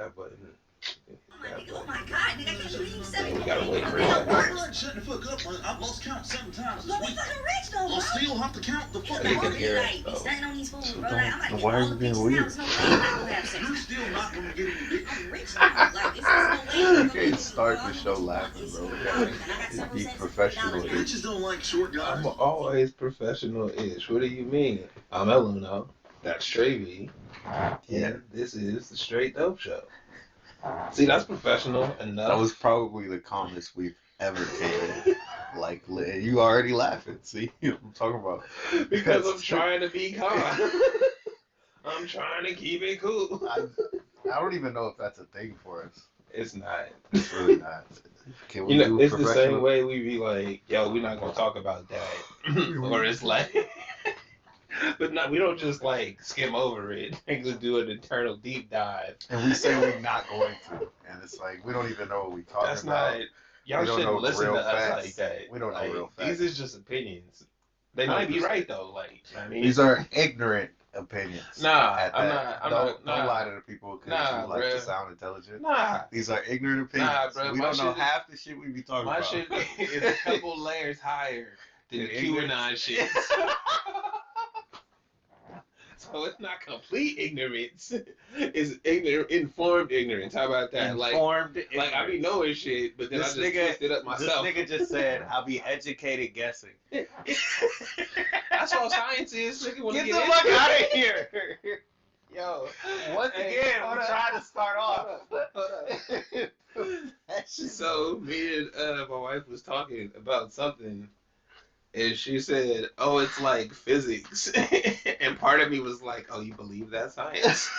that button. Oh my God, nigga, I can't believe you said it. We gotta wait for it. it. Shut the fuck up, man. I've lost count 7 times this But we week. fucking rich though, bro. I'll still have to count the fucking They can money. hear us, Like, be though. stunting on these fools, So bro. Like, I'm don't- about to why get are all you the being bitches now. weird? There's no way I'm not gonna have sex. You're still not gonna get any dick. I'm rich now. Like, it's just no way. You can't start the show laughing, bro. Just be professional. Bitches don't like short guys. I'm always professional-ish. What do you mean? I'm Eluno. That's Travy. Yeah. And this is the Straight Dope Show. See, that's professional enough. That was probably the calmest we've ever taken. Like, you already laughing. See, I'm talking about. Because I'm trying to be calm. I'm trying to keep it cool. I don't even know if that's a thing for us. It's not. It's really not. Can we You know, do it's the professional? same way we be like, yo, we're not gonna talk about that. Or it's like, but no, we don't just like skim over it and just do an internal deep dive. And we say we're not going to, and it's like we don't even know what we talking That's about. not. Y'all We don't know shouldn't listen real to us facts. like that. We don't know Like, real these facts. is just opinions. They might be right though. Like, I mean, These are ignorant opinions. Nah, at I'm that. not. Don't Nah. lie to the people because Nah, you like bruh. to sound intelligent. Nah. These are ignorant opinions. Nah, bruh, we my don't know shit is- half the shit we be talking My about. shit is a couple layers higher than the QAnon shit. So it's not complete ignorance. It's informed ignorance. How about that? Informed Like I be knowing shit, but then This I just nigga- twist it up myself. This nigga just said, I'll be educated guessing. That's all science is. Nigga wanna Get get the into fuck it. out of here. Yo, Once hey, again, hold we up. trying to start off. Hold up. So me and my wife was talking about something, and she said, "Oh, it's like physics," and part of me was like, "Oh, you believe that science?"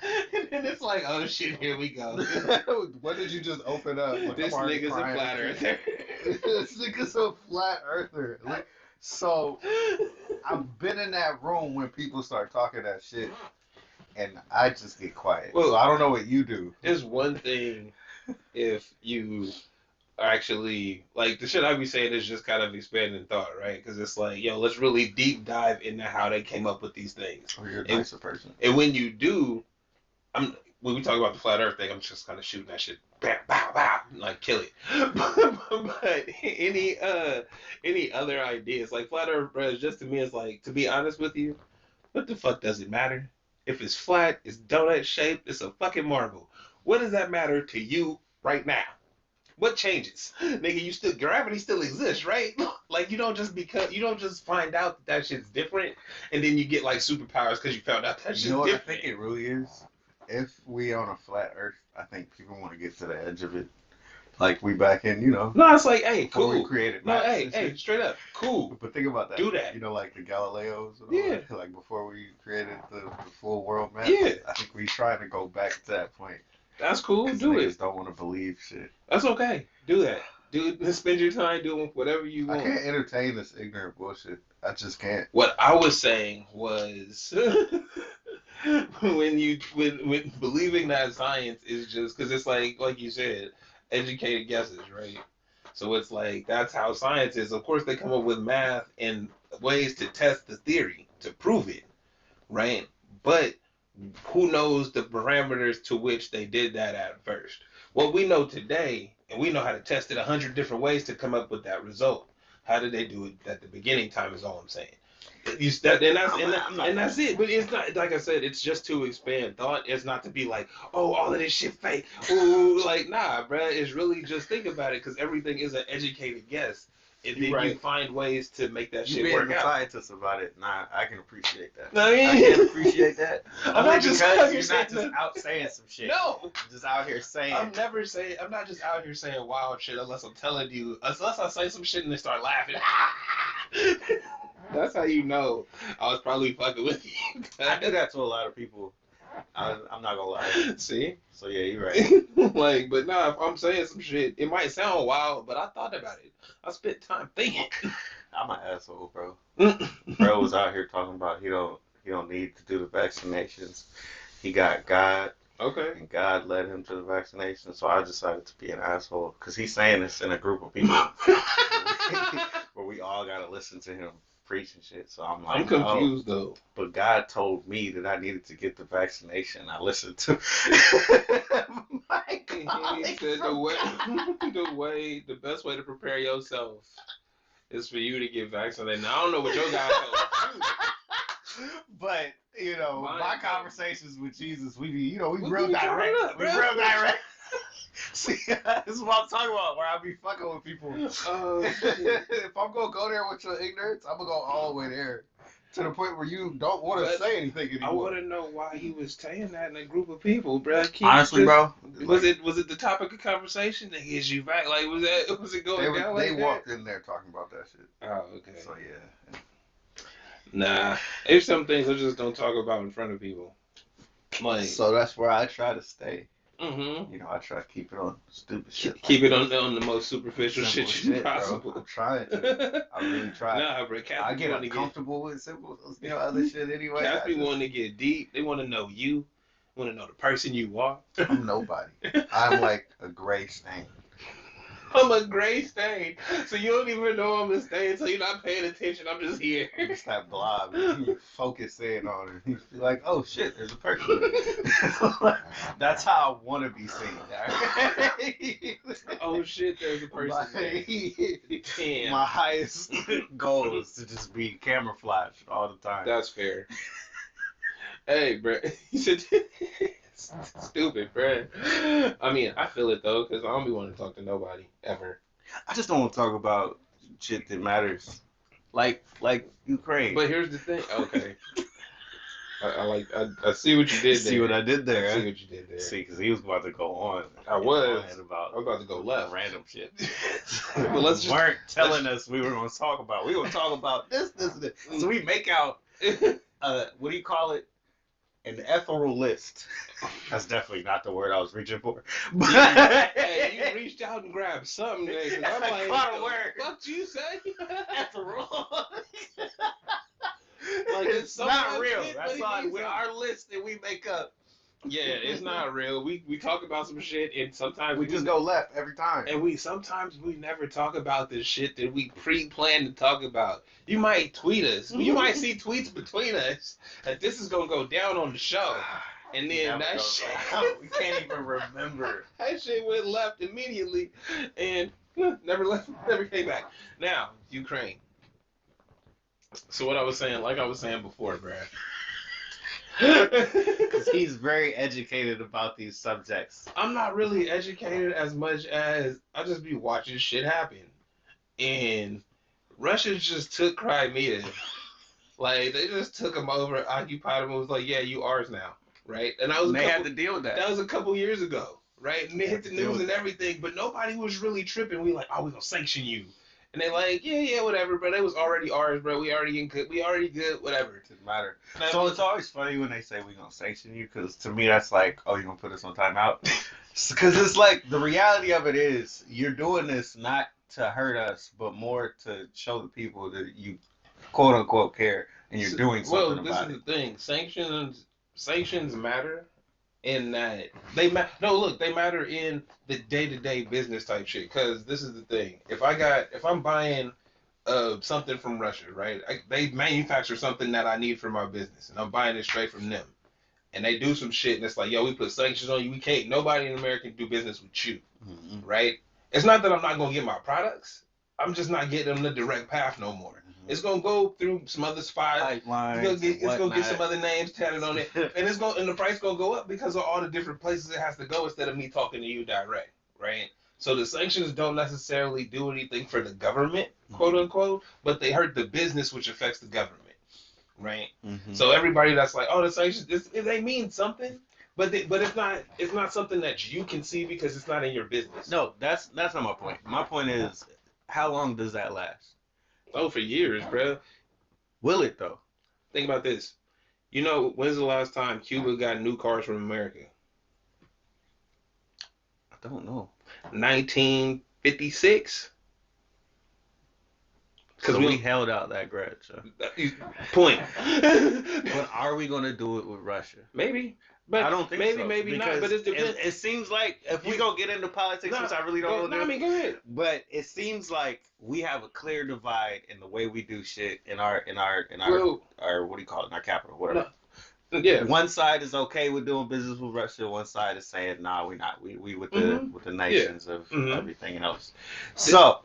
And then it's like, "Oh shit, here we go." What did you just open up? Like, This I'm already nigga's a crying. flat earther. This nigga's a flat earther. Like, so I've been in that room when people start talking that shit, and I just get quiet. Well, So I don't know what you do. There's one thing if you actually like the shit I be saying is just kind of expanding thought, right? Because it's like, yo, let's really deep dive into how they came up with these things. Oh, you're a nicer person. And when you do, when we talk about the flat Earth thing, I'm just kind of shooting that shit, bam, bow, bow, like kill it. But any other ideas like flat Earth, bro? Just to me, it's like, to be honest with you, what the fuck does it matter? If it's flat, it's donut shaped, it's a fucking marble. What does that matter to you right now? What changes? Nigga, gravity still exists, right? Like you don't just find out that shit's different and then you get like superpowers because you found out that shit's You know what different. I think it really is? If we on a flat Earth, I think people want to get to the edge of it. Like we back in, No, it's like, hey, before cool. we created No, maps hey, and hey, shit. straight up, cool. But think about that. Do that. You know, like the Galileos. And all Yeah. that, like before we created the full world map. Yeah. I think we trying to go back to that point. That's cool. 'Cause Do niggas it. don't want to believe shit. That's okay. Do that. Do it. Spend your time doing whatever you I want. can't entertain this ignorant bullshit. I just can't. What I was saying was when believing that science is just because it's like you said, educated guesses, right? So it's like that's how science is. Of course, they come up with math and ways to test the theory to prove it, right? But who knows the parameters to which they did that at first? What we know today, and we know how to test it 100 different ways to come up with that result. How did they do it at the beginning time is all I'm saying. And that's it. But it's not, like I said, it's just to expand thought. It's not to be like, oh, all of this shit fake. Ooh, like, nah, bruh. It's really just think about it because everything is an educated guess. And then you find ways to make that You shit being work a out. scientist about it, nah, I can appreciate that. I mean, I can appreciate that. I'm Only not just because out here you're not saying just out saying some shit. No. You're just out here saying. I'm not just out here saying wild shit unless I'm telling you, unless I say some shit and they start laughing. That's how you know I was probably fucking with you. I do that to a lot of people. I'm not gonna lie. See? So yeah, you're right. Like, but nah, if I'm saying some shit, it might sound wild, but I thought about it. I spent time thinking. I'm an asshole, bro. Bro was out here talking about he don't need to do the vaccinations. He got God, Okay. and God led him to the vaccination. So I decided to be an asshole because he's saying this in a group of people where we all gotta listen to him preaching shit. So I'm I'm like, oh, confused though. but God told me that I needed to get the vaccination. I listened to my He colleague said from the best way to prepare yourself is for you to get vaccinated. Now I don't know what your guy told you. But you know, Mine my told conversations with Jesus, we be, you know, we We real be chopping direct. up, We bro. real direct. See, this is what I'm talking about. Where I be fucking with people. Oh shit. If I'm gonna go there with your ignorance, I'm gonna go all the way there to the point where you don't want to But say anything I anymore. want to know why he was saying that in a group of people, bro. Honestly, bro, was it the topic of conversation that is you back? Like was it going down like they that? walked in there talking about that shit. Oh, okay. So yeah. Nah, there's some things I just don't talk about in front of people. Like, So that's where I try to stay. mm-hmm. You know, I try to keep it on stupid shit. Keep like it this. on the most superficial Simple shit bro. possible. I'm trying to. I really try. Nah, bro. I get uncomfortable with simple, you know, other shit anyway. Cats be wanting to get deep. They want to know you. Want to know the person you are. I'm nobody. I'm like a gray stain. I'm a gray stain. So you don't even know I'm a stain, so you're not paying attention. I'm just here. I'm just that blob. You focus in on it. You feel like, oh shit, there's a person there. That's how I want to be seen. Oh shit, there's a person there. Damn. My highest goal is to just be camouflaged all the time. That's fair. Hey, bro. You said stupid, bro. I mean, I feel it though, cause I don't be wanting to talk to nobody ever. I just don't want to talk about shit that matters, like Ukraine. But here's the thing. Okay. I see what you did there. See what I did there? I see what you did there. See, because he was about to go on. I was about to go left. Random shit. But let's just weren't telling us we were going to talk about. We were talking about this. So we make out, what do you call it? An ethereal list. That's definitely not the word I was reaching for. But hey, you reached out and grabbed something there. Cause I'm like, caught a word. Fuck you say? Ethereal. Like it's so not much real. shit, That's but on it means our list that we make up. Yeah, it's not real. We talk about some shit, and sometimes We just go left every time. And sometimes we never talk about the shit that we pre-planned to talk about. You might tweet us. You might see tweets between us that this is gonna go down on the show, and then that shit we can't even remember. that shit went left immediately, and never came back. Now Ukraine. So what I was saying, like I was saying before, Brad. Because he's very educated about these subjects. I'm not really educated as much as I just be watching shit happen. And Russia just took Crimea. Like, they just took them over, occupied them, and was like, yeah, you ours now. Right? And they had to deal with that. That was a couple years ago. Right? And they hit the news and everything, but nobody was really tripping. We like, oh, we're going to sanction you. And they like, yeah, whatever, bro. It was already ours, bro. We already good, whatever. It didn't matter. So it's always funny when they say we're going to sanction you, because to me that's like, oh, you're going to put us on timeout? Because it's like, the reality of it is, you're doing this not to hurt us, but more to show the people that you, quote unquote, care, and you're doing something about it. Well, this is the thing. Sanctions matter in that they matter in the day-to-day business type shit. Because this is the thing: if I'm buying something from Russia, right? They manufacture something that I need for my business, and I'm buying it straight from them. And they do some shit, and it's like, yo, we put sanctions on you. We can't. Nobody in America can do business with you, right? It's not that I'm not gonna get my products. I'm just not getting them the direct path no more. It's gonna go through some other spots. It's gonna get some other names tatted on it, and the price gonna go up because of all the different places it has to go instead of me talking to you direct, right? So the sanctions don't necessarily do anything for the government, quote unquote, but they hurt the business, which affects the government, right? So everybody that's like, oh, the sanctions, they mean something, but it's not something that you can see because it's not in your business. No, that's not my point. My point is, how long does that last? Oh, for years, bro. Will it though? Think about this. You know, when's the last time Cuba got new cars from America? I don't know. 1956. because So we held out that grudge. Huh? point. But are we gonna do it with Russia? Maybe, but I don't think maybe so. maybe not. But it depends. It seems like if we You- gonna get into politics, Nah, which I really don't no, know, I mean, go ahead. but it seems like we have a clear divide in the way we do shit in our Well, our what do you call it, in our capital, whatever. no, yeah. One side is okay with doing business with Russia. One side is saying, nah, we not. We with the nations of everything else. So,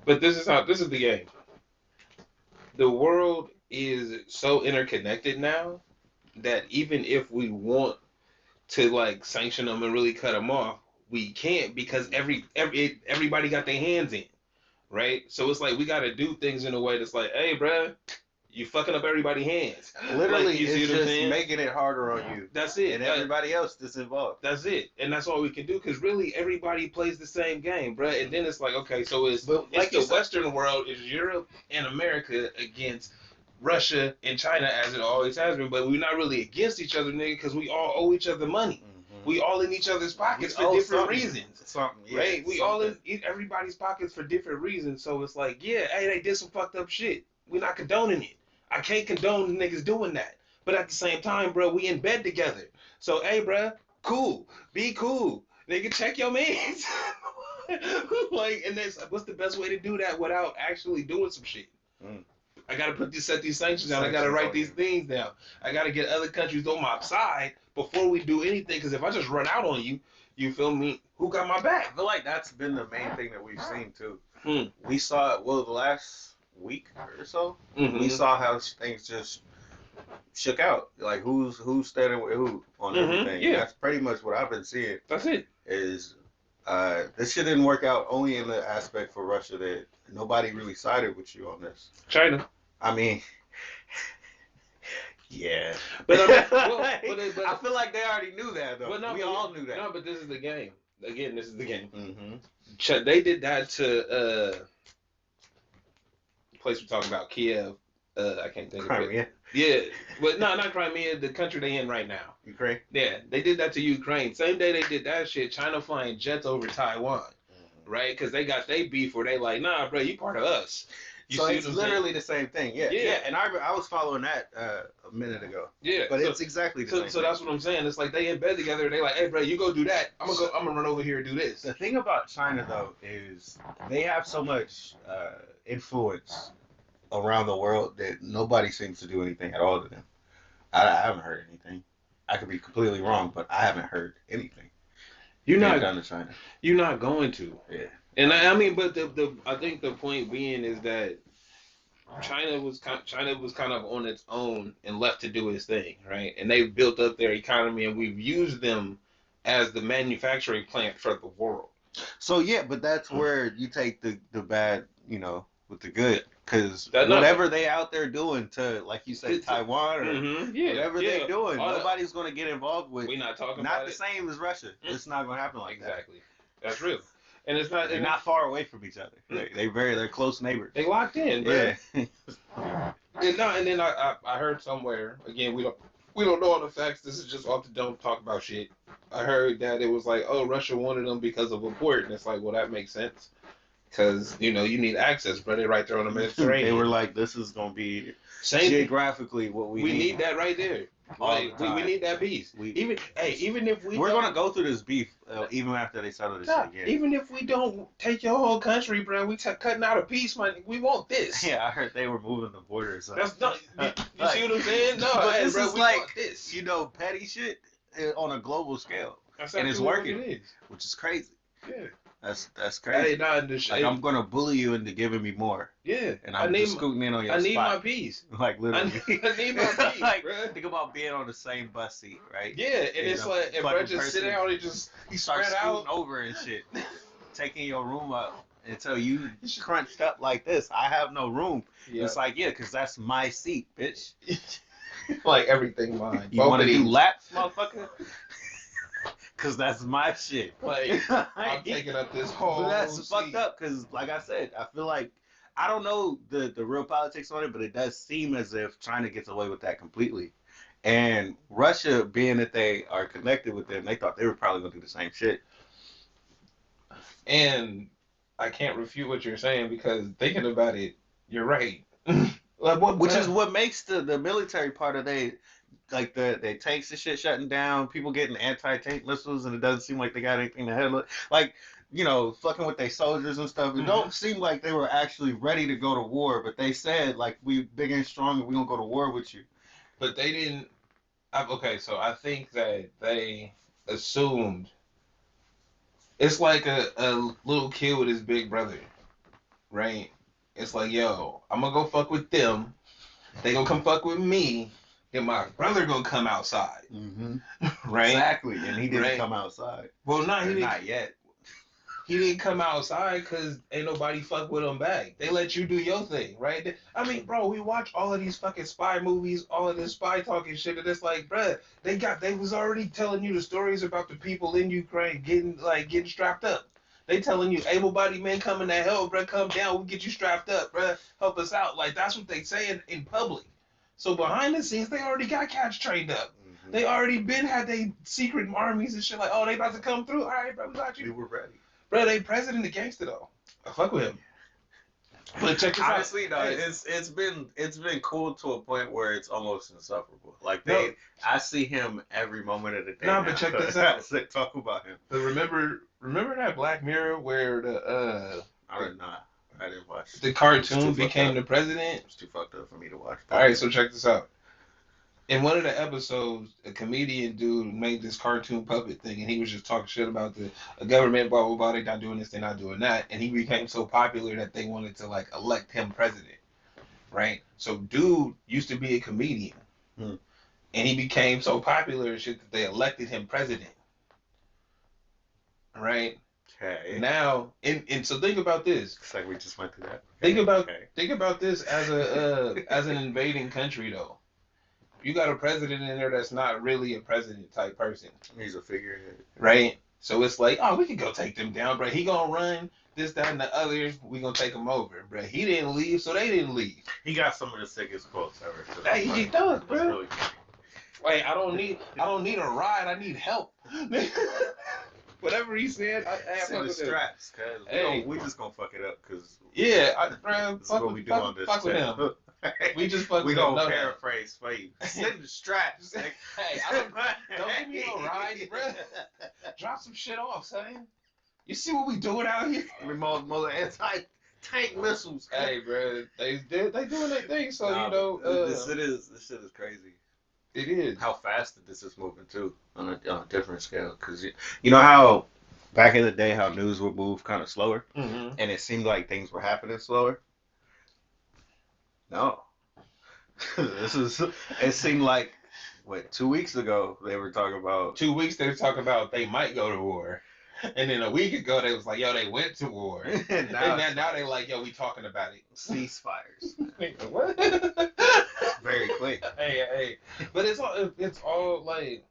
But this is the game. The world is so interconnected now that even if we want to like sanction them and really cut them off, we can't because everybody got their hands in, right? So it's like we got to do things in a way that's like, hey, bruh, you fucking up everybody's hands. literally, Like, you see it's what I'm just saying? making it harder on you. That's it. And everybody else that's involved. That's it, and that's all we can do because really everybody plays the same game, bruh. And then it's like, okay, so it's like the Western world is Europe and America against Russia and China as it always has been, but we're not really against each other, nigga, because we all owe each other money. We all in each other's pockets for different reasons, right? We all in everybody's pockets for different reasons. So it's like, yeah, hey, they did some fucked up shit. We're not condoning it. I can't condone niggas doing that. But at the same time, bro, we in bed together. So, hey, bro, cool. Be cool. Nigga, check your mans. Like, and that's what's the best way to do that without actually doing some shit? I gotta set these sanctions down. I gotta write these things down. I gotta get other countries on my side before we do anything. Because if I just run out on you, you feel me? Who got my back? I feel like that's been the main thing that we've seen too. We saw the last week or so. We saw how things just shook out. Like who's standing with who on everything. Yeah. That's pretty much what I've been seeing. That's it. Is this shit didn't work out only in the aspect for Russia that nobody really sided with you on this. China. I mean, yeah. But, I feel like they already knew that though. We all knew that. No, but this is the game. Again, this is the game. They did that to the place we're talking about, Kiev. I can't think of Crimea. it. Yeah, but no, not Crimea. The country they in right now. Ukraine. Yeah, they did that to Ukraine. Same day they did that shit. China flying jets over Taiwan, right? Because they got they beef where they like, nah, bro, you part of us. So it's literally the same thing. Yeah. And I was following that a minute ago. Yeah. But it's exactly the same. So that's what I'm saying. It's like they in bed together. They like, hey, bro, you go do that. I'm gonna run over here and do this. The thing about China though is they have so much influence around the world that nobody seems to do anything at all to them. I haven't heard anything. I could be completely wrong, but I haven't heard anything. You're not done to China. You're not going to. Yeah. And I mean, but I think the point being is that China was kind of on its own and left to do its thing, right? And they've built up their economy, and we've used them as the manufacturing plant for the world. So yeah, but that's where you take the bad, with the good, because whatever they out there doing to, like you said, Taiwan or whatever they're doing, nobody's going to get involved with. We're not talking not about the same as Russia. It's not going to happen like that. Exactly. That's real. And it's not. They're not far away from each other. They're close neighbors. They locked in, bro. Yeah. And then I heard somewhere, again, we don't know all the facts. This is just off the dome talk about shit. I heard that it was like, oh, Russia wanted them because of a port, and it's like, well, that makes sense, because you need access, bro. They're right there on the Mediterranean. They were like, this is gonna be geographically what we need that right there. Like, we need that peace. Even if we're gonna go through this beef even after they settle this shit again. Even if we don't take your whole country, bro, we cutting out a piece, man. We want this. Yeah, I heard they were moving the borders. That's not. You see what I'm saying? No, but hey, this bro, is we like want this. petty shit on a global scale, and it's working, which is crazy. Yeah. That's crazy. Like I'm gonna bully you into giving me more. Yeah. And I'm just scooting in on your spot. I need my piece. Like literally. I need my piece, like, bro. think about being on the same bus seat, right? Yeah, and it's like if bro just sit down and he starts spread scooting out over and shit, taking your room up until you crunched up like this. I have no room. Yeah. It's like because that's my seat, bitch. Like everything mine. You want to do laps, motherfucker? Cause that's my shit. Like I'm taking up this whole. But that's fucked up. Cause like I said, I feel like I don't know the real politics on it, but it does seem as if China gets away with that completely. And Russia, being that they are connected with them, they thought they were probably gonna do the same shit. And I can't refute what you're saying because thinking about it, You're right. Like, what, Which is what makes the military part of they tanks and shit shutting down, people getting anti-tank missiles, and it doesn't seem like they got anything to handle it. Like, fucking with their soldiers and stuff. It don't seem like they were actually ready to go to war, but they said, like, we big and strong and we gonna go to war with you. But they didn't. Okay, so I think that they assumed it's like a little kid with his big brother, right? It's like, yo, I'm gonna go fuck with them. They gonna come fuck with me. Then my brother gonna come outside, right? Exactly, and he didn't Right. come outside. Well, nah, he didn't. Not yet. He didn't come outside because ain't nobody fuck with him back. They let you do your thing, right? I mean, bro, we watch all of these fucking spy movies, all of this spy talking shit, and it's like, bruh, they was already telling you the stories about the people in Ukraine getting strapped up. They telling you able-bodied men coming to help, bruh, come down, we'll get you strapped up, bruh, help us out. Like, that's what they saying in public. So behind the scenes, they already got cats trained up. They already had they secret armies and shit like, oh, they about to come through. All right, bro, we got you. We were ready. Bro, they president a gangster though. I fuck with him. But check this Honestly, out. no, Hey, it's been cool to a point where it's almost insufferable. Like No. I see him every moment of the day. Nah, but check this out. Talk about him. but remember that Black Mirror where I didn't watch. the It's cartoon too became fucked the up. president? It's too fucked up for me to watch. All right, so check this out. In one of the episodes, a comedian dude made this cartoon puppet thing, and he was just talking shit about the government, blah blah blah. They not doing this, they not doing that, and he became so popular that they wanted to like elect him president, right? So, dude used to be a comedian, Hmm. and he became so popular and shit that they elected him president, right? Okay. Now, and so think about this. It's like we just went through that. Think about this as as an invading country though. You got a president in there that's not really a president type person. He's a figurehead. Right? So it's like, oh, we can go take them down, bro. He gonna run this, that, and the other. We gonna take him over, bro. He didn't leave, so they didn't leave. He got some of the sickest quotes ever. Hey, he does, bro. Really Wait, I don't need a ride. I need help. Whatever he said, I Send the straps, cause Hey. we just gonna fuck it up, cause bro, this is what we do on this fuck with him. channel. We just fuck We with him. gonna No, paraphrase for you. Send the straps. Like, Hey, don't give me no ride, bro. Drop some shit off, son. You see what we doing out here? More anti-tank missiles. Hey, bro, they doing their thing. So this shit is crazy. it is. How fast this is moving too on a different scale. Cause you know how back in the day how news would move kind of slower, Mm-hmm. and it seemed like things were happening slower. No, it seemed like 2 weeks ago they were talking about 2 weeks they were talking about they might go to war, and then a week ago they was like, yo, they went to war, and and now they like, yo, we talking about it. ceasefires. What? Very quick. Hey, but it's all like,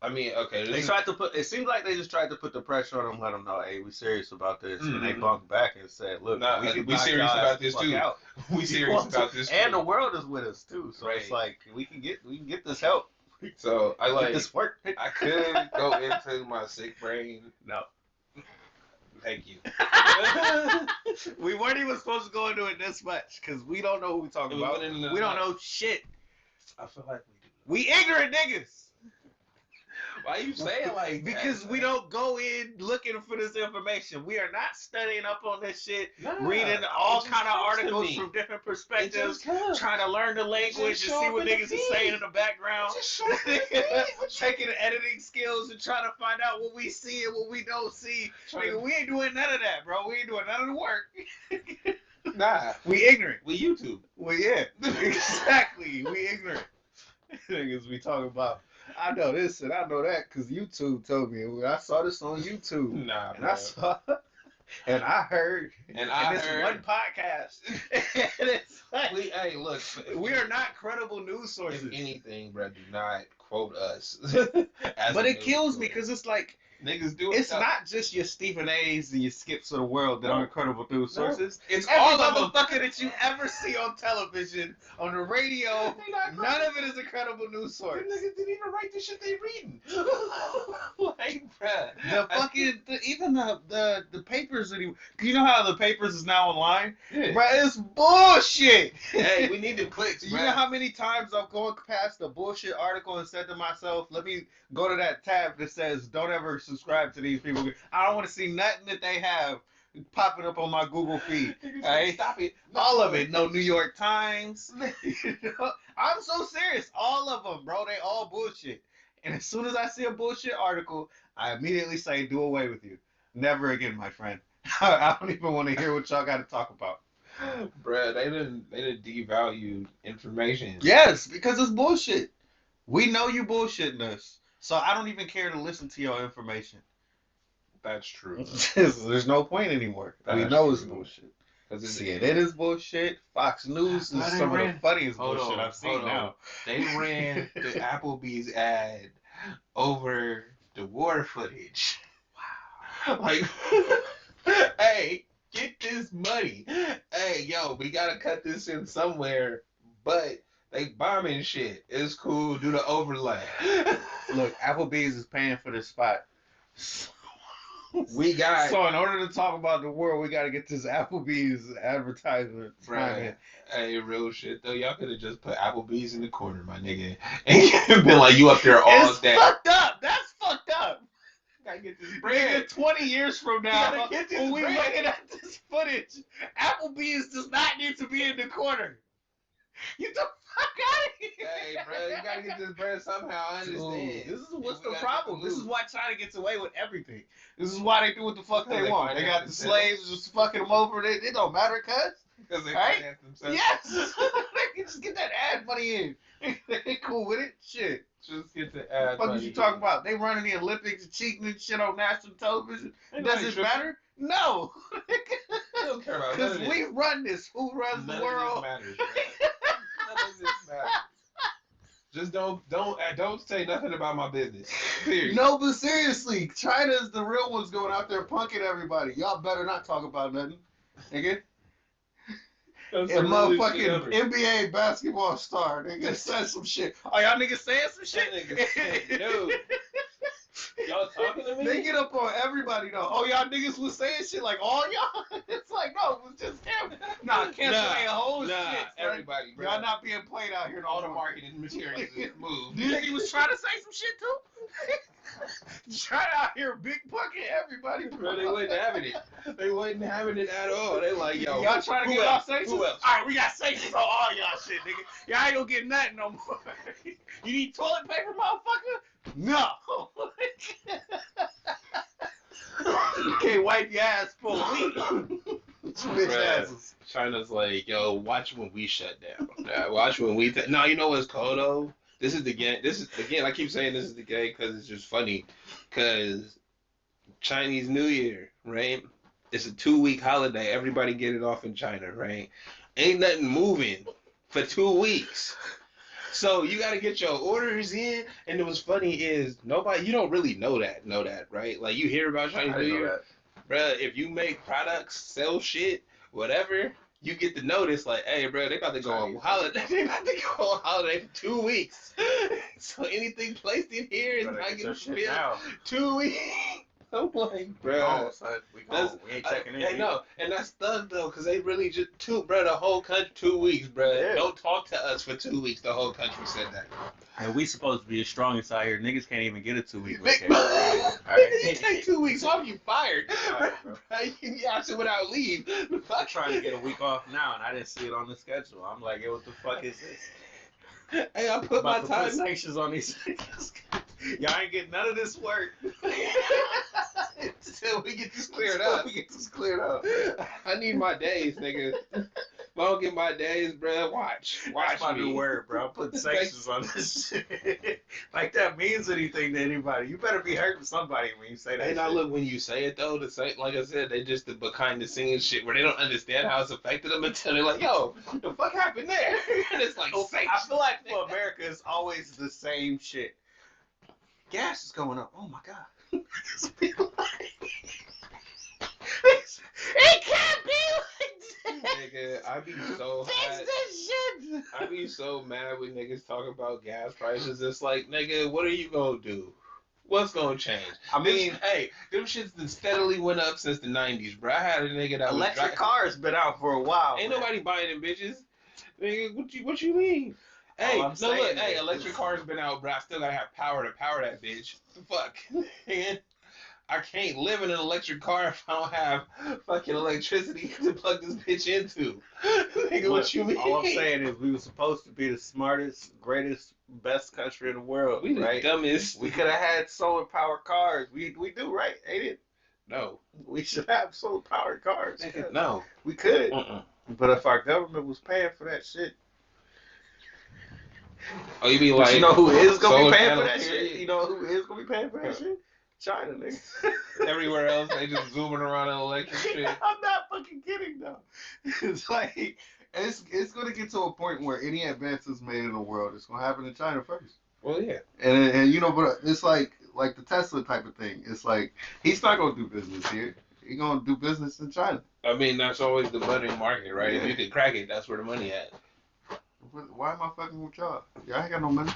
I mean, okay. They tried to put. It seems like they just tried to put the pressure on them, let them know, hey, we serious about this, and they Mhm. bunked back and said, look, Nah, we serious about this too. Out. We serious about this And too. the world is with us too, so it's Right. like we can get this help. So I Get like. this work. I could go into my sick brain. No. Thank you. We weren't even supposed to go into it this much because we don't know who we talking about. We don't know shit. I feel like we do. We ignorant niggas. Why you saying like Because that? we don't go in looking for this information. We are not studying up on this shit, Nah, reading all it just kind of comes to articles me. from different It perspectives, just comes. trying to learn the language and show see up what in the niggas is feed. saying in the background. Just show up in the feed. What you- Taking editing skills and trying to find out what we see and what we don't see. Trying Nigga, we ain't doing none of that, bro. We ain't doing none of the work. Nah, We ignorant. we YouTube. Well, yeah, exactly. We ignorant. Niggas we talking about. I know this and I know that because YouTube told me. I saw this on YouTube. Nah, And bro. I saw, and I heard, And I this heard- one podcast. And it's like, Hey, look. we are not credible news sources. If anything, bro, do not quote us. But it kills me because it's like, niggas do it. it's not just your Stephen A's and your Skips of the world that No. aren't credible news No. sources. It's Every all of them. motherfucker that you ever see on television, on the radio, They not none of it is a credible news source. Them niggas didn't even write the shit they reading. Like, bruh. The fucking even the papers anymore. You know how the papers is now online, Yeah. bro? It's bullshit. Hey, we need the clicks, You bruh. know how many times I've gone past the bullshit article and said to myself, "Let me go to that tab that says don't ever subscribe to these people. I don't want to see nothing that they have popping up on my Google feed." Right? Stop it. All of it. No New York Times. You know? I'm so serious. All of them, bro. They all bullshit. And as soon as I see a bullshit article, I immediately say, "Do away with you. Never again, my friend." I don't even want to hear what y'all got to talk about. Bruh, they didn't devalue information. Yes, because it's bullshit. We know you bullshitting us. So I don't even care to listen to your information. That's true. There's no point anymore. We That's know it's true. bullshit. Because CNN is bullshit. Fox News But is they some of ran- the funniest Hold bullshit on, I've seen hold on. now. They ran the Applebee's ad over the war footage. Wow. Like, hey, get this money. Hey, yo, we gotta cut this in somewhere. But they bombing shit. It's cool. Do the overlay. Look, Applebee's is paying for this spot. We got. So in order to talk about the world, we got to get this Applebee's advertisement. Bruh, hey, real shit though. Y'all could have just put Applebee's in the corner, my nigga, and been like, you up there all It's day. fucked up. That's fucked up. Gotta get this Nigga, bread. 20 years from now, gotta get this when we bread. looking at this footage, Applebee's does not need to be in the corner. Get the fuck out of here. Hey, bro, you gotta get this bread somehow. I understand. Dude, this is what's We the gotta problem. get the This is loot. why China gets away with everything. This is why they do what the fuck Because they they want. They got finance the themselves. slaves just fucking them over. It don't matter, cuz. Because they Right? finance themselves. Yes. They can just get that ad money in. They cool with it. Shit. Just get the ad What money. you talking about? They running the Olympics, cheating and shit on national television. Ain't Does nobody it tripping. matter? No. I don't care about none Because of this. we run this. Who runs None the world? of this matters. Bro. None of this matters. Just don't say nothing about my business. Period. No, but seriously, China's the real ones going out there punking everybody. Y'all better not talk about nothing. Nigga. That's And the realest shit motherfucking ever. NBA basketball star, nigga, said some shit. Oh, y'all niggas saying some shit? That nigga said, no. Y'all talking to me? They get up on everybody though. Oh, y'all niggas was saying shit like all y'all. It's like no, it was just him. Nah, cancel their whole shit. Son. everybody, bro. Y'all not being played out here. All No the more. marketing materials is moved. Do you think he was trying to say some shit too? Trying out here big bucket everybody. Bro, they wasn't having it. They wasn't having it at all. They like, yo, y'all trying to who get else? off sanctions? Who else? All right, we got sanctions on all y'all shit, nigga. Y'all ain't gonna get nothing no more. You need toilet paper, motherfucker? No. You can't wipe your ass for a week. Bitch Bruh. asses. China's like, yo, watch when we shut down. Watch when we. No, you know what's cold though? This is the game. This is again. I keep saying this is the game because it's just funny. Because Chinese New Year, right? It's a 2-week holiday. Everybody get it off in China, right? Ain't nothing moving for 2 weeks. So you got to get your orders in. And what's funny is nobody. You don't really know that, right? Like you hear about Chinese New Year, bruh. If you make products, sell shit, whatever. You get the notice like, hey, bro, they about to go on holiday. They about to go on holiday for 2 weeks. So anything placed in here is not getting filled. 2 weeks. I'm like, bro, We ain't checking in. I know, and that's thug though, cause they really just the whole country 2 weeks, bro. Yeah. Don't talk to us for 2 weeks. The whole country said that. And we supposed to be the strongest out here. Niggas can't even get a 2-week Big vacation. You take 2 weeks off, you fired. Right, bro. You absent without leave. I'm trying to get a week off now, and I didn't see it on the schedule. I'm like, hey, what the fuck is this? Hey, I put my About to put time. sanctions on these niggas. Y'all ain't getting none of this work. Until we get this cleared up. We get this cleared up. I need my days, nigga. If I don't get my days, bro, watch That's my me. new word, bro. I'm putting sanctions on this shit. Like that means anything to anybody. You better be hurting somebody when you say that. Hey, now shit. look, when you say it though, like I said, they just the behind the scenes shit where they don't understand how it's affected them until they're like, yo, what the fuck happened there? And it's like, I sanctions. feel like for America, it's always the same shit. Gas is going up. Oh my god. It can't be like this. Nigga, I be so Fix hot. this shit. I be so mad when niggas talk about gas prices. It's like, nigga, what are you gonna do? What's gonna change? I mean, Hey, them shits that steadily went up since the '90s, bro. I had a nigga that was electric driving. cars been out for a while. Ain't man. nobody buying them bitches. Nigga, what you mean? All Hey, I'm no look, saying hey, is- electric cars been out, bro. I still gotta have power to power that bitch. The fuck? I can't live in an electric car if I don't have fucking electricity to plug this bitch into. Nigga, what Look, you mean? all I'm saying is we were supposed to be the smartest, greatest, best country in the world, We the right? dumbest. We could have had solar powered cars. We do, right? Ain't it? No. We should have solar powered cars. Nigga, no. We could. Mm-mm. But if our government was paying for that shit, Oh, you mean but like you know who is gonna solar be paying for panel that period? shit? You know who is gonna be paying for that shit? China, nigga. Everywhere else, they just zooming around in electric shit. I'm not fucking kidding though. It's like it's gonna get to a point where any advances made in the world is gonna happen in China first. Well, yeah. And you know, but it's like the Tesla type of thing. It's like he's not gonna do business here. He's gonna do business in China. I mean, that's always the budding market, right? Yeah. If you can crack it, that's where the money at. Why am I fucking with y'all? Y'all ain't got no money.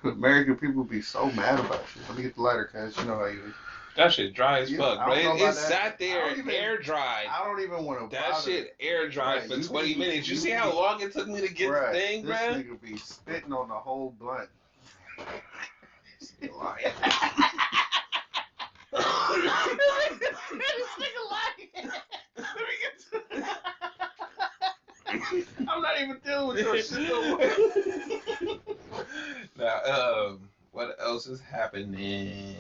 American people be so mad about shit. Let me get the lighter, cuz you know how you is. That shit dry as Yeah, fuck, I bro. don't know It about sat that. I there, don't even- air dried. I don't even want to That shit air dried Bruh, for you 20 be- minutes. You you see how be- long it took me to get Bruh, the thing, this bro? nigga be spitting on the whole blunt. This nigga lying. This nigga lying. Let me get I'm not even dealing with your shit no more. Now, what else is happening?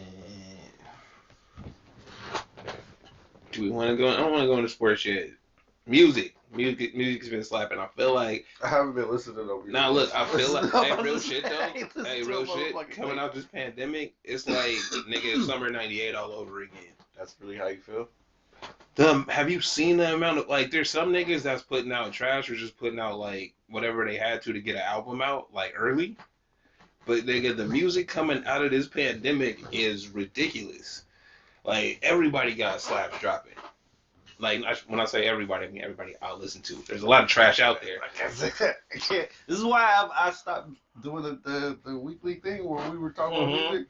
Do we want to go? I don't want to go into sports yet. Music's been slapping. I feel like. I haven't been listening to no music. Now look, I feel like. Hey, real shit though. Hey, Hey, real shit. Coming out this pandemic, it's like nigga summer '98 all over again. That's really how you feel? Have you seen the amount of like? There's some niggas that's putting out trash or just putting out like whatever they had to get an album out like early. But nigga, the music coming out of this pandemic is ridiculous. Like everybody got slaps dropping. Like when I say everybody, I mean everybody I listen to. There's a lot of trash out there. I can't. This is why I stopped doing the weekly thing where we were talking about music.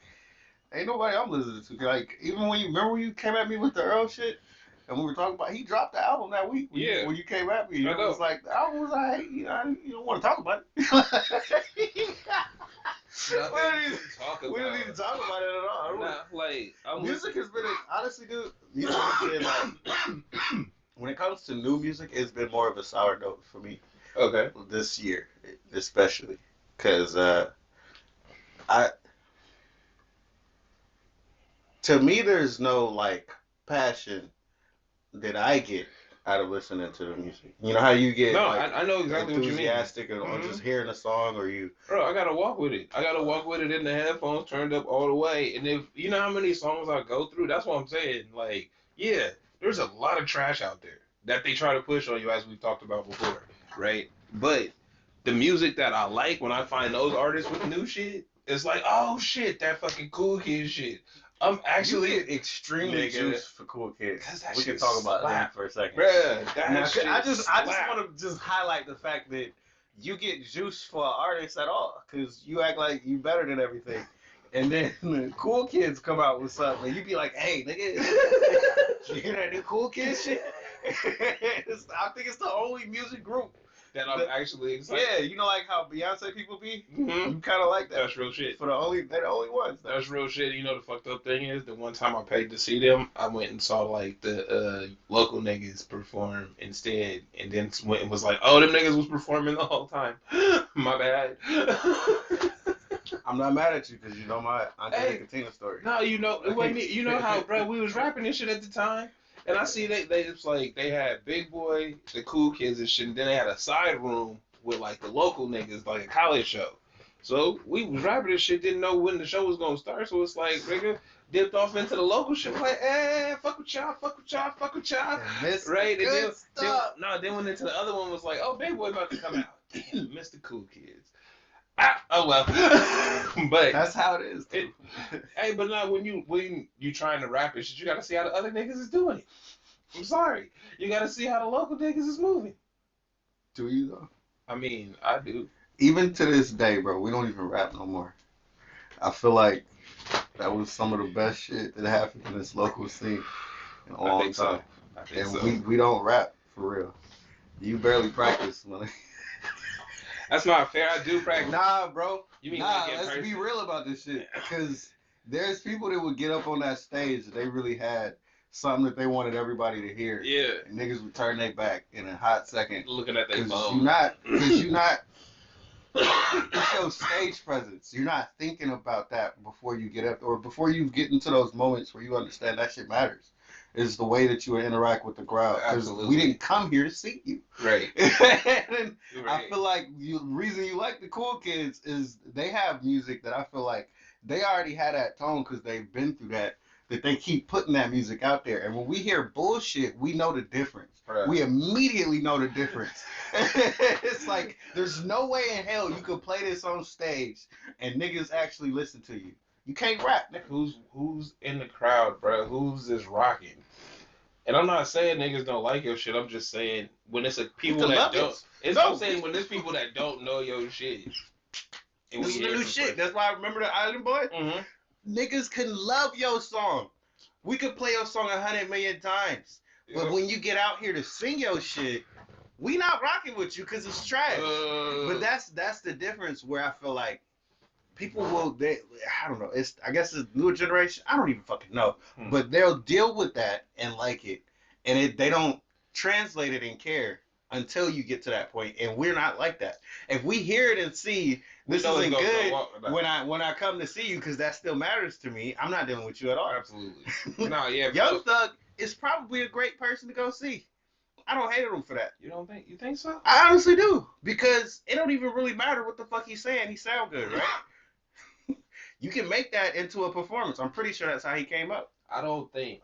Ain't nobody I'm listening to. Like even when you remember when you came at me with the Earl shit, and we were talking about he dropped the album that week. When you came at me, I it know. was like the album was like you don't want to talk about it. We don't need to talk about it at all. Nah, like Music has been honestly, dude. Music has been like when it comes to new music, it's been more of a sour note for me. Okay. This year, especially, because to me, there's no like passion that I get out of listening to the music. You know how you get I know exactly what you mean. enthusiastic on just hearing a song, or you. Bro, I gotta walk with it. I gotta walk with it in the headphones turned up all the way. And if you know how many songs I go through, that's what I'm saying. Like, yeah, there's a lot of trash out there that they try to push on you, as we've talked about before, right? But the music that I like, when I find those artists with new shit, it's like, oh shit, that fucking cool kid shit. I'm actually extremely juiced for Cool Kids. We can talk about that for a second. Bruh, that shit I just slap. want to just highlight the fact that you get juice for an artist at all because you act like you better than everything. And then the Cool Kids come out with something and you be like, hey, nigga, you hear that new Cool Kids shit? I think it's the only music group that I'm actually excited. Yeah, you know like how Beyonce people be? Mm-hmm. You kind of like that. That's real shit. They're the only ones. That's real shit. You know the fucked up thing is, the one time I paid to see them, I went and saw like the local niggas perform instead, and then went and was like, oh, them niggas was performing the whole time. My bad. I'm not mad at you because you know my Auntie Nicotina story. No, you know it wasn't me. You know how, bro, we was rapping this shit at the time. And I see they it's like they had Big Boy, the Cool Kids and shit, and then they had a side room with like the local niggas, like a college show. So we was rapping this shit, didn't know when the show was gonna start, so it's like nigga dipped off into the local shit, like, fuck with y'all, right? And then went into the other one, was like, oh, Big Boy about to come out. Damn, Mr. Cool Kids. Oh well. But that's how it is. Hey, but now when you trying to rap and shit, you gotta see how the other niggas is doing it. I'm sorry. You gotta see how the local niggas is moving. Do you though? I mean, I do. Even to this day, bro, we don't even rap no more. I feel like that was some of the best shit that happened in this local scene in a I long think time. so. I think And so. we don't rap for real. You barely practice, man. That's not fair. I do practice. Nah, bro. You mean Nah, like in let's be person? real about this shit. Because there's people that would get up on that stage that they really had something that they wanted everybody to hear. Yeah. And niggas would turn their back in a hot second. Looking at their Because phone. you not, it's your stage presence. You're not thinking about that before you get up or before you get into those moments where you understand that shit matters. Is the way that you interact with the crowd. Because we Absolutely. didn't come here to see you. Right. And I Right. feel like the reason you like the cool kids is they have music that I feel like they already had that tone because they've been through that they keep putting that music out there. And when we hear bullshit, we know the difference. Right. We immediately know the difference. It's like there's no way in hell you could play this on stage and niggas actually listen to you. You can't rap, nigga. Who's in the crowd, bro? Who's this rocking? And I'm not saying niggas don't like your shit. I'm just saying when it's a people can that love don't. it. It's No. I'm saying when there's people that don't know your shit. And This is we the hear new it for shit. first- That's why I remember the Island Boy. Mm-hmm. Niggas can love your song. We could play your song 100 million times. But Yeah. when you get out here to sing your shit, we not rocking with you because it's trash. But that's the difference where I feel like people I don't know. I guess it's newer generation. I don't even fucking know. But they'll deal with that and like it. And they don't translate it and care until you get to that point. And we're not like that. If we hear it and see this know it's isn't gonna good go up or not. when I come to see you because that still matters to me, I'm not dealing with you at all. Absolutely. No, yeah. Young Thug is probably a great person to go see. I don't hate him for that. You don't think? You think so? I honestly do because it don't even really matter what the fuck he's saying. He sound good, right? You can make that into a performance. I'm pretty sure that's how he came up. I don't think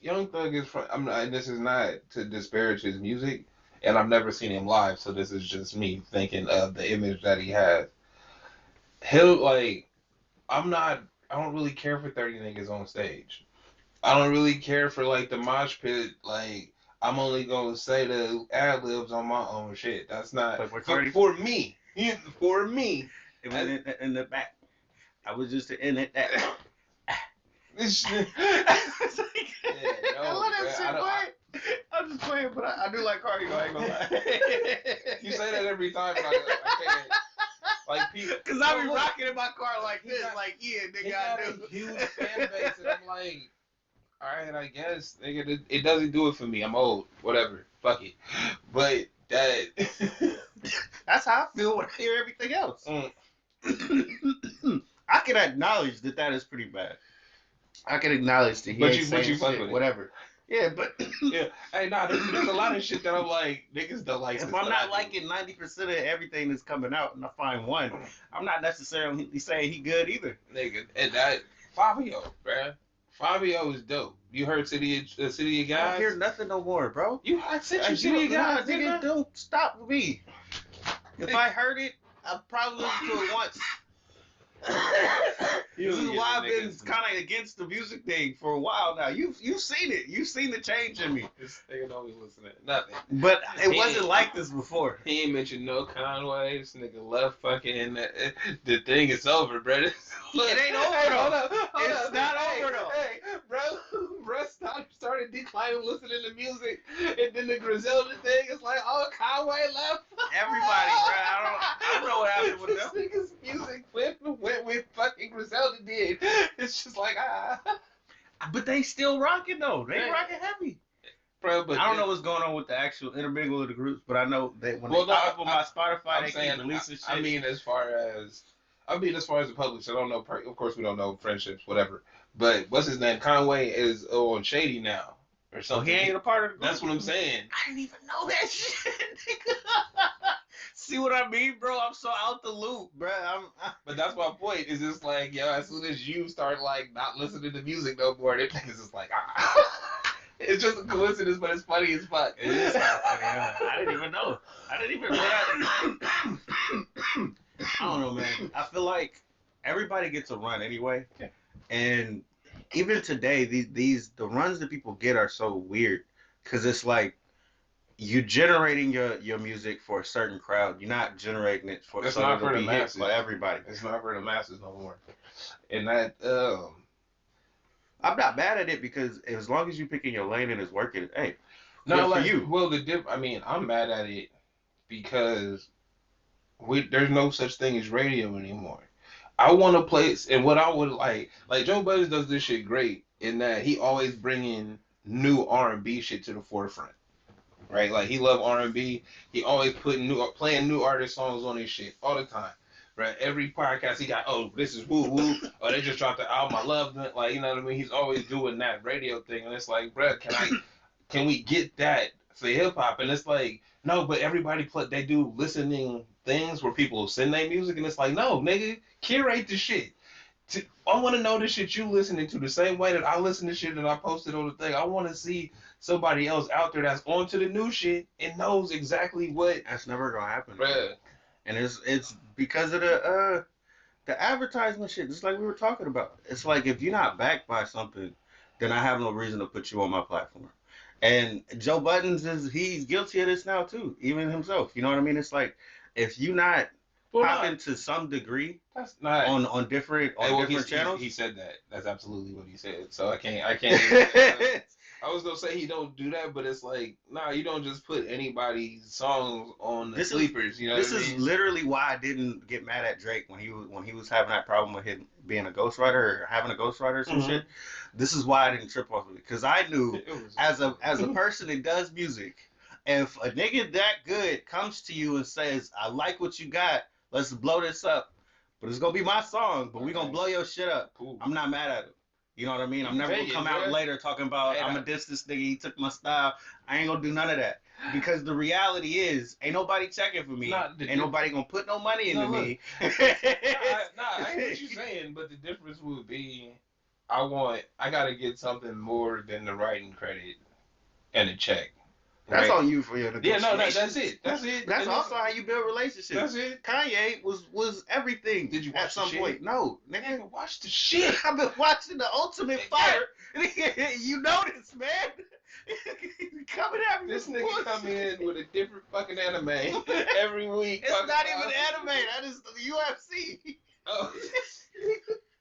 Young Thug is. I'm not. And this is not to disparage his music, and I've never seen him live, so this is just me thinking of the image that he has. He'll like. I'm not. I don't really care for 30 niggas on stage. I don't really care for like the mosh pit. Like I'm only gonna say the ad libs on my own shit. That's not Like for me. For me. It was in the back. I was just in it. That. This shit. I love that shit, boy. I'm just playing, but I do like cardio. I ain't gonna lie. You say that every time, but I can't. Like people, Cause I be rocking in my car like this, like yeah, He nigga, got I a do. huge fan base, and I'm like, all right, I guess, nigga, it doesn't do it for me. I'm old, whatever, fuck it. But that, That's how I feel when I hear everything else. I can acknowledge that is pretty bad. I can acknowledge that he ain't saying fuck shit, with it. whatever. Yeah, but yeah, hey, nah, there's a lot of shit that I'm like, niggas don't like. if I'm not liking 90% of everything that's coming out, and I find one, I'm not necessarily saying he good either. Nigga, and that Fabio, bruh. Fabio is dope. You heard City of I Guys? don't hear nothing no more, bro. I sent you City of Guys, nigga, don't stop with me. If I heard it, I probably listened to it once. This is why I've been kind of against the music thing for a while now. You've seen it. You've seen the change in me. This nigga don't be listening to nothing. But it wasn't like this before. He ain't mentioned no Conway. This nigga left fucking. The thing is over, bro. It ain't over Hey, though. hold up. It's not over though. Hey, bro, started declining listening to music, and then the Griselda thing is like, oh, Conway left. Everybody, bro. I don't know what happened with them. This nigga's music went with fucking Griselda did. It's just like But they still rocking though. They Hey. rocking heavy. Bro, but I don't know what's going on with the actual intermingle of the groups, but I know that when they pop up on my Spotify, they keep releasing shit. I mean, as far as the public, so I don't know. Of course, we don't know friendships, whatever. But what's his name? Conway is on Shady now, or so something. he ain't a part of the group. That's what I'm saying. I didn't even know that shit. See what I mean, bro? I'm so out the loop, bro. But that's my point. Is just like, yo, as soon as you start like not listening to music no more, they think it's just like, it's just a coincidence, but it's funny as fuck. It is kind of funny. I didn't even know. I don't know, man. I feel like everybody gets a run anyway, and even today, the runs that people get are so weird. because it's like you're generating your music for a certain crowd. You're not generating it for It's so not it'll for the be hit masses. for everybody. It's not for the masses no more. And that I'm not mad at it because as long as you picking your lane and it's working, hey, no, good for like, you. well, I mean, I'm mad at it because there's no such thing as radio anymore. I want to play, and what I would like Joe Budden does this shit great in that he always bringing new R&B shit to the forefront, right? Like he love R&B. He always playing new artist songs on his shit all the time, right? Every podcast he got, oh, this is woo woo, oh, they just dropped the album, I love it, like, you know what I mean? He's always doing that radio thing, and it's like, bruh, can we get that for hip hop? And it's like, no, but everybody they do listening things where people send their music, and it's like, no, nigga, curate the shit. I want to know the shit you listening to the same way that I listen to shit that I posted on the thing. I want to see somebody else out there that's onto the new shit and knows exactly what. That's never gonna happen. Bruh. And it's because of the advertisement shit. Just like we were talking about. It's like if you're not backed by something, then I have no reason to put you on my platform. And Joe Buttons he's guilty of this now too, even himself. You know what I mean? It's like if you not popping to some degree That's not on different channels. He said that. That's absolutely what he said. So I can't. I was gonna say he don't do that, but it's like, nah, you don't just put anybody's songs on the sleepers. You know, this is literally why I didn't get mad at Drake when he was having that problem with him being a ghostwriter or having a ghostwriter or some shit. This is why I didn't trip off of it because I knew as a person that does music, if a nigga that good comes to you and says, "I like what you got, let's blow this up," but it's gonna be my song, but we gonna blow your shit up. Cool. I'm not mad at him. You know what I mean? I'm never gonna come out later talking about I'm a diss this nigga, he took my style. I ain't gonna do none of that. Because the reality is, ain't nobody checking for me. Ain't nobody gonna put no money into me. I ain't what you saying, but the difference would be I gotta get something more than the writing credit and a check. That's on you for your negotiations. Yeah, no, that's it. That's it. That's also how you build relationships. That's it. Kanye was everything. Did you watch at some shit? point? No, nigga, watch the shit. I've been watching the Ultimate Fighter. You know this, man. Coming at me. This nigga come in with a different fucking anime every week. It's not even anime. That is the UFC. Oh.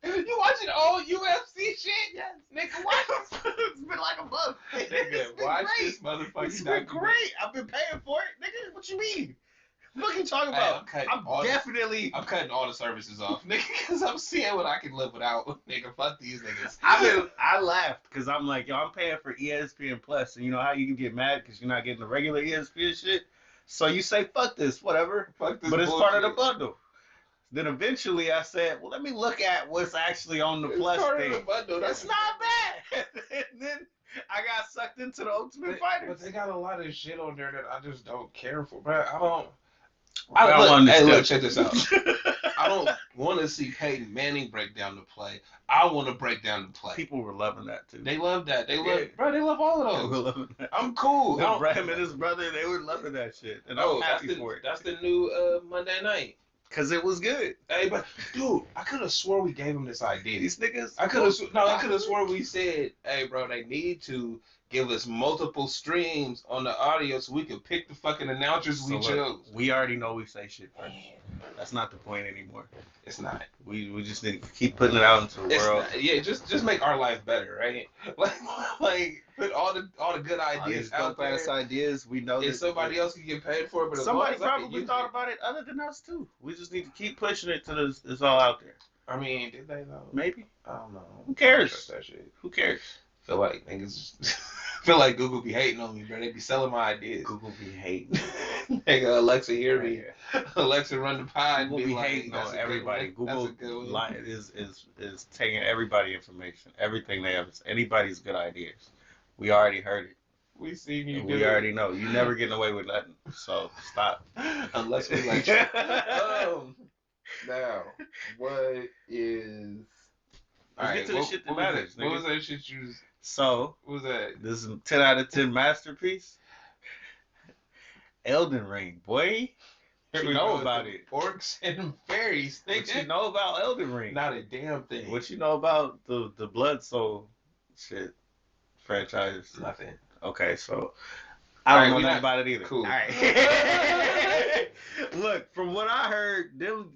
You watching old UFC shit? Yes. Nigga, watch. It's been like a month. Nigga, watch this motherfucker. It's been great. I've been paying for it. Nigga, what you mean? What are you talking about? I'm cutting all the services off, nigga, because I'm seeing what I can live without. Nigga, fuck these niggas. I laughed because I'm like, yo, I'm paying for ESPN Plus, and you know how you can get mad because you're not getting the regular ESPN shit? So you say, fuck this, whatever. Fuck this but it's bullshit. part of the bundle. Then eventually I said, well, let me look at what's actually on the Plus thing. It's not bad. And then I got sucked into the Ultimate Fighter. But they got a lot of shit on there that I just don't care for, bro. Look, check this out. I don't want to see Peyton Manning break down the play. I want to break down the play. People were loving that too. They love that. They love all of those. They were loving that. I'm cool. Him and his brother, they were loving that shit, and I'm happy for it. That's the new Monday night. Cause it was good. Hey, but dude, I could have swore we gave him this idea. These niggas. I could have swore we said, hey, bro, they need to give us multiple streams on the audio so we can pick the fucking announcers we chose. We already know we say shit first. That's not the point anymore. It's not. We just need to keep putting it out into the world. Yeah, just make our life better, right? Like put all the good ideas out there. Ideas we know. And somebody else can get paid for it, but somebody probably thought about it other than us too. We just need to keep pushing it till it's all out there. I mean, did they though? Maybe. I don't know. Who cares? That shit. Who cares? Feel like niggas. Feel like Google be hating on me, bro. They be selling my ideas. Google be hating. Nigga, Alexa, hear me. Alexa, run the pod. Google be hating on everybody. Google is taking everybody's information, everything they have. Anybody's good ideas. We already heard it. We seen you. We already know. You never getting away with nothing. So stop. Unless we like you. Now, what is? Let's get to the shit that matters. What was that shit you? So, what was that? This is a 10 out of 10 masterpiece. Elden Ring, boy. What you know about it? Orcs and fairies. What you know about Elden Ring? Not a damn thing. What you know about the Blood Soul shit franchise? Nothing. Okay, so I don't Alright, know we nothing not about it either. cool. All right. Look, from what I heard,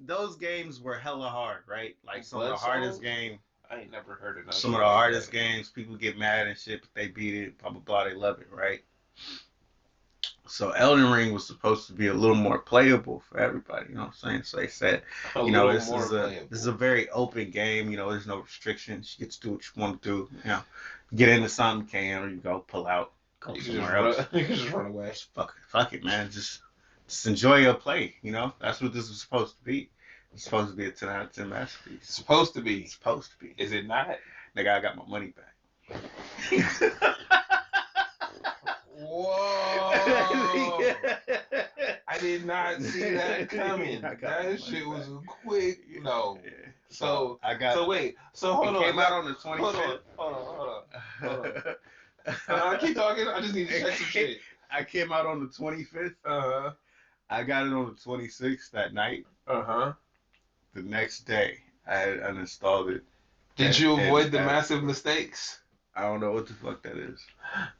those games were hella hard, right? Like some of the Blood hardest Souls? game, I ain't never heard of no some of shit the like hardest that. games. People get mad and shit, but they beat it. Blah blah blah. They love it, right? So Elden Ring was supposed to be a little more playable for everybody. You know what I'm saying? So they said, A you know, little this more is a playable. very open game. You know, there's no restrictions. You get to do what you want to do. You know, get into something, can or you go pull out, go You can just somewhere run. else. You can just run away. Just fuck it, man. Just enjoy your play. You know, that's what this was supposed to be. It's supposed to be a 10 out of 10 masterpiece. It's supposed to be. It's supposed to be. Is it not? Nigga, I got my money back. Whoa! I did not see that coming. I got my That shit money was back. a quick no. Yeah. So I got. so wait. So hold It on. came out on the Hold 25th. on. Hold on. Keep talking. I just need to check some shit. I came out on the 25th. Uh I got it on the 26th that night. huh. The next day, I had uninstalled it. Did you And avoid the that- massive mistakes? I don't know what the fuck that is.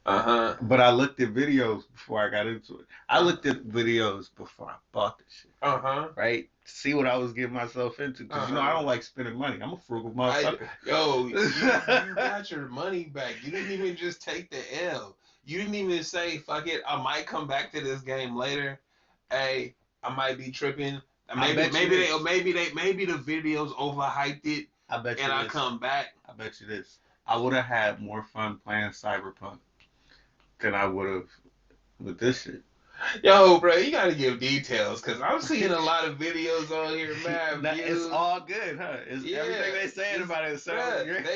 Uh-huh. But I looked at videos before I got into it. I looked at videos before I bought this shit. Uh-huh. Right? To see what I was getting myself into. Because, you know, I don't like spending money. I'm a frugal motherfucker. You got your money back. You didn't even just take the L. You didn't even say, fuck it, I might come back to this game later. Hey, I might be tripping. Maybe the videos overhyped it I bet you and I this. come back. I bet you this. I would have had more fun playing Cyberpunk than I would have with this shit. Yo, bro, you gotta give details because I'm seeing a lot of videos on here, man. Nah, it's all good, huh? It's everything they saying about it sounds great.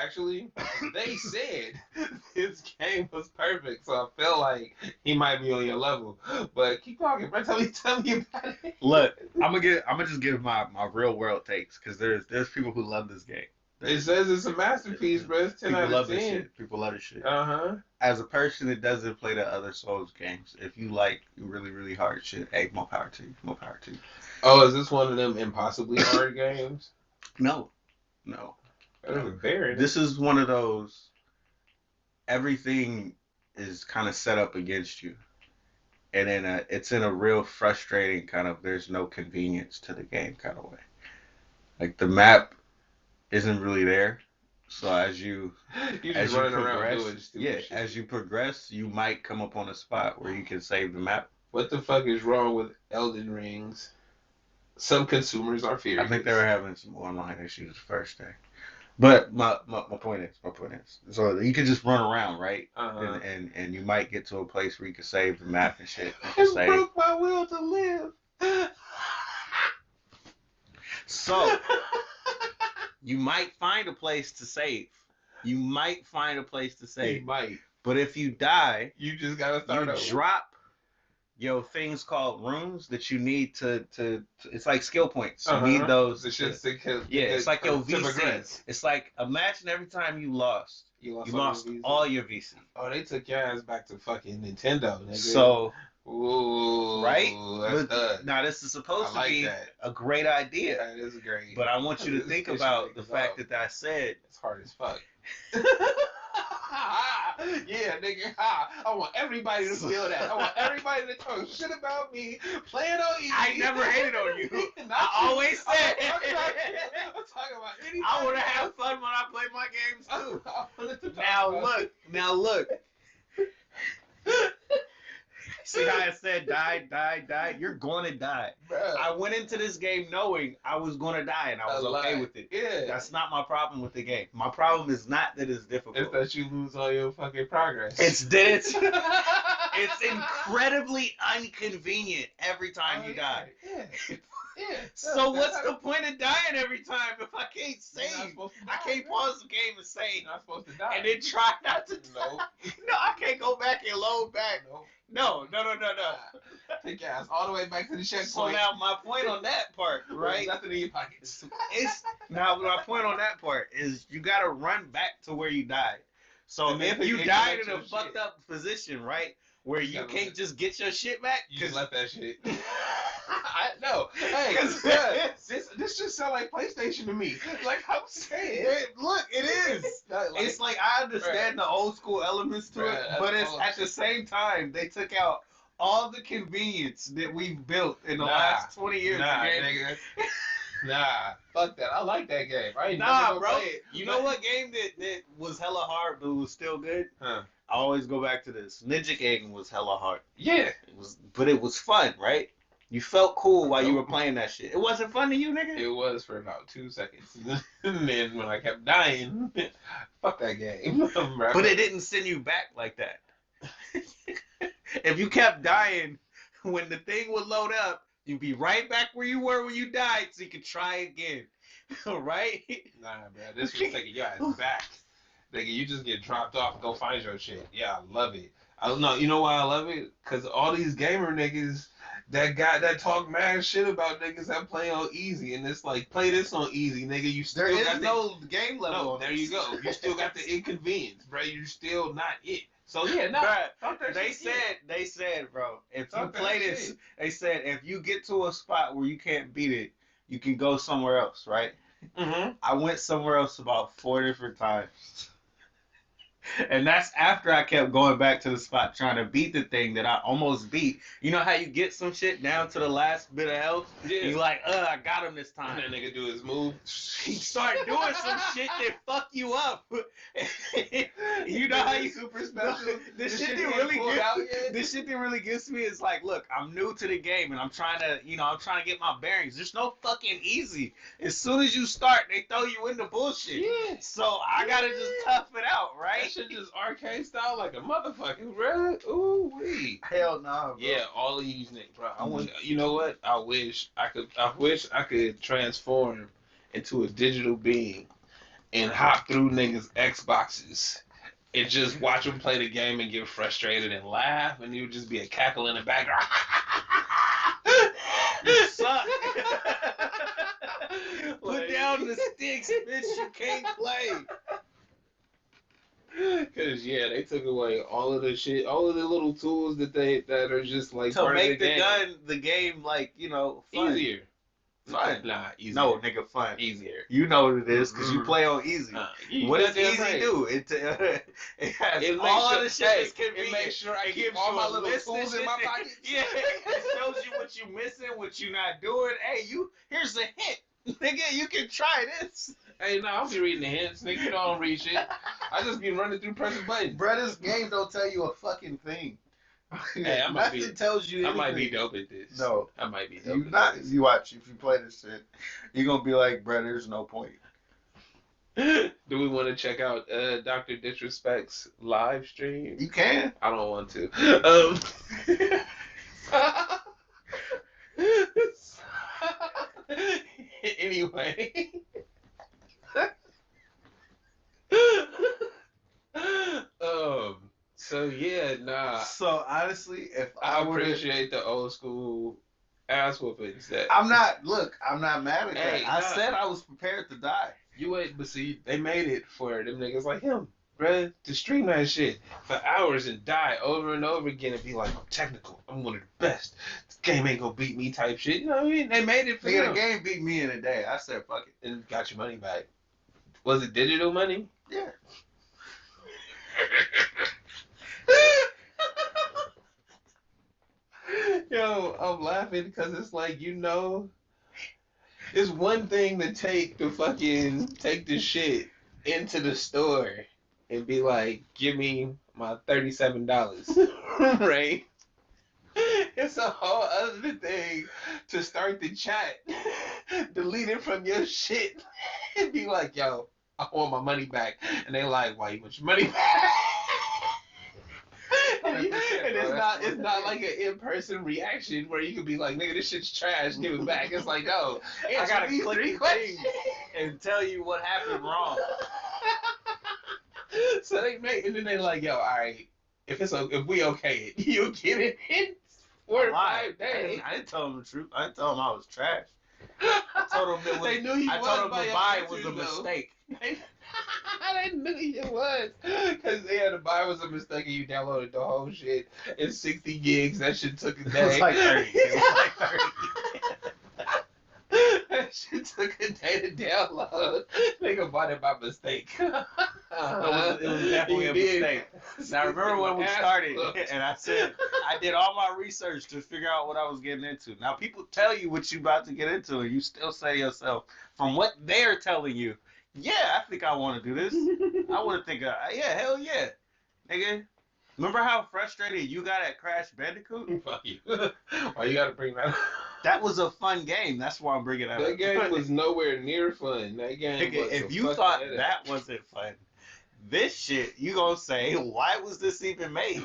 Actually, they said this game was perfect, so I feel like he might be on your level. But keep talking, bro. Tell me about it. Look, I'm gonna just give my real world takes because there's people who love this game. It says it's a masterpiece, bro. It's 10 People out love of this 10. shit. People love this shit. Uh-huh. As a person that doesn't play the other Souls games, if you like really, really hard shit, hey, more power to you. More power to you. Oh, is this one of them impossibly hard games? No. This is one of those, everything is kind of set up against you. And then it's in a real frustrating kind of, there's no convenience to the game kind of way. Like the map isn't really there. So as you running around progress, doing stupid shit. as you progress, you might come up on a spot where you can save the map. What the fuck is wrong with Elden Rings? Some consumers are furious. I think they were having some online issues the first day. But my point is, so you can just run around, right? Uh-huh. And you might get to a place where you can save the map and shit. I broke my will to live. So you might find a place to save. You might. But if you die, You just gotta start over. drop things called runes that you need to it's like skill points. You need those. It's like your VC. It's like, imagine every time you lost all your VC. Oh, they took your ass back to fucking Nintendo, nigga. So, ooh, right? That's Now this is supposed I to be like that. a great idea. That is great. But I want you to This think pissing about the niggas fact off. that I said It's hard as fuck. Yeah, nigga. I want everybody to feel that. I want everybody to talk shit about me playing on easy. I never hated on you. I always said I'm talking about anybody. I want to have fun when I play my games too. I wanted to talk Now about look. See how I said die? You're going to die. Bruh. I went into this game knowing I was going to die, and I was okay with it. Yeah. That's not my problem with the game. My problem is not that it's difficult. It's that you lose all your fucking progress. It's that it's incredibly inconvenient every time you die. Yeah. So what's the point of dying every time if I can't save? I can't pause the game and save. You're not supposed to die. And then try not to die. Nope. No, I can't go back and load back. Nope. No. Take your ass all the way back to the checkpoint. So now my point on that part, right? There's nothing in your pockets. My point on that part is you gotta run back to where you died. So And then if you you died collect in a your fucked shit. up position, right, where you gotta can't let- just get your shit back, You just left that shit. I know. Hey, this just sound like PlayStation to me. Like I'm saying, Look, it is. Like, It's like I understand bruh. the old school elements to it, Bruh, but that's it's all at the same time they took out all the convenience that we've built in the Nah, last 20 years nah, of gaming. nigga. Nah, fuck that. I like that game. I ain't never Nah, gonna bro. play it. You know what game that was hella hard but was still good? Huh? I always go back to this. Ninja Gaiden was hella hard. Yeah. But it was fun, right? You felt cool while you were Nope. playing that shit. It wasn't fun to you, nigga? It was for about 2 seconds. And then when I kept dying, fuck that game. But it didn't send you back like that. If you kept dying, when the thing would load up, you'd be right back where you were when you died so you could try again. Right? Nah, bro. This was taking your ass back. Nigga, you just get dropped off, go find your shit. Yeah, I love it. I don't know. You know why I love it? Because all these gamer niggas that talk mad shit about niggas that play on easy, and it's like, play this on easy, nigga. You still There got is the, no game level. no, on there this. you go. You still got the inconvenience, bro. You're still not it. So yeah, no. Bruh, Fuck that they shit. said, bro, if you Fuck that play this, shit. they said if you get to a spot where you can't beat it, you can go somewhere else, right? Mm-hmm. I went somewhere else about 4 different times. And that's after I kept going back to the spot trying to beat the thing that I almost beat. You know how you get some shit down to the last bit of health? Yeah. And you're like, I got him this time. And that nigga do his move. He start doing some shit that fuck you up. You know how you super special. This shit he that ain't really pulled gets out yet. this shit that really gets me is like, look, I'm new to the game and I'm trying to get my bearings. There's no fucking easy. As soon as you start, they throw you into bullshit. Yeah. So I gotta just tough it out, right? That shit just arcade style like a motherfucker, bro. Ooh wee. Hell no, bro. Yeah, all of these niggas, bro. I want. You know what? I wish I could transform into a digital being and hop through niggas' Xboxes and just watch them play the game and get frustrated and laugh, and you would just be a cackle in the background. You suck. Put Like- down the sticks, bitch. You can't play. Cause yeah, they took away all of the shit, all of the little tools that are just like To part make of the game. the game like, fun. Easier. Fun. Nah, easier. No, nigga, fun. Easier. You know what it is because you play on easy. What does goddamn easy right. do? It has It makes all sure, the shit hey, that's convenient. it makes sure I It keep gives all you my a little list of tools in shit my that- pockets. Yeah, it shows you what you missing, what you not doing. Hey, here's a hint. Nigga, you can try this. Hey, no, I'll be reading the hints, nigga. You know I don't read shit. I just be running through pressing buttons. Bro, this game don't tell you a fucking thing. Hey, I might be- Nothing tells you anything. I might be dope at this. No. I might be dope You at not. this. You watch. If you play this shit, you're gonna be like, bro, there's no point. Do we want to check out Dr. Disrespect's live stream? You can. I don't want to. Anyway. So yeah, nah. So honestly, if I I were to, appreciate the old school ass whoopings that I'm not. Look, I'm not mad at Hey, that. I nah. said I was prepared to die. you ain't, but see, they made it for them niggas like him, bruh, to stream that shit for hours and die over and over again and be like, I'm technical, I'm one of the best. This game ain't gonna beat me type shit. You know what I mean? They made it for Nigga, him the game beat me in a day. I said, fuck it. and got your money back. Was it digital money? Yeah. Yo, I'm laughing because it's like, it's one thing to take the shit into the store and be like, give me my $37, right? It's a whole other thing to start the chat, delete it from your shit, and be like, yo, I want my money back. And they like, why you want your money back? And it's not like an in-person reaction where you could be like, nigga, this shit's trash, give it back. It's like, no, I gotta these click three the questions. things and tell you what happened wrong. So they make, and then they like, yo, all right, if we okay it, you'll get it in 4 to 5 days. I didn't tell them the truth. I didn't tell them I was trash. I told them it was. They knew you I was told them by the your buy was a answers, though. mistake. They knew you was. Because the buy was a mistake and you downloaded the whole shit in 60 gigs. That shit took a day. It was like 30. It was like 30. That shit took a day to download. Nigga bought it by mistake. It was definitely You a did. mistake. Now remember when we started and I said I did all my research to figure out what I was getting into. Now people tell you what you about to get into and you still say to yourself, from what they're telling you, yeah, I think I want to do this. I want to think yeah, hell yeah. Nigga, remember how frustrated you got at Crash Bandicoot? Fuck you. Why you gotta bring that up? That was a fun game. That's why I'm bringing that up. That game was nowhere near fun. That game Nigga, was if a you fucking thought headache. that wasn't fun, this shit, you gonna say, why was this even made?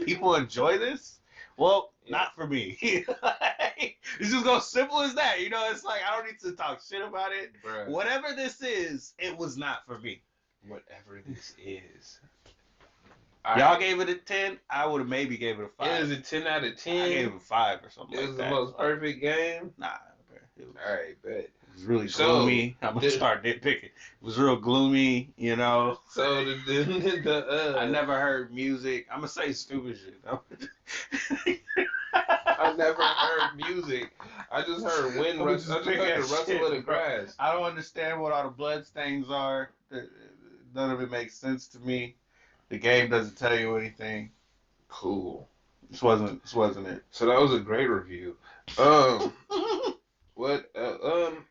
People enjoy this? Well, not for me. It's just go simple as that. You know, it's like I don't need to talk shit about it. Bruh. Whatever this is, it was not for me. Whatever this is. Y'all gave it a 10. I would have maybe gave it a 5. It was a 10 out of 10. I gave it a 5 or something It like was that. the most perfect game. Nah, bro. It was, Alright, bet. it was really So, gloomy. I'm gonna start nitpicking. It was real gloomy, you know. So I never heard music. I'm gonna say stupid shit. I never heard music. I just heard wind. I just heard the rustle of the grass. I don't understand what all the blood stains are. None of it makes sense to me. The game doesn't tell you anything. Cool. This wasn't it. So that was a great review. What?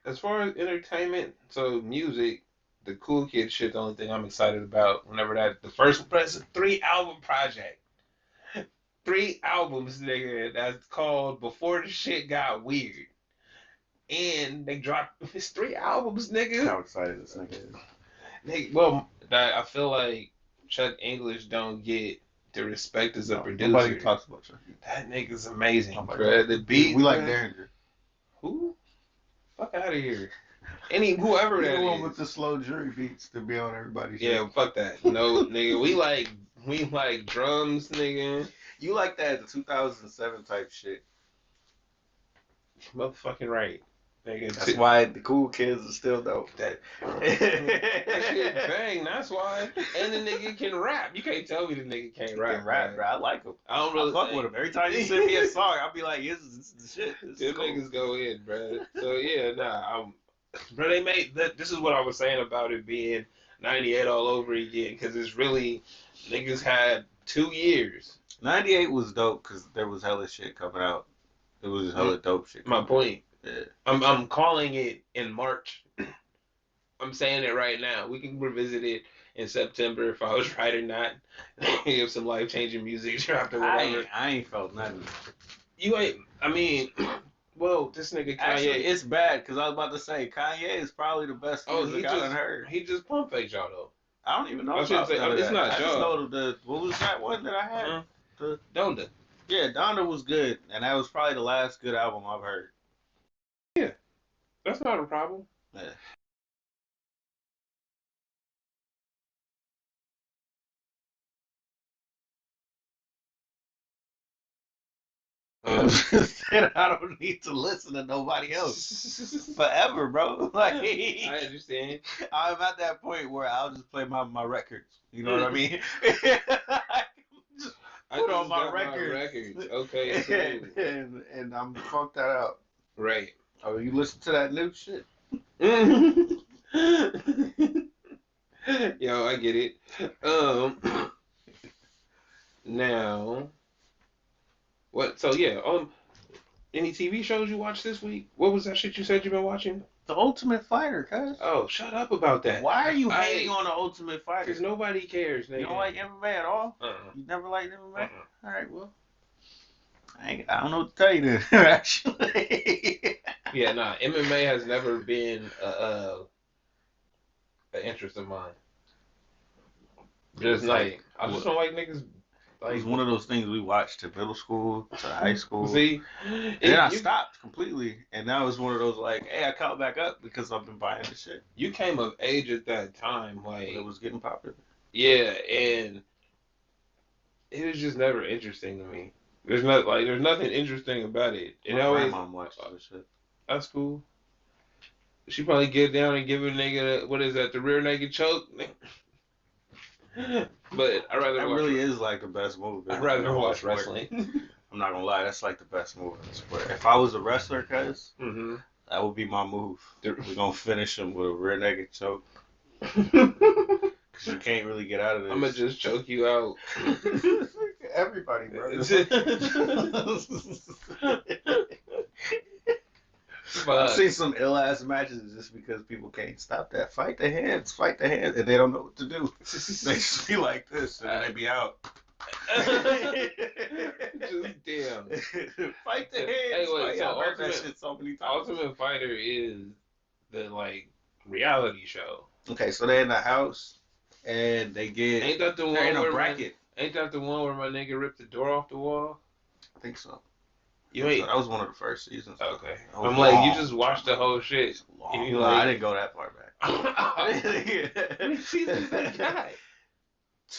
As far as entertainment, so music, the Cool Kid shit. The only thing I'm excited about whenever the first 3-album project. 3 albums, nigga, that's called Before the Shit Got Weird. And they dropped, it's 3 albums, nigga. How excited this nigga is. Well, I feel like Chuck English don't get the respect as a producer. Nobody talks about Chuck. That nigga's amazing, Nobody. bro. The beat. We like Derringer. Who? Fuck out of here. Whoever that one is. with the slow jury beats to be on everybody's Yeah, show. fuck that. No, nigga, we like drums, nigga. You like that the 2007 type shit. Motherfucking right. Nigga, That's why the cool kids are still dope. That shit bang, that's why. And the nigga can rap. You can't tell me the nigga can't rap. Bro. I like him. I don't really fuck with him. Every time you send me a song, I'll be like, this is the shit. Them niggas go in, bro. So yeah, bro, they made that. This is what I was saying about it being 98 all over again, because it's really, niggas had 2 years. 98 was dope because there was hella shit coming out. It was hella dope shit. My point. Yeah. I'm calling it in March. I'm saying it right now. We can revisit it in September if I was right or not. If some life changing music dropped or whatever. I ain't felt nothing. You ain't. I mean, well, this nigga Kanye. Actually, it's bad because I was about to say Kanye is probably the best music I done heard. He just pump faked y'all though. I don't even know. I shouldn't say. It's not I just y'all. know what was that one that I had? Donda. Yeah, Donda was good, and that was probably the last good album I've heard. Yeah, that's not a problem. Yeah. I don't need to listen to nobody else forever, bro. Like, I understand. I'm at that point where I'll just play my records. You know what I mean? Just put on my records. Okay, so. and I'm funk that out. Right. Oh, you listen to that new shit? Yo, I get it. Now, what? So yeah. Any TV shows you watched this week? What was that shit you said you've been watching? The Ultimate Fighter, cuz. Oh, shut up about that. Why are you hating on the Ultimate Fighter? Because nobody cares, nigga. You don't like MMA at all? You never liked MMA? All right, well, I don't know what to tell you then, actually. Yeah, nah. MMA has never been an interest of mine. Just like I just don't like niggas. Like, it was one of those things we watched to middle school, to high school. See, and then I stopped completely, and now it's one of those like, hey, I caught back up because I've been buying the shit. You came of age at that time, like it was getting popular. Yeah, and it was just never interesting to me. There's nothing interesting about it. My grandma watched this shit. That's cool. She probably get down and give a nigga what is that? The rear naked choke. But I rather. That really is like the best move. I'd rather watch wrestling. I'm not gonna lie, that's like the best move in the sport. If I was a wrestler, cuz That would be my move. We're gonna finish him with a rear naked choke. Cause you can't really get out of this. I'm gonna just choke you out. Everybody, bro. I've seen some ill ass matches just because people can't stop that. Fight the hands, and they don't know what to do. They just be like this, and they be out. Just damn. Fight the hands. Hey, wait, so I've heard that shit so many times. Ultimate Fighter is the like reality show. Okay, so they're in the house and they get. Ain't that the one they're in a where bracket? Ain't that the one where my nigga ripped the door off the wall? I think so. You ain't. That was one of the first seasons. Okay. I'm I'm like, you just watched the whole shit. No, I didn't go that far back. How many seasons that got?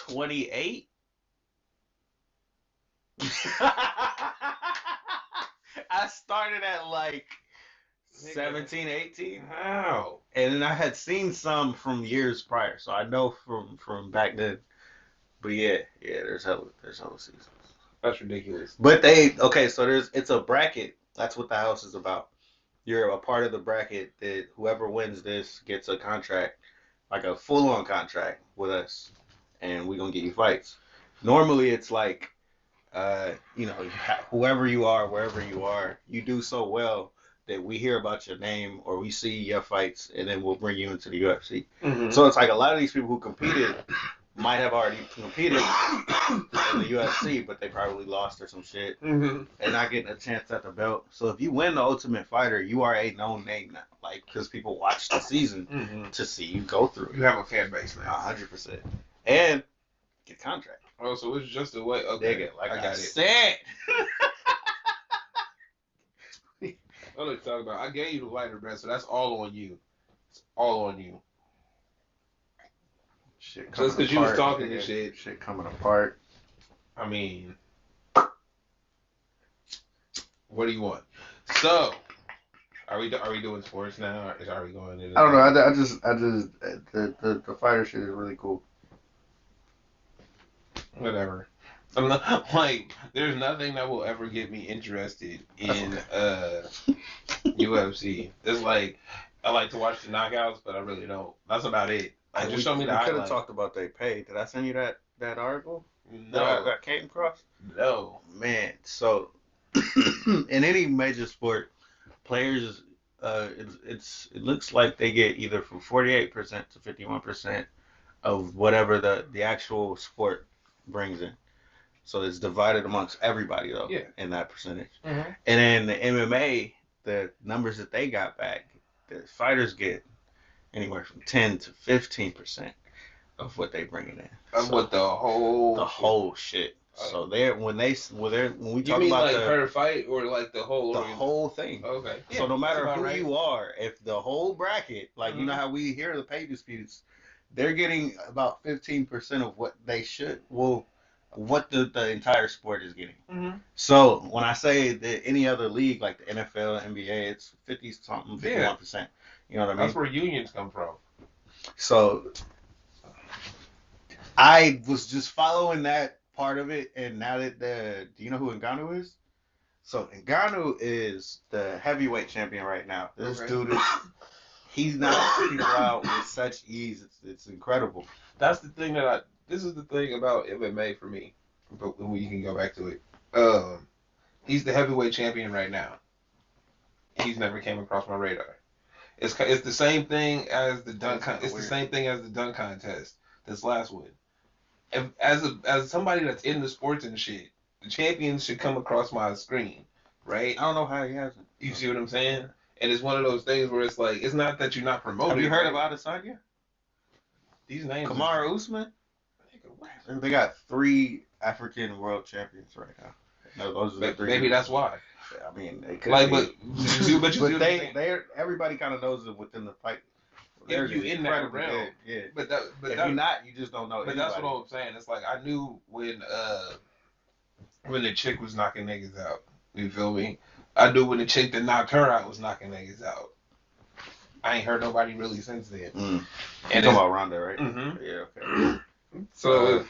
28. I started at like 17, 18. How? And then I had seen some from years prior, so I know from back then. But yeah, there's hella seasons. That's ridiculous. But so it's a bracket. That's what the house is about. You're a part of the bracket that whoever wins this gets a contract, like a full-on contract with us, and we're gonna get you fights. Normally it's like, whoever you are, wherever you are, you do so well that we hear about your name or we see your fights, and then we'll bring you into the UFC. Mm-hmm. So it's like a lot of these people who competed might have already competed in the UFC, but they probably lost or some shit, and not getting a chance at the belt. So if you win the Ultimate Fighter, you are a known name now, like because people watch the season to see you go through it. You have a fan base now, 100%, and get contract. Oh, so it's just a way. Okay, like I got it. said. What are you talking about? I gave you the lighter bread, so that's all on you. It's all on you. Shit just because you was talking this shit. Shit coming apart. I mean, what do you want? So, are we doing sports now? Or are we going into? I don't know. I just the fighter shit is really cool. Whatever. I'm not like there's nothing that will ever get me interested in UFC. It's like I like to watch the knockouts, but I really don't. That's about it. Like, just show me the highlights. We could have talked about they pay. Did I send you that article? No. That came across? No. Man, so in any major sport, players, it looks like they get either from 48% to 51% of whatever the actual sport brings in. So it's divided amongst everybody though, in that percentage. Mm-hmm. And then the MMA, the numbers that they got back, the fighters get anywhere from 10 to 15% of what they bringing in. Of what the whole shit. So when we talk mean about like per fight or like the whole thing. Okay. So yeah, no matter who you are, if the whole bracket, like you know how we hear the pay disputes, they're getting about 15% of what they should. Well, what the entire sport is getting. Mm-hmm. So when I say that any other league like the NFL, NBA, it's 50-something, 51%. You know what I mean? That's where unions come from. So I was just following that part of it, and now that do you know who Ngannou is? So Ngannou is the heavyweight champion right now. This dude he's knocking people out with such ease. It's incredible. That's the thing this is the thing about MMA for me, but we can go back to it. He's the heavyweight champion right now. He's never came across my radar. It's the same thing as the dunk. It's the same thing as the dunk contest. This last one. As somebody that's in the sports and shit, the champions should come across my screen, right? I don't know how he hasn't. You see what I'm saying? And it's one of those things where it's like it's not that you're not promoting. Have you heard of Adesanya? These names. Kamaru Usman. They got 3 African world champions right now. No, those are the 3. Maybe that's why. I mean, they could like, be. but they everybody kind of knows it within the fight. If you in that realm, yeah. But if you're not, you just don't know. But anybody. That's what I'm saying. It's like I knew when the chick was knocking niggas out. You feel me? I knew when the chick that knocked her out was knocking niggas out. I ain't heard nobody really since then. And you talking about Ronda, right? Mm-hmm. Yeah. Okay. So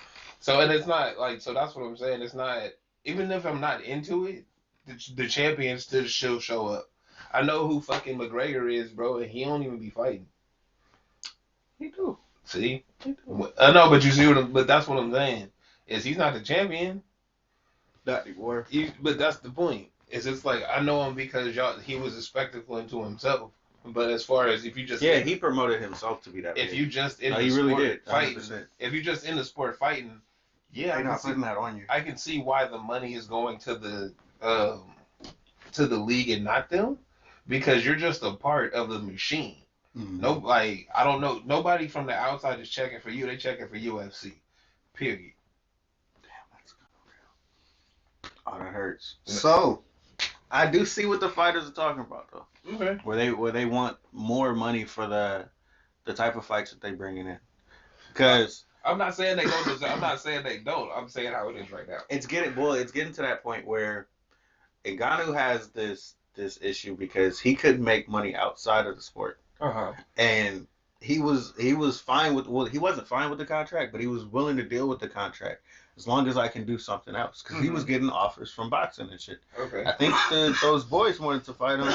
and it's not like so. That's what I'm saying. It's not even if I'm not into it, the champions still show up. I know who fucking McGregor is, bro, and he don't even be fighting. He do. See? I know, but you see but that's what I'm saying. Is he's not the champion. Not anymore. But that's the point. Is it's like I know him because he was a spectacle into himself. But as far as if you just he promoted himself to be that. If big. you just in no, the he sport really did. 100%. fighting, if you just in the sport fighting, yeah, They're not putting that on you. I can see why the money is going to the league and not them, because you're just a part of the machine. Mm-hmm. No, like I don't know. Nobody from the outside is checking for you. They checking for UFC. Period. Damn, that's kind of real. Oh, that hurts. So, I do see what the fighters are talking about though. Okay. Where they want more money for the type of fights that they bringing in. Because I'm not saying they don't. I'm not saying they don't. I'm saying how it is right now. it's getting to that point where Ngannou has this issue because he couldn't make money outside of the sport. And he was fine with he wasn't fine with the contract, but he was willing to deal with the contract as long as I can do something else, because he was getting offers from boxing and shit. Okay. I think those boys wanted to fight him,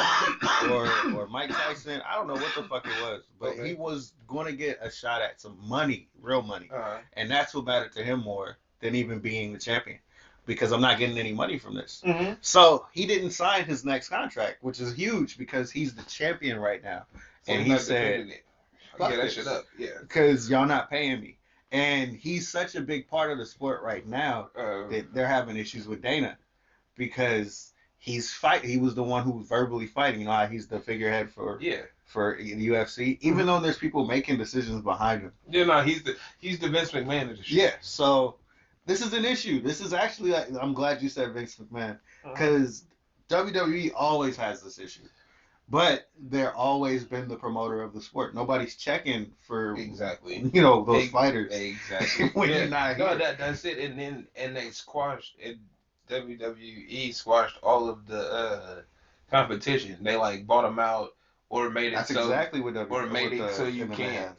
or Mike Tyson. I don't know what the fuck it was, but he was going to get a shot at some money, real money, and that's what mattered to him more than even being the champion, because I'm not getting any money from this. Mm-hmm. So he didn't sign his next contract, which is huge because he's the champion right now. So and he said, "Get that shit up, yeah, because y'all not paying me." And he's such a big part of the sport right now that they're having issues with Dana, because he was the one who was verbally fighting. You know how he's the figurehead for the UFC, even though there's people making decisions behind him. Yeah, no, he's the Vince McMahon of the shit. Yeah, so this is an issue. This is actually, I'm glad you said Vince McMahon, because WWE always has this issue. But they're always been the promoter of the sport. Nobody's checking for those fighters. Exactly. When you're not here. No, that's it. And they squashed WWE squashed all of the competition. They like bought them out or made it that's so exactly what or made it so you can't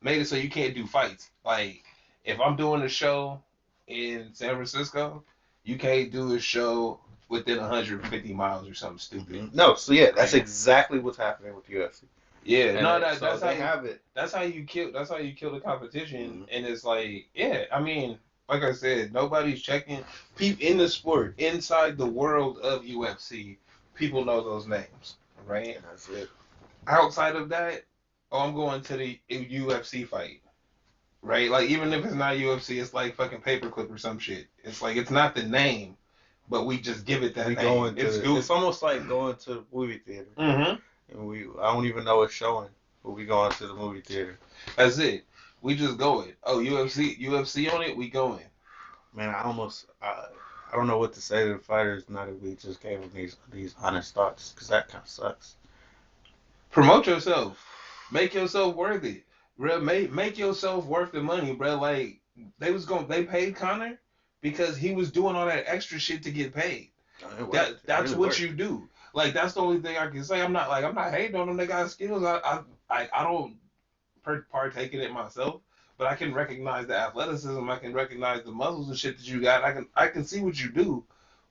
made it so you can't do fights. Like if I'm doing a show in San Francisco, you can't do a show within 150 miles or something stupid. No, so yeah, that's exactly what's happening with UFC. Yeah, and no, that's how you have it. That's how you kill the competition, and it's like, yeah, I mean, like I said, nobody's checking. People in the sport, inside the world of UFC, people know those names, right? And that's it. Outside of that, I'm going to the UFC fight, right? Like even if it's not UFC, it's like fucking paperclip or some shit. It's like it's not the name. But we just give it that name. It's almost like going to the movie theater. Mm-hmm. And I don't even know what's showing, but we going to the movie theater. That's it. We just go it. Oh, UFC on it, we going. Man, I don't know what to say to the fighters now that we just gave them these honest thoughts, because that kind of sucks. Promote yourself. Make yourself worth it. Bro, make yourself worth the money, bro. Like they paid Conor because he was doing all that extra shit to get paid. That's really what you do. Like that's the only thing I can say. I'm not hating on them. They got skills. I don't partake in it myself, but I can recognize the athleticism. I can recognize the muscles and shit that you got. I can see what you do,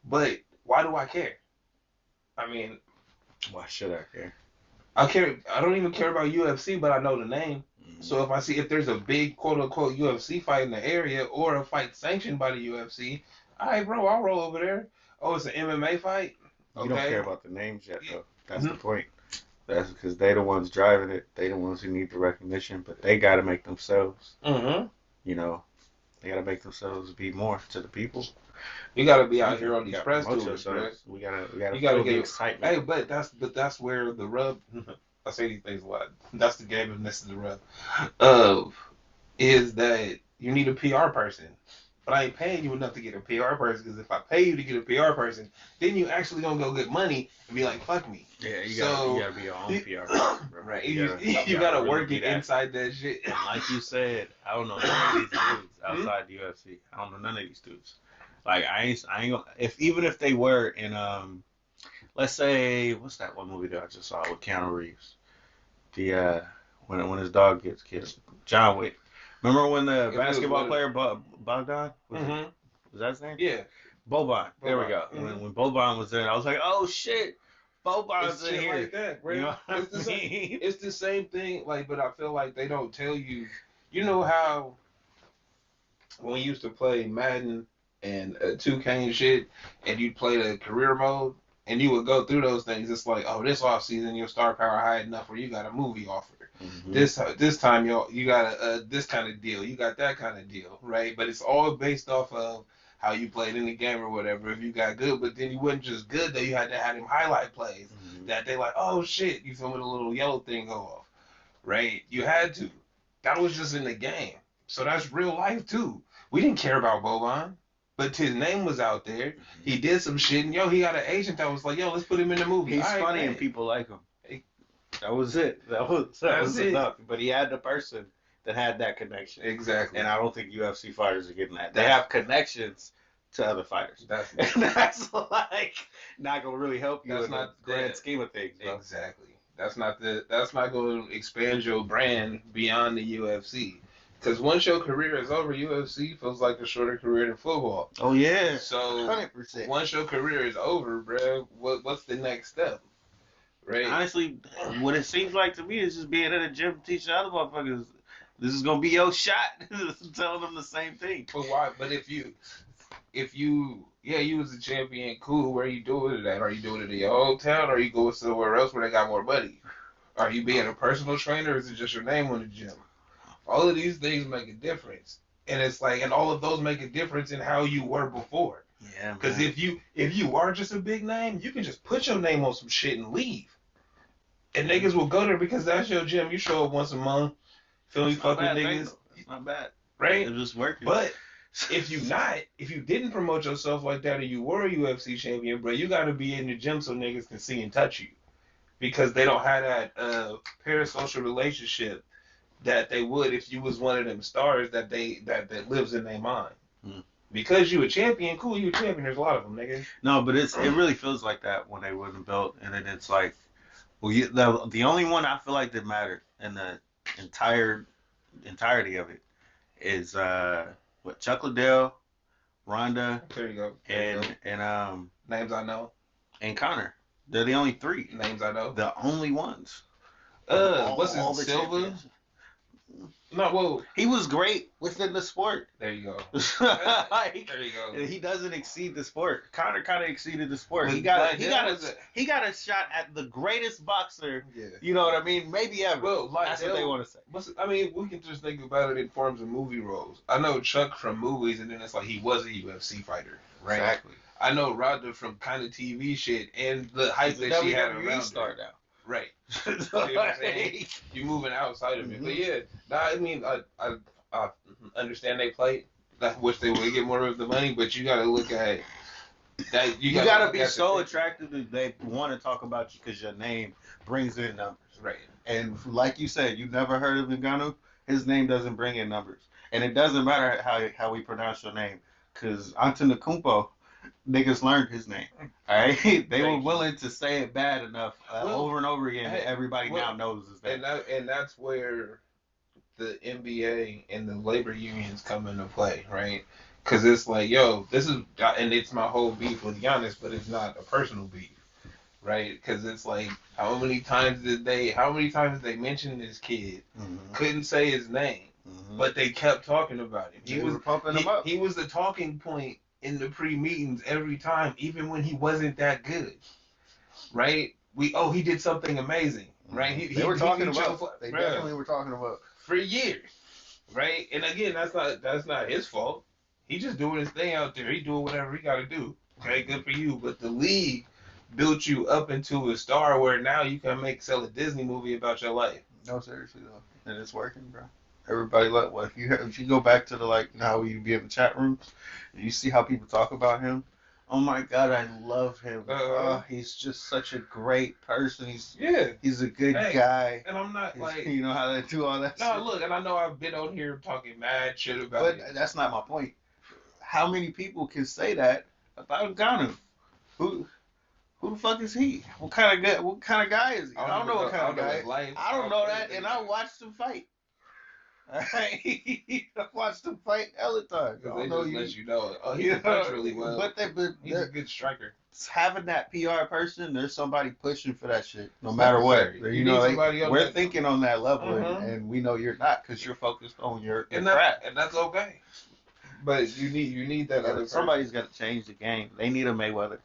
but why do I care? I mean, why should I care? I don't even care about UFC, but I know the name. So if there's a big quote unquote UFC fight in the area or a fight sanctioned by the UFC, all right, bro, I'll roll over there. Oh, it's an MMA fight. Okay. You don't care about the names yet, though. That's the point. That's because they the ones driving it. They the ones who need the recognition, but they got to make themselves. They got to make themselves be more to the people. You got to be out here on these press tours, bro. We gotta get excitement. Hey, but that's where the rub. I say these things a lot. That's the game, and this is the rub. Is that you need a PR person, but I ain't paying you enough to get a PR person. Because if I pay you to get a PR person, then you actually gonna go get money and be like, "Fuck me." Yeah, you gotta be your own PR person, bro. Right. You gotta work it inside that shit. And like you said, I don't know none of these dudes outside the UFC. I don't know none of these dudes. Like I ain't gonna, even if they were in let's say, what's that one movie that I just saw with Keanu Reeves? The when his dog gets killed, John Wick. Remember when the basketball player Bogdan was that his name? Yeah, Boban. There we go. When Boban was there, I was like, oh shit, Boban's It's in shit here. like that, bro. You know what It's the I same. mean? It's the same thing. Like, but I feel like they don't tell you. You know how when we used to play Madden and 2K and shit, and you'd play the career mode, and you would go through those things. It's like, oh, this off season your star power high enough where you got a movie offer. This time you got a this kind of deal. You got that kind of deal, right? But it's all based off of how you played in the game or whatever. If you got good, but then you wasn't just good though. You had to have them highlight plays that they like. Oh shit, you feel me? The little yellow thing go off, right? You had to. That was just in the game. So that's real life too. We didn't care about Boban, but his name was out there. He did some shit, and yo, he got an agent that was like, yo, let's put him in the movie. He's All right, funny man. and people like him. That was it. That was it. enough. But he had the person that had that connection. Exactly. And I don't think UFC fighters are getting that. They have connections to other fighters. And that's like not gonna really help you That's in the not grand that. scheme of things, bro. Exactly. That's not going to expand your brand beyond the UFC. Because once your career is over, UFC feels like a shorter career than football. Oh yeah. So 100%. once your career is over, bro, what's the next step? Right? Honestly, what it seems like to me is just being in a gym teaching other motherfuckers this is gonna be your shot. Telling them the same thing. But why? But if you was a champion, cool. Where are you doing it at? Are you doing it in your hometown, or are you going somewhere else where they got more money? Are you being a personal trainer, or is it just your name on the gym? All of these things make a difference, and it's like, and all of those make a difference in how you were before. Yeah. Because if you are just a big name, you can just put your name on some shit and leave, and niggas will go there because that's your gym. You show up once a month, feel me, fuck with niggas. That's not bad, right? It's just working. But if you didn't promote yourself like that, or you were a UFC champion, bro, you got to be in the gym so niggas can see and touch you, because they don't have that parasocial relationship that they would if you was one of them stars that lives in their mind. Because you a champion, cool, you a champion. There's a lot of them, nigga. No, but it really feels like that when they win the belt, and then it's like, well, the only one I feel like that mattered in the entirety of it is Chuck Liddell, Ronda, There you go. and Names I know. And Connor. They're the only three. Names I know. The only ones. What's his Silva? No, whoa. He was great within the sport. There you go. Like, there you go. He doesn't exceed the sport. Connor kind of exceeded the sport. But He got that a shot at the greatest boxer. Yeah. You know what I mean? Maybe ever. Well, like that's what they want to say. I mean, we can just think about it in forms of movie roles. I know Chuck from movies, and then it's like he was a UFC fighter, right? Exactly. I know Rhonda from kind of TV shit and the hype that she had around star her. now. Right. You know what I'm saying? You're moving outside of it. But yeah, I mean, I understand they played. I wish they would get more of the money, but you got to look at that. You got to be so attractive that they want to talk about you because your name brings in numbers. Right. And like you said, you never heard of Ngannou. His name doesn't bring in numbers, and it doesn't matter how we pronounce your name, because Antetokounmpo, niggas learned his name. All right, they were willing to say it bad enough over and over again that everybody now knows his name. And that's where the NBA and the labor unions come into play, right? Because it's like, yo, this is, and it's my whole beef with Giannis, but it's not a personal beef, right? Because it's like, how many times did they mention this kid? Couldn't say his name, but they kept talking about him. He was pumping him up. He was the talking point in the pre-meetings every time, even when he wasn't that good, right? He did something amazing, right? They definitely were talking about for years, right? And again, that's not his fault. He just doing his thing out there. He doing whatever he got to do. Okay, good for you. But the league built you up into a star where now you can sell a Disney movie about your life. No, seriously though, and it's working, bro. Everybody if you go back to how you be in the chat rooms, and you see how people talk about him. Oh my God, I love him. He's just such a great person. He's a good guy. And I'm not you know how they do all that. No, look, and I know I've been on here talking mad shit about it. But that's not my point. How many people can say that about Ngannou? Who the fuck is he? What kind of guy is he? I don't know what kind of guy. I don't know that, and I watched him fight. I've watched them fight hella times. I Because don't they know just you. let you know. Oh, he You can punch know, really well. but He's a good striker. having that PR person, there's somebody pushing for that shit, no matter what. Necessary. You You know, need somebody on we're that. thinking on that level, Mhm. and we know you're not because you're focused on your And craft. that's okay. But you need that other person. Somebody's got to change the game. They need a Mayweather.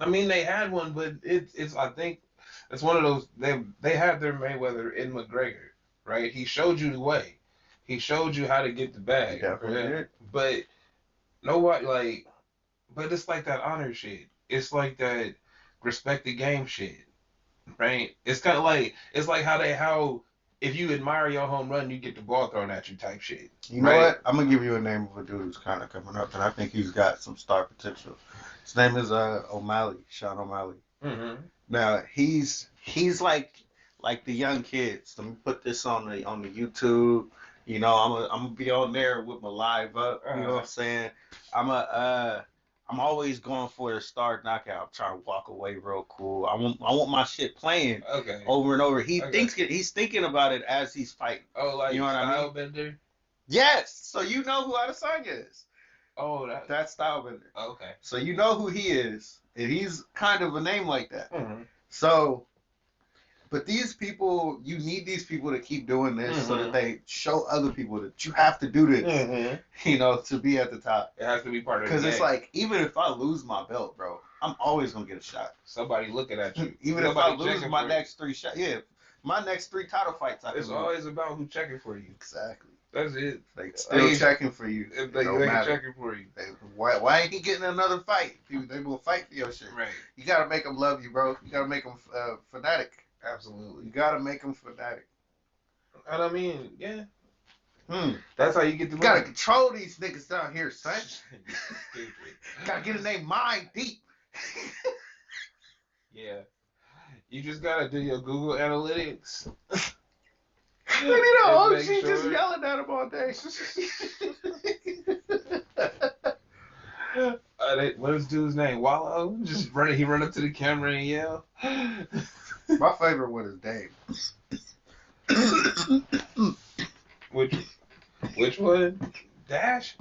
I mean, they had one, but it's I think it's one of those they had their Mayweather in McGregor, right? He showed you the way. He showed you how to get the bag. Definitely Right? did. But nobody like but it's like that honor shit. It's like that respect the game shit, right? It's kind of like it's like how if you admire your home run, you get the ball thrown at you type shit. You know Right? what? I'm gonna give you a name of a dude who's kind of coming up, and I think he's got some star potential. His name is O'Malley, Sean O'Malley. Mm-hmm. Now he's like the young kids. Let me put this on the YouTube. You know, I'm gonna be on there with my live up. You know what I'm saying? I'm always going for the star knockout. I'm trying to walk away real cool. I want my shit playing Okay. over and over. Okay. He's thinking about it as he's fighting. Oh, like You know what I style mean? bender. Yes. So you know who Adesanya is. Oh, that. That's Stylebender. Okay. So you know who he is, and he's kind of a name like that. Mm-hmm. So, but these people, you need these people to keep doing this so that they show other people that you have to do this, Mm-hmm. you know, to be at the top. It has to be part of the Because it's game. like, even if I lose my belt, bro, I'm always going to get a shot. Somebody looking at you. Even Somebody if I lose checking my for next 3 shots. Yeah, my next 3 title fights, I can It's lose. always about who's checking for you. Exactly. That's it. They still They- checking for you. If It they don't ain't matter. checking for you. Why ain't he getting another fight? People, they will fight for your shit. Right. You gotta make them love you, bro. You gotta make them fanatic. Absolutely. You gotta make them fanatic. And I mean, yeah. Hmm. That's how you get the You gotta money. control these niggas down here, son. Stupid. Gotta get in their mind deep. Yeah. You just gotta do your Google Analytics. We need a And OG make just sure- yelling at him all day. What is dude's name? Wallow? Just run. He run up to the camera and yell. My favorite one is Dave. Which one? Dash.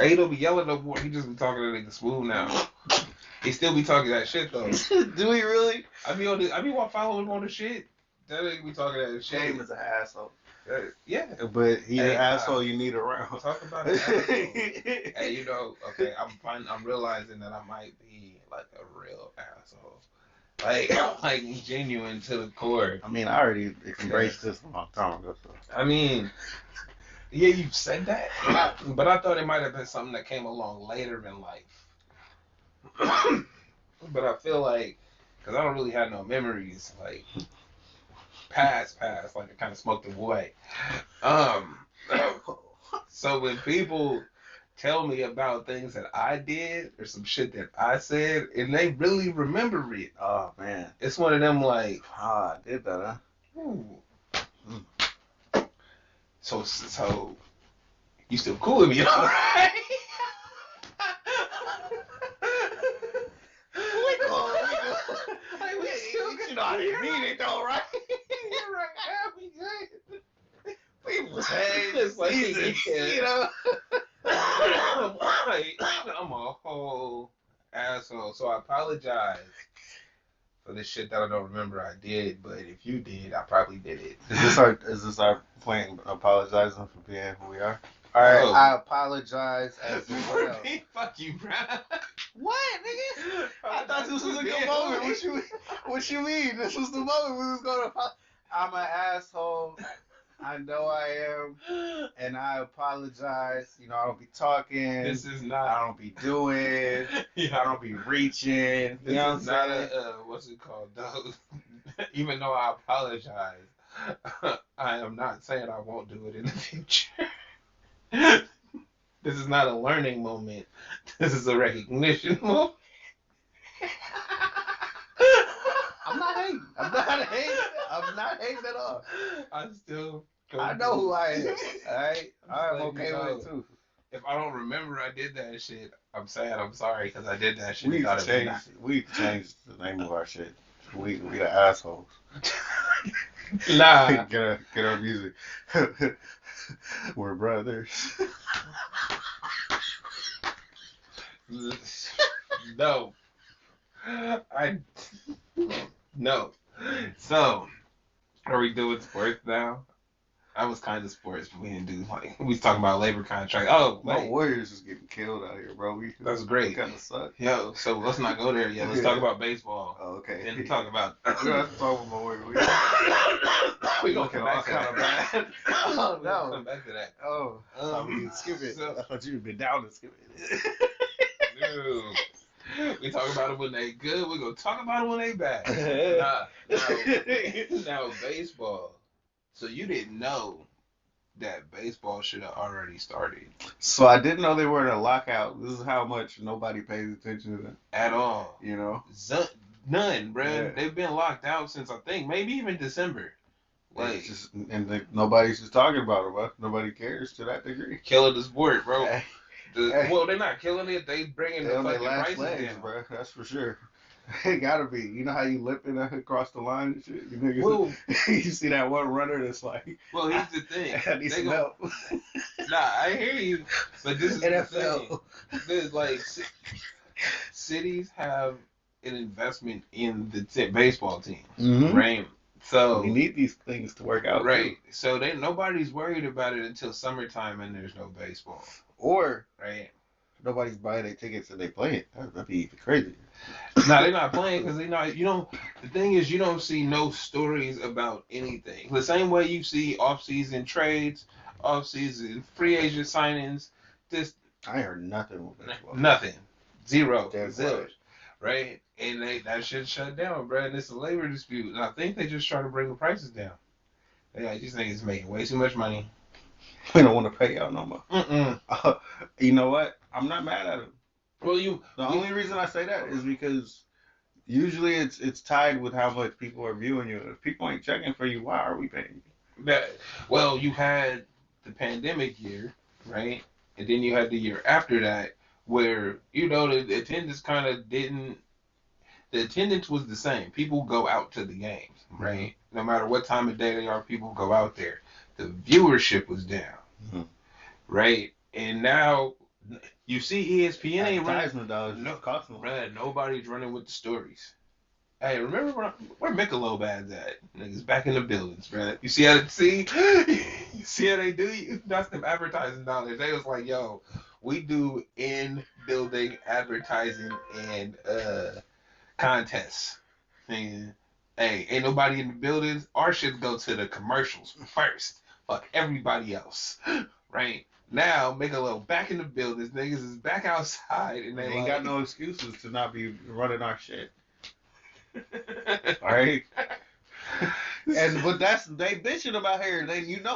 He don't be yelling no more. He just be talking to niggas smooth now. He still be talking that shit though. Do we really? I be following him on the shit. That nigga be talking that shit. Dave is an asshole. Yeah. But he's an Hey, asshole you need around. Talk about it. Hey, you know, okay, I'm realizing that I might be like a real asshole. Like genuine to the core. I mean, I already embraced this a long time ago. So. I mean, yeah, you said that, but I thought it might have been something that came along later in life. But I feel like, because I don't really have no memories, like, past, like I kind of smoked them away. So when people tell me about things that I did or some shit that I said, and they really remember it, Oh, man. it's one of them like, Ah, I did that, huh? ooh. So you still cool with me, all right? You know I didn't mean it, though, right? You're right. Yeah, we good. People change. It's like seasons, you you know? I'm a whole asshole. So I apologize for the shit that I don't remember I did, but if you did, I probably did it. Is this our point apologizing for being who we are? All right, Oh. I apologize as well. Fuck you, bro. What, nigga? I thought this was a good moment. What you mean? This was the moment we was gonna. I'm an asshole. I know I am, and I apologize. You know, I don't be talking. This is I not. don't be doing. Yeah. I don't be reaching. You This know what I'm is not saying? what's it called, dog? Even though I apologize, I am not saying I won't do it in the future. This is not a learning moment. This is a recognition moment. I'm not hating. I'm not hating at all. I know who I am. All right, I'm okay with it too. If I don't remember I did that shit, I'm saying I'm sorry because I did that shit. We need Thought to it was change. We need to change the name of our shit. We the assholes. Nah. Get our music. We're brothers. No. I no. So, are we doing sports now? I was kind of sports, but we didn't do like we was talking about labor contract. Oh, My wait, Warriors is getting killed out here, bro. that's We great. kind of suck. Yo, so let's not go there yet. Let's talk about baseball. Oh, okay. Then talk about. We don't have to talk about my Warriors. We gonna looking come all back to kind of that. bad. Oh We gonna no. come back to that. Oh, I thought we could skip it. So- I thought you'd been down to skip it. Dude, we talk about it when they good. We gonna talk about it when they bad. Now baseball. So you didn't know that baseball should have already started So I didn't know they were in a lockout. This is how much nobody pays attention to them. at all. You know, None, bruh. Yeah. They've been locked out since I think maybe even December. Like it's just nobody's just talking about it, but nobody cares to that degree. killing the sport, bro. Hey, Well, they're not killing it. They bringing they the on their fucking last prices legs, down. bro. That's for sure. It gotta be. You know how you limping across the line and shit? You niggas, Well, you see that one runner that's like, well, here's the thing. I need They some gon- help. Nah, I hear you, but this is the thing. NFL. There's like cities have an investment in the baseball team, Mm-hmm. right? So We need these things to work out. right, Too. so nobody's worried about it until summertime and there's no baseball, Or right? nobody's buying their tickets and they play it. That'd be even crazy. Now they're not playing because they not. You know, the thing is, you don't see no stories about anything. The same way you see off-season trades, off-season free agent signings, just I ain't heard nothing with baseball. nothing, zero, Damn zilch, right? And that shit shut down, bro. And it's a labor dispute. And I think they just trying to bring the prices down. Yeah, these niggas making way too much money. We don't want to pay y'all no more. Mm-mm. You know what? I'm not mad at them. Well, The only reason I say that is because usually it's tied with how much people are viewing you. If people ain't checking for you, why are we paying you? well, you had the pandemic year, right? And then you had the year after that where, you know, the attendance kind of didn't, the attendance was the same. People go out to the games, right? No matter what time of day they are, people go out there. The viewership was down, right? And now you see ESPN ain't running. Advertisement dollars cost them. Bruh, nobody's running with the stories. Hey, remember where Michelob ads at? Niggas back in the buildings, bruh. You see how they do? That's them advertising dollars. They was like, yo, we do in building advertising and contests. And hey, ain't nobody in the buildings. Our shit go to the commercials first. Fuck everybody else, right? Now, Michelob back in the buildings. Niggas is back outside, and they ain't like, got no excuses to not be running our shit. All right. But they bitching about here.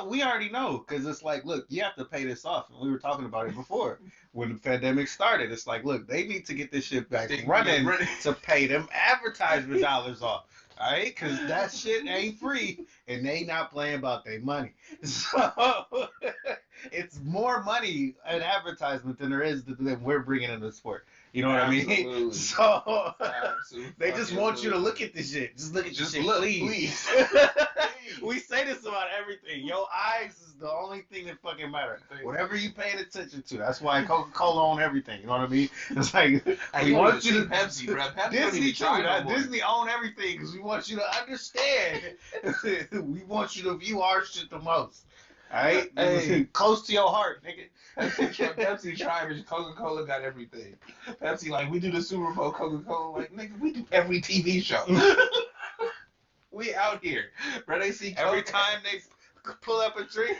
We already know because it's like, look, you have to pay this off. And we were talking about it before when the pandemic started. It's like, look, they need to get this shit back running to pay them advertisement dollars off. All right, because that shit ain't free, and they not playing about their money. So it's more money in advertisement than there is that we're bringing in the sport. You know what I mean? Absolutely. So Absolutely. they just want you to look at this shit. Just look at this shit, look, please. We say this about everything. Your eyes is the only thing that fucking matter. Whatever you paying attention to. That's why Coca-Cola own everything. You know what I mean? It's like we want you to Pepsi, bro. Pepsi Disney too. no more. Disney own everything because we want you to understand. We want you to view our shit the most. All right, Hey. Close to your heart, nigga. Pepsi tried, Coca-Cola got everything. Pepsi like, we do the Super Bowl. Coca-Cola like, nigga, we do every TV show. We out here, bro. They see Every Coke. time they pull up a tree.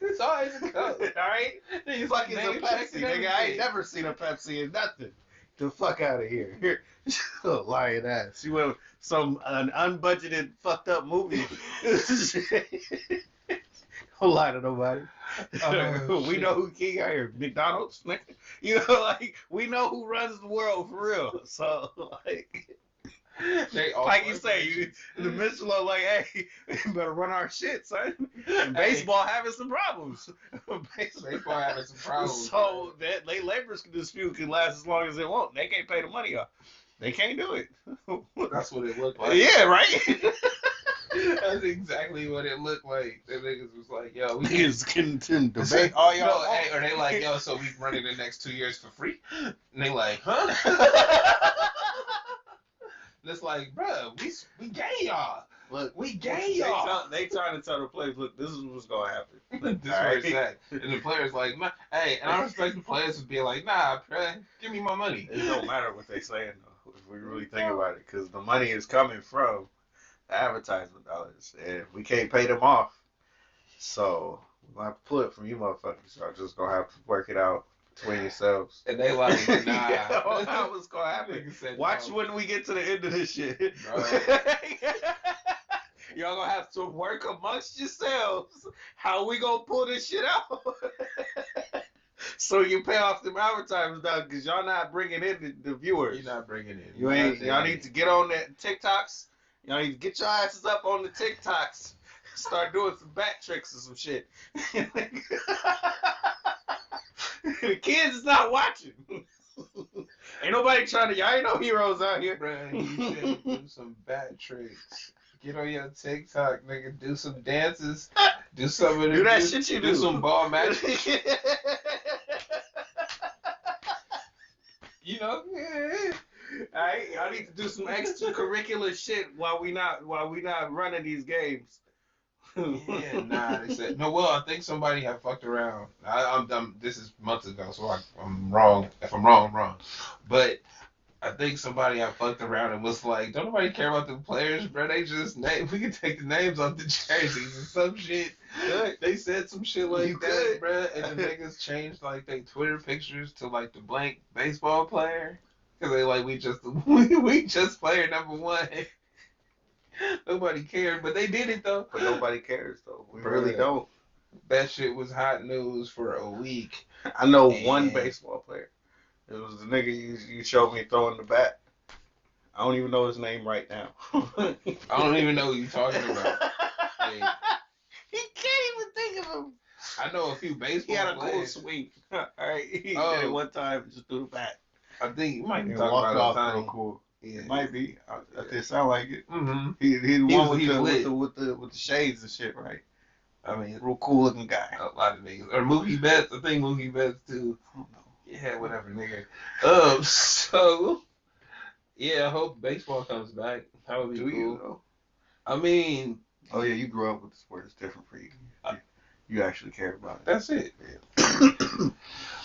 It's always a Coke, all right? It's like it's a Name checks Pepsi, and nigga. I ain't everything. never seen a Pepsi in nothing. The fuck out of here. Here. Lying ass. She went an unbudgeted fucked up movie. Don't lie to nobody. Oh, We shit. know who king out here. McDonald's, nigga. You know, like we know who runs the world for real. So like like you say, the Michelin like, hey, you better run our shit, son. And baseball having some problems. Baseball having some problems. So that they labor dispute can last as long as it won't. They can't pay the money off. They can't do it. That's what it looked like. Yeah, right. That's exactly what it looked like. The niggas was like, yo, we Niggas can debate all y'all no, want. hey, or they like, yo, so we run it the next 2 years for free? And they like, huh? And it's like, bruh, we gay y'all. Look, We gay y'all. They trying to tell the players, look, this is what's gonna happen. This is where it's at. And the players like, nah, hey, and I respect the players for being like, nah, bruh, give me my money. It don't matter what they saying though, if we really think about it, because the money is coming from the advertisement dollars, and we can't pay them off. So we'll have to pull it from you motherfuckers. Y'all just gonna have to work it out between yourselves. And they like, nah. Yeah, that's what's gonna happen. Nigga said, Watch no. when we get to the end of this shit. Bro. Y'all gonna have to work amongst yourselves. How we gonna pull this shit out? So you pay off them advertisers now, because y'all not bringing in the viewers. You're not bringing in. You ain't. Y'all need to get on that TikToks. Y'all need to get your asses up on the TikToks. Start doing some bat tricks or some shit. The kids is not watching. Ain't nobody trying to. Y'all ain't no heroes out here. Bruh, he said do some bat tricks. Get on your TikTok, nigga. Do some dances. Do some of the, Do that shit you do. Do some ball magic. You know? Alright, y'all need to do some extracurricular shit while we not running these games. Yeah, nah. They said no. Well, I think somebody had fucked around. I'm this is months ago, so I'm wrong. If I'm wrong, I'm wrong. But I think somebody had fucked around and was like, "Don't nobody care about the players, bro. They just name. We can take the names off the jerseys and some shit." Good. They said some shit like You that, could. bro. And the niggas changed like their Twitter pictures to like the blank baseball player because they like we just player number one. Nobody cared, but they did it though. But nobody cares though. We Bruh. really don't. That shit was hot news for a week. I know And- one baseball player. It was the nigga you showed me throwing the bat. I don't even know his name right now. I don't even know who you're talking about. Hey, He can't even think of him. I know a few baseball He had a cool players. swing. Alright, he did Oh. it one time, just threw the bat. I think you might be And talking walked about off the time. real cool. Yeah. It might be. It sound like it. Mm-hmm. He the He one was- with he the, was with lit. the with the with the shades and shit, right? I mean, Real cool looking guy. a lot of niggas. Or Mookie Betts. I think Mookie Betts too. I don't know. Yeah, whatever, nigga. So yeah, I hope baseball comes back. That would be Do cool. you though? I mean, Oh yeah, you grew up with the sport. It's different for you. You actually care about it. that's it.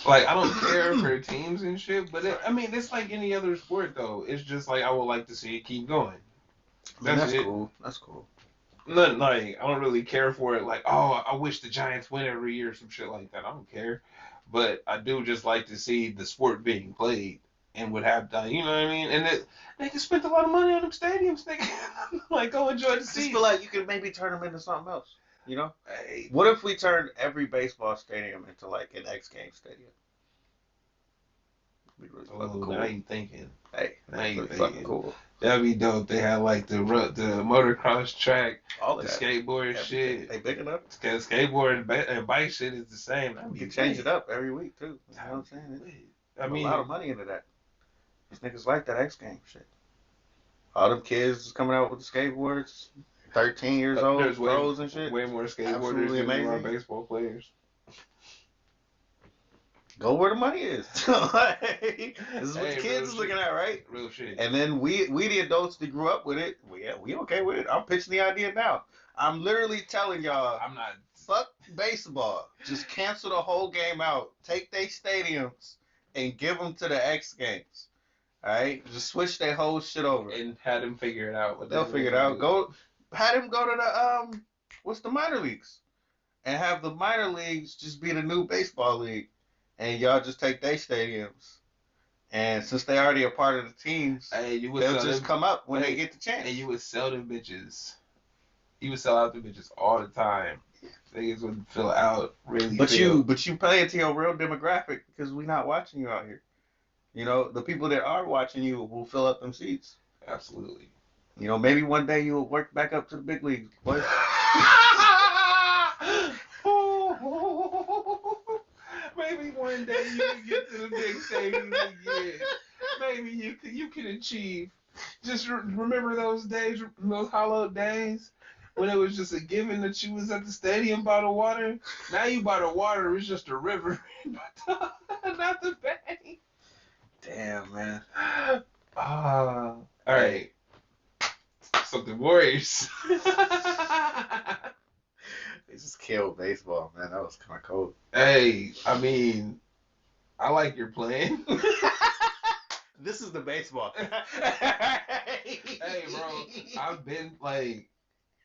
Like, I don't care for teams and shit, but I mean, it's like any other sport, though. It's just like I would like to see it keep going. That's it. Cool. That's cool. Nothing like I don't really care for it. Like, oh, I wish the Giants win every year, or some shit like that. I don't care, but I do just like to see the sport being played and would have done. You know what I mean? And they can spend a lot of money on them stadiums. Nigga. Like, go enjoy the I just season. feel like you could maybe turn them into something else. You know? Hey, What if we turned every baseball stadium into like an X Games stadium? Be really fucking oh, cool. now you thinking. Hey, Now you really thinking. fucking cool. That'd be dope. They had like the motocross track, All the of that. skateboard Everything. shit. They big enough. Cause skateboard and bike shit is the same. That'd You be can change lit. it up every week too. You know what I'm saying? Lit. I I mean, a lot of money into that. These niggas like that X Games shit. All them kids coming out with the skateboards, 13 years old, there's pros and shit. way more skateboarders Absolutely than there are amazing. baseball players. Go where the money is. This is what Hey, the real kids is looking at, right? Real shit. And then we the adults that grew up with it, we okay with it. I'm pitching the idea now. I'm literally telling y'all, I'm not. fuck baseball. Just cancel the whole game out. Take their stadiums and give them to the X Games. All right, just switch their whole shit over. And had them figure it out. What They'll they figure it wanna out. do. Go, had him go to the what's the minor leagues, and have the minor leagues just be the new baseball league, and y'all just take their stadiums, and since they already a part of the teams, Hey, you would they'll sell just them, come up when they hey, get the chance. and you would sell them bitches. You would sell out the bitches all the time. Niggas would fill out really. But fill. you play it to your real demographic because we not watching you out here. You know, the people that are watching you will fill up them seats. Absolutely. You know, maybe one day you'll work back up to the big leagues. Boys. Maybe one day you can get to the big stadium again. maybe you could achieve. Just remember those days, those hollowed days, when it was just a given that you was at the stadium by the water. Now you by the water, it's just a river, not the bay. Damn, man. All right. So the Warriors. They just killed baseball, man. That was kind of cold. Hey, I mean, I like your plan. This is the baseball. Hey, bro, I've been like,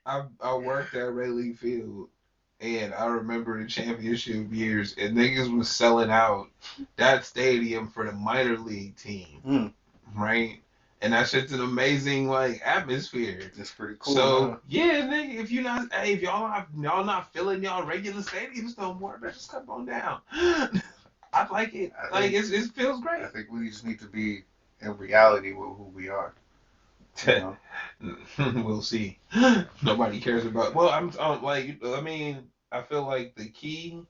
I worked at Rayleigh Field, and I remember the championship years, and niggas was selling out that stadium for the minor league team, right? And that shit's an amazing like atmosphere. It's pretty cool. So huh? yeah, nigga, if y'all not filling y'all regular stadiums no more, man, just come on down. I like it. It feels great. I think we just need to be in reality with who we are. You know? We'll see. Nobody cares about. Well, I mean, I feel like the key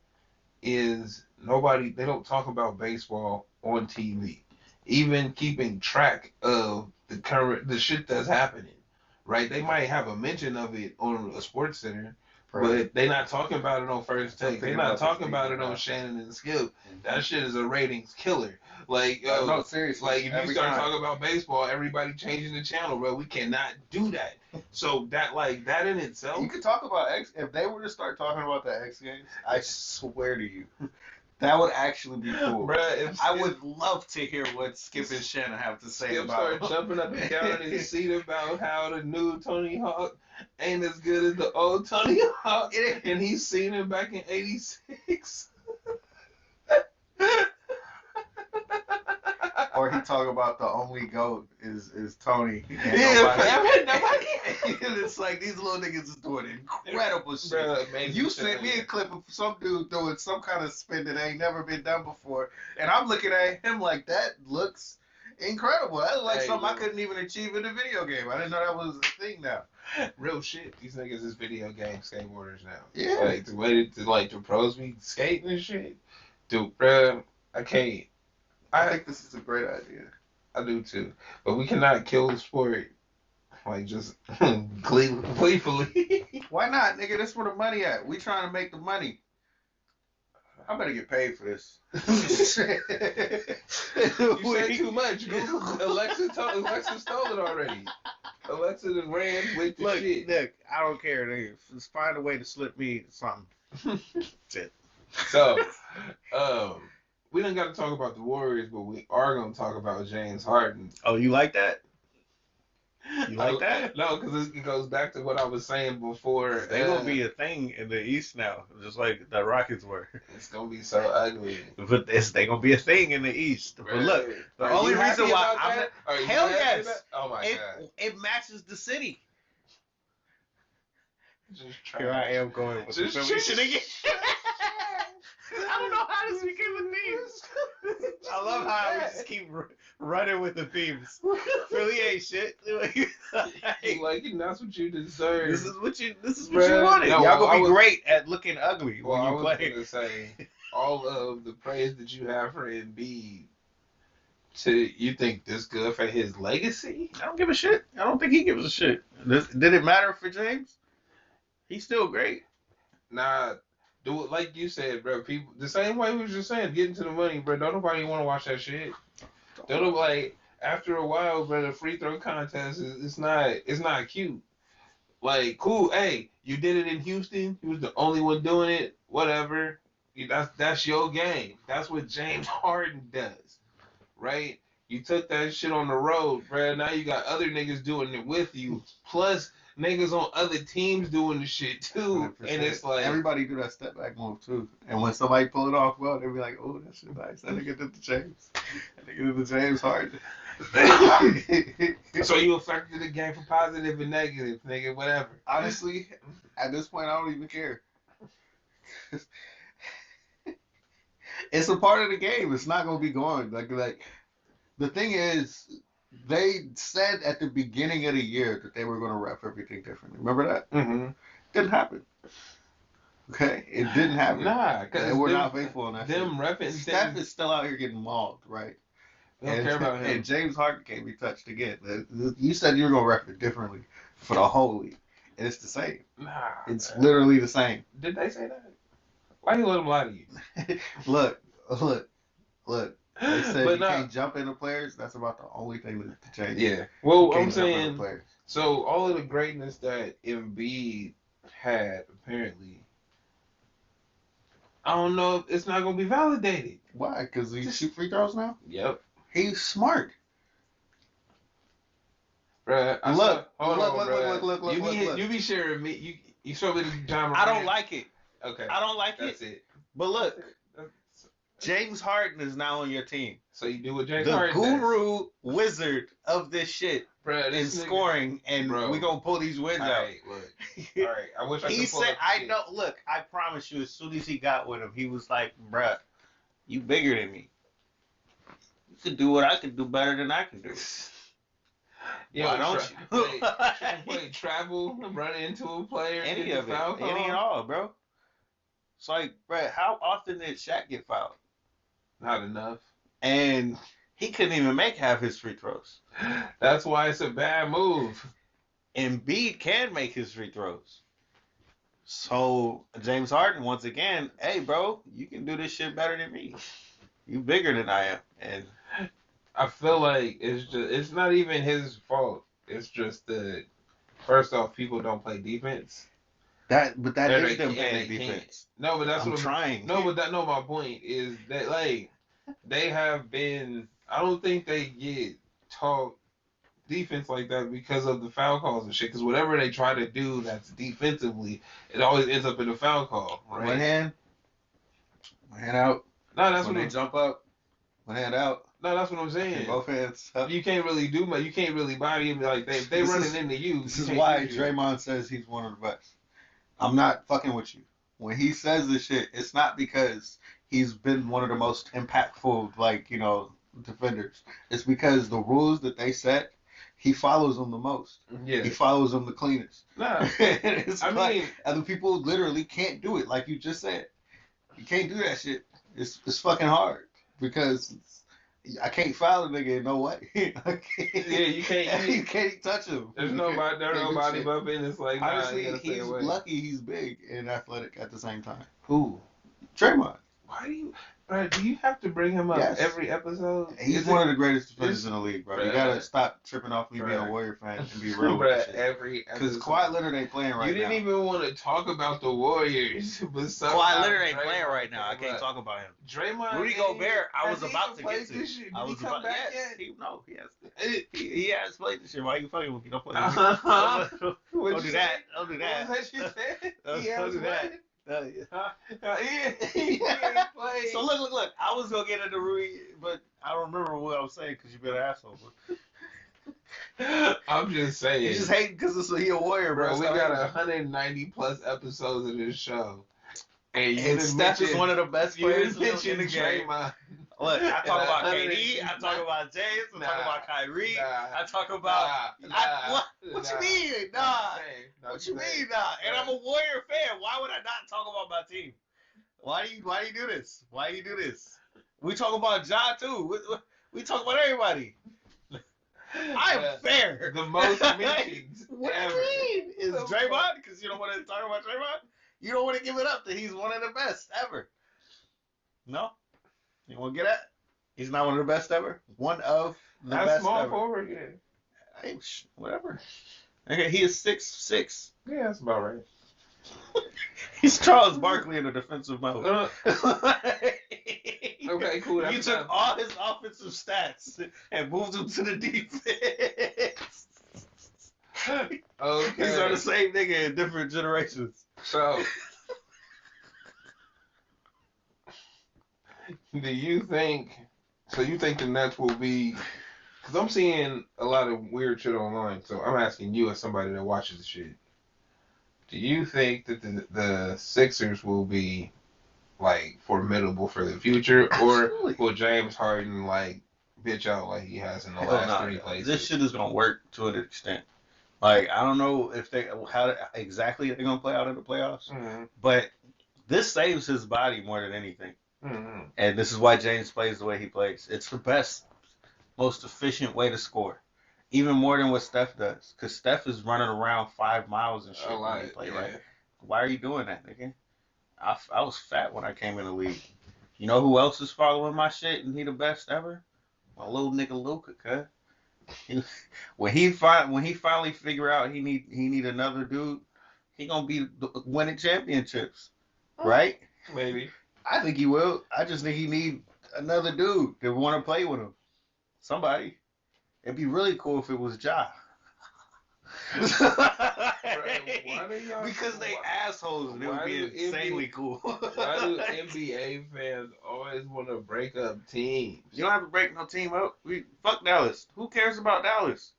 is they don't talk about baseball on TV. Even keeping track of the shit that's happening, right? They might have a mention of it on a Sports Center, but they're not talking about it on First Take. They're not talking about it on Shannon and Skip. That shit is a ratings killer. Like, no, seriously. Like, if you start talking about baseball, everybody changing the channel, bro. We cannot do that. So that in itself. You could talk about if they were to start talking about the X Games, I swear to you, that would actually be cool. Bruh, I would love to hear what Skip and Shannon have to say Skip about started jumping up and down in his seat about how the new Tony Hawk ain't as good as the old Tony Hawk, and he's seen him back in '86. Or he talk about the only GOAT is Tony. Nobody. And it's like these little niggas is doing incredible shit. Bruh, You sent me a clip of some dude doing some kind of spin that ain't never been done before, and I'm looking at him like that looks incredible. That's like something I couldn't even achieve in a video game. I didn't know that was a thing now. Real shit. These niggas is video game skateboarders now. Yeah. Like the way the pros be skating and shit. Dude, bruh, I can't. I think this is a great idea. I do too. But we cannot kill the sport. Like just gleefully. Why not, nigga? That's where the money at. We trying to make the money. I better get paid for this. You said too much. Alexa stole it already. Alexa done ran with the shit. Look, I don't care, nigga. Just find a way to slip me something. That's it. So, we don't got to talk about the Warriors, but we are going to talk about James Harden. Oh, you like that? You like that? No, because it goes back to what I was saying before. They're going to be a thing in the East now, just like the Rockets were. It's going to be so ugly. But they're going to be a thing in the East. But look, the only reason why I'm hell yes. Oh my God. It matches the city. Here I am going with the Philly again. I don't know how this became a theme. I love how we just keep running with the themes. Philly ain't shit. Like, that's what you deserve. This is what you wanted. No, y'all gonna be great at looking ugly when you play. I was gonna say all of the praise that you have for Embiid. You think this good for his legacy? I don't give a shit. I don't think he gives a shit. Did it matter for James? He's still great. Nah. Do it like you said, bro. People the same way we was just saying, getting to the money, bro. Don't nobody want to watch that shit. Don't like after a while, bro. The free throw contest it's not cute. Like, cool. Hey, you did it in Houston. You was the only one doing it. Whatever. That's your game. That's what James Harden does, right? You took that shit on the road, bro. Now you got other niggas doing it with you. Plus. Niggas on other teams doing the shit too, 100%. And it's like everybody do that step back move too. And when somebody pull it off, well, they be like, "Oh, that shit nice." That nigga did the James. That nigga did the James Harden. So you affected the game for positive and negative, nigga, whatever. Honestly, at this point, I don't even care. It's a part of the game. It's not gonna be gone. Like the thing is. They said at the beginning of the year that they were going to ref everything differently. Remember that? Mm-hmm. Didn't happen. Okay? It didn't happen. Nah, because we're not faithful on that them shit. repping Steph is still out here getting mauled, right? We don't care about him. And James Harden can't be touched again. You said you were gonna rep it differently for the whole league, and it's the same. Nah, It's man. literally the same. Did they say that? Why you let them lie to you? Look. They said But you nah, can't jump into players. That's about the only thing to change. yeah. You Well, can't I'm jump into saying, players. so all of the greatness that Embiid had, apparently, I don't know if it's not gonna be validated. Why? Because he shoot free throws now. Yep. He's smart. Bruh, Look, hold look, on, look, bruh. look, look, You be look, look. you be sharing me. You show me the John I Moran. don't like it. Okay, I don't like that's it. it. But look, That's- James Harden is now on your team. So you do what James The Harden does. guru wizard of this shit Bruh, in this nigga- scoring, and Bro. we gonna pull these wins All out. right, look. All right, I wish I could He pull said, up the I shit. know, look, I promise you, as soon as he got with him, he was like, bruh, you bigger than me. You could do what I could do better than I can do. Yo, Why don't you? play travel, run into a player, Any get of the it. foul call? Any and all, bro. It's like, bruh, how often did Shaq get fouled? Not enough. And he couldn't even make half his free throws. That's why it's a bad move. Embiid can make his free throws. So James Harden, once again, hey bro, you can do this shit better than me. You bigger than I am, and I feel like it's not even his fault. It's just that first off, people don't play defense. that Or is they them can't- playing they can't. defense. No, but that's I'm what trying. No, my point is that like they have been. I don't think they get taught defense like that because of the foul calls and shit. Because whatever they try to do that's defensively, it always ends up in a foul call, right? One hand out. No, that's When what they jump up, one hand out. no, that's what I'm saying. Both hands up. You can't really do much. You can't really body him like they This running is- into you. This you is can't why use you. Draymond says he's one of the best. I'm not fucking with you. When he says this shit, it's not because he's been one of the most impactful, like, defenders. It's because the rules that they set, he follows them the most. Yeah. He follows them the cleanest. Nah. It's I like mean, other people literally can't do it, like you just said. You can't do that shit. It's fucking hard because I can't foul a nigga in no way. I can't, yeah, you can't. you can't touch him. There's You nobody. There's can't do nobody shit. bumping. It's like nah, Honestly, you gotta stay he's away. lucky he's big and athletic at the same time. Who? Draymond. Why do you? Bro, do you have to bring him up Yes. every episode? He's one of the greatest defenders in the league, bro. You Bruh. gotta stop tripping off me being a Bruh. Warrior fan and be real Bruh, with this shit. every Because episode. Kawhi Leonard ain't playing right You didn't now. even want to talk about the Warriors, but somehow Kawhi Leonard ain't Draymond playing right now. I came can't up. talk about him. Draymond. Rudy ain't- Gobert, I has was he about even to played get to. this shit? Did I he was come about. back Yes, yet? he has. He has played this year. Why are you fucking with me? Don't play with me. Uh-huh. Don't What'd do you that. say? Don't do What that. was that you said? Don't He has do that. played? Yeah. He ain't played. So look. I was gonna get into Rui, but I don't remember what I was saying because you've been an asshole. I'm just saying. You just hate because he a Warrior, bro. Bro, we Stop got hating. 190 plus episodes of this show. And you And didn't Steph is mention- one of the best you players didn't in the mention game. Draymond. Look, I talk And about 100 KD, I talk about James, I talk Nah. about Kyrie, Nah. I talk about what you Nah. mean? Nah. Nah, What you saying. mean, nah? And I'm a Warrior fan. Why would I not talk about my team? Why do you do this? Why do you do this? We talk about Ja too. We talk about everybody. I am fair. The most mentions What do ever. you mean? Is The Draymond? Because you don't want to talk about Draymond? You don't want to give it up that he's one of the best ever. No? You want to get at? He's not one of the best ever? One of the That's best small ever. forward, yeah. Hey, whatever. Okay, he is 6'6". Yeah, that's about right. He's Charles Barkley in a defensive mode. Okay, cool. You That's took enough. all his offensive stats and moved him to the defense. Okay. These are the same nigga in different generations. So, do you think? So you think the Nets will be? Because I'm seeing a lot of weird shit online. So I'm asking you as somebody that watches the shit. Do you think that the Sixers will be like formidable for the future, Absolutely. or will James Harden like bitch out like he has in the last three places? This shit is gonna work to an extent. Like I don't know if how exactly they're gonna play out in the playoffs, Mhm. but this saves his body more than anything. Mhm. And this is why James plays the way he plays. It's the best. most efficient way to score. Even more than what Steph does. Because Steph is running around 5 miles and shit A when lot, he play, yeah. right? Why are you doing that, nigga? I was fat when I came in the league. You know who else is following my shit and he the best ever? My little nigga Luka, cuz. He, when he finally figure out he need another dude, he gonna be winning championships, right? Maybe. I think he will. I just think he need another dude to want to play with him. Somebody. It'd be really cool if it was Ja. Because they assholes and it would be insanely cool. Why do NBA fans always want to break up teams? You don't have to break no team up. Fuck Dallas. Who cares about Dallas?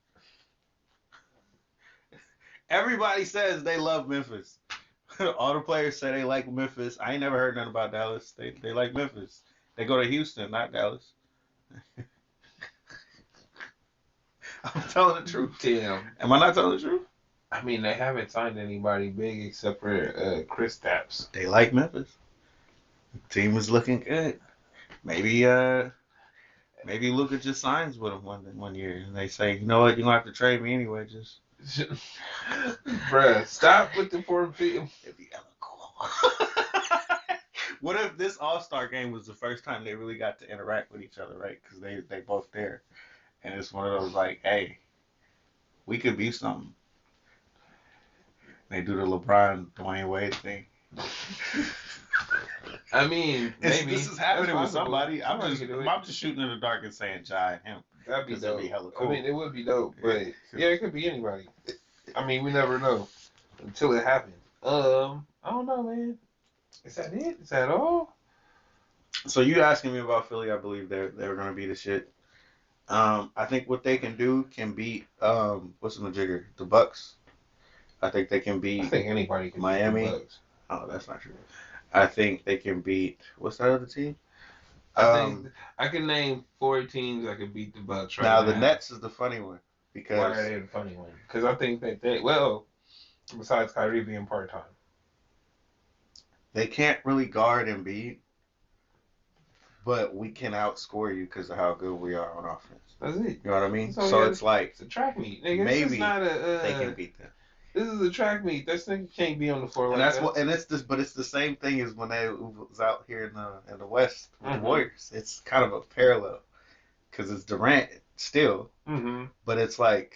Everybody says they love Memphis. All the players say they like Memphis. I ain't never heard nothing about Dallas. They like Memphis. They go to Houston, not Dallas. I'm telling the truth. Damn. Am I not telling the truth? I mean, they haven't signed anybody big except for Chris Stapps. They like Memphis. The team is looking good. Maybe Luka just signs with them one year, and they say, you know what, you don't have to trade me anyway. Just Bruh, stop with the 4 feet. it'd be hella cool. What if this All-Star game was the first time they really got to interact with each other, right? Because they both there, and it's one of those like, hey, we could be something. They do the LeBron Dwayne Wade thing. I mean, maybe This is happening with That's possible. somebody. I'm Somebody can do it. just shooting in the dark and saying Ja and him. That'd be 'Cause that'd dope. be hella cool. I mean, it would be dope, but yeah, it could be anybody. I mean, we never know until it happens. I don't know, man. Is that it? Is that all? So you asking me about Philly? I believe they're going to be the shit. I think what they can do can beat what's the majigger? The Bucks. I think they can I beat think anybody can Miami. beat the Bucks. Oh, that's not true. I think they can beat what's that other team? I think I can name 4 teams that could beat the Bucks right now. Now the Nets is the funny one Why because are they the funny one? Because I think that besides Kyrie being part time, they can't really guard Embiid, but we can outscore you because of how good we are on offense. that's it. You know what I mean? So, So yeah, it's like It's a track meet, nigga. This maybe is not they can beat them. This is a track meet. That nigga can't be on the floor And like that's that. what, and it's this, but it's the same thing as when they was out here in the West with Mhm. the Warriors. It's kind of a parallel because it's Durant still, Mm-hmm. but it's like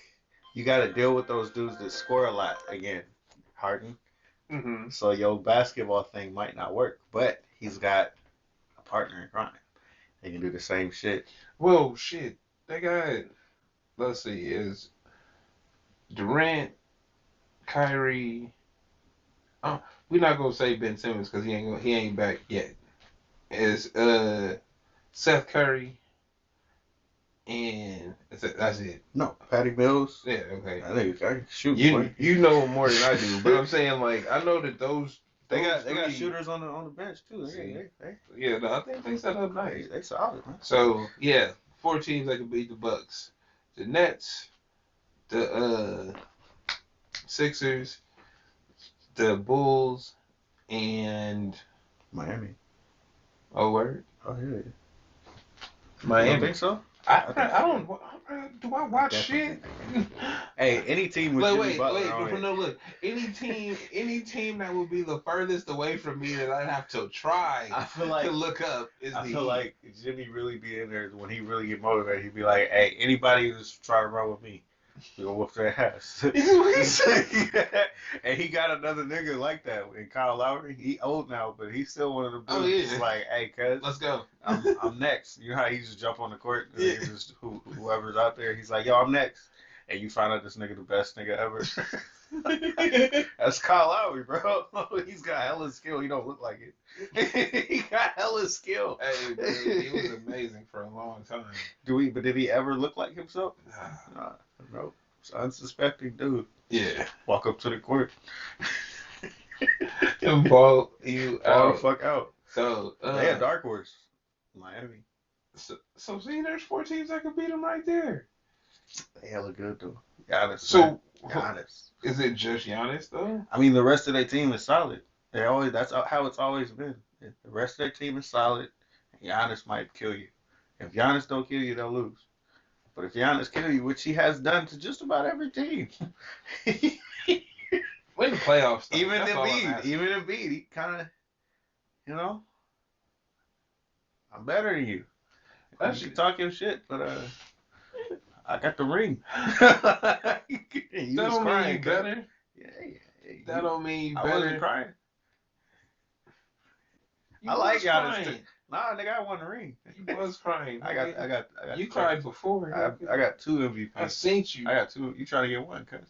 you got to deal with those dudes that score a lot again. Harden, Mm-hmm. so your basketball thing might not work, but he's got a partner in crime. They can do the same shit. Well, shit. They got. Let's see. Is Durant, Kyrie. Oh, we're not gonna say Ben Simmons because he ain't back yet. Is Seth Curry and that's it. No, Patty Mills. Yeah. Okay. I think I can shoot. You know more than I do, but I'm saying like I know that those. They got three- shooters on the bench too. See. They Yeah, no, I think they set up nice. they solid, man. So yeah, 4 teams that can beat the Bucks: the Nets, the Sixers, the Bulls, and Miami. oh word, Oh yeah. You don't Miami. think so? I don't. Do I watch shit? Hey, any team with Jimmy Butler on it. No, look. Any team that would be the furthest away from me that I'd have to try I feel like to look up is I the feel Heat. like Jimmy really be in there when he really get motivated. He'd be like, "Hey, anybody who's trying to run with me, we gonna whoop their ass." And he got another nigga like that in Kyle Lowry. He old now, but he's still one of the dudes. Oh, yeah. Just like, "Hey, cuz, Let's go. I'm next." You know how he just jump on the court, and Yeah. he just whoever's out there, he's like, "Yo, I'm next," and you find out this nigga the best nigga ever. That's Kyle Lowry, bro. He's got hella skill. He don't look like it. He got hella skill. Hey, bro, he was amazing for a long time. But did he ever look like himself? Nah. No. It's an unsuspecting dude. Yeah. Walk up to the court. Him ball you Fall the out. fuck out. So They had Dark Horse. Miami. so see, there's 4 teams that could beat him right there. They hella good though. Giannis. So Giannis. is it just Giannis though? I mean, the rest of their team is solid. That's how it's always been. The rest of their team is solid. Giannis might kill you. If Giannis don't kill you, they'll lose. But if Giannis kill you, which he has done to just about every team, When the playoffs start, even that's all I'm Embiid, asking. he kind of, you know, I'm better than you. That's You can talk your shit, but I got the ring. You that was don't mean crying, you cuz. better. Yeah. That don't mean you I wasn't better. crying. You I like was Giannis. crying. Nah, nigga, I won the ring. You was crying. I nigga. got. You cried before. I got 2 MVPs. I seen you. I got 2. You trying to get 1, cuz?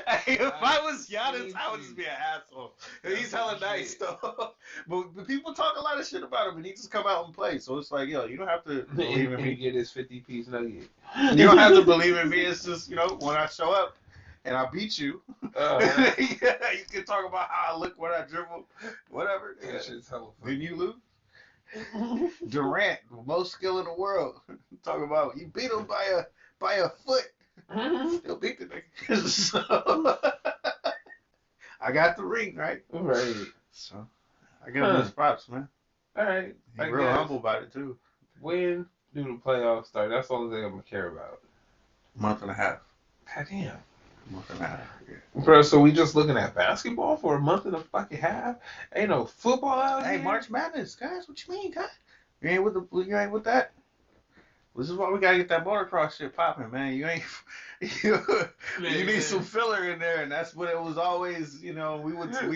Hey, if I was Giannis, I would just be an asshole. He's hella nice though. But people talk a lot of shit about him, and he just come out and play. So it's like, yo, you don't have to believe in and me. get his 50-piece nugget. You don't have to believe in me. It's just, when I show up and I beat you, Uh, you can talk about how I look when I dribble, whatever. that shit's hella Then funny. you lose. Durant, most skill in the world. Talk about you beat him by a foot. Still beat the nigga. So, I got the ring, right? Right. So I give him his props, man. All right. He's I real guess. humble about it too. When do the playoffs start? That's the only thing I'm gonna care about. Month and a half. God damn. Month and a half. Yeah. Bro, so we just looking at basketball for a month and a fucking half? Ain't no football out Hey, here? March Madness, guys. What you mean, guys? You ain't with that? This is why we gotta get that motocross shit popping, man. You ain't. You need some filler in there, and that's what it was always. We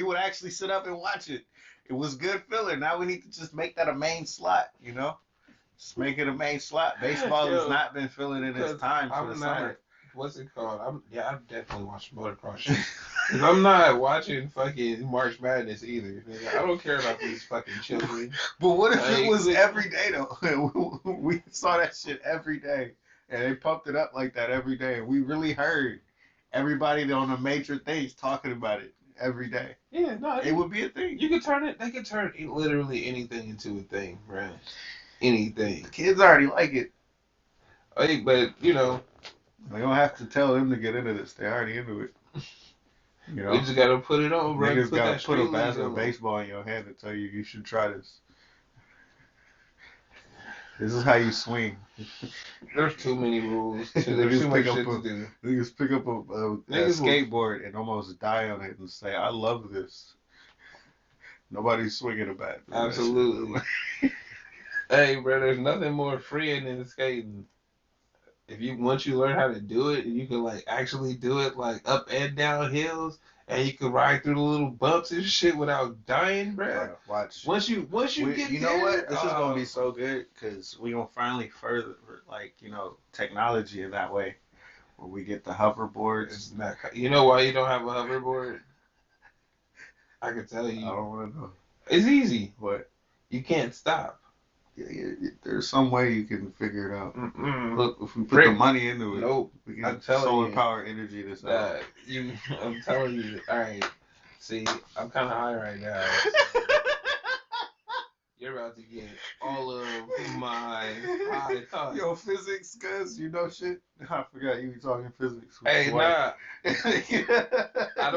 would actually sit up and watch it. It was good filler. Now we need to just make that a main slot. Just make it a main slot. Baseball has not been filling in its time for the summer. What's it called? I'm definitely watching motocross shit. Cause I'm not watching fucking March Madness either. Nigga. I don't care about these fucking children. But what if it Like, was every day though? We saw that shit every day, and they pumped it up like that every day, and we really heard everybody on the major things talking about it every day. Yeah, no, It would be a thing. you could turn it. They could turn literally anything into a thing, right? Anything. The kids already like it. Hey, but We don't have to tell them to get into this. They're already into it. we just gotta put it on, bro. Niggas gotta that put a street bat league of on. baseball in your hand and tell you should try this. This is how you swing. There's too many rules. There's Niggas too much pick shit up to do. Niggas pick up a Niggas will- skateboard and almost die on it and say, I love this. Nobody's swinging a bat. Absolutely. Hey, bro, there's nothing more freeing than skating. Once you learn how to do it, and you can actually do it up and down hills, and you can ride through the little bumps and shit without dying, bro. Watch. Once you get you there, know what? This is gonna be so good because we gonna finally further technology in that way, where we get the hoverboards. It's not. You know why you don't have a hoverboard? I can tell I you. don't want to know. It's easy. What? You can't stop. Yeah, there's some way you can figure it out. Mm-mm. Look, if we put the money into it, Nope. we I'm can telling solar you. power energy this out. I'm telling you. All right. See, I'm kind of high right now. You're about to get all of my high thoughts. Yo, physics, cuz you know shit. I forgot you were talking physics. Hey, Dwight. nah. I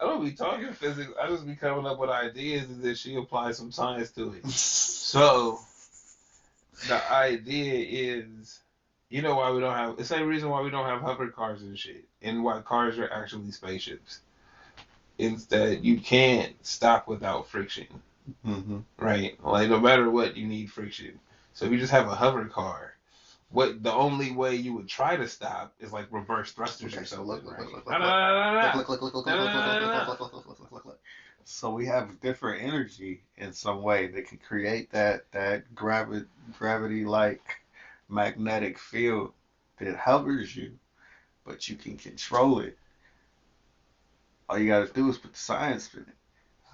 don't be talking physics. I just be coming up with ideas and then she applies some science to it. So the idea is, why we don't have. It's the same reason why we don't have hover cars and shit, and why cars are actually spaceships. It's that you can't stop without friction, right? No matter what, you need friction. So if you just have a hover car, the only way you would try to stop is reverse thrusters or something. So we have different energy in some way that can create that gravity-like magnetic field that hovers you, but you can control it. All you gotta do is put the science in it.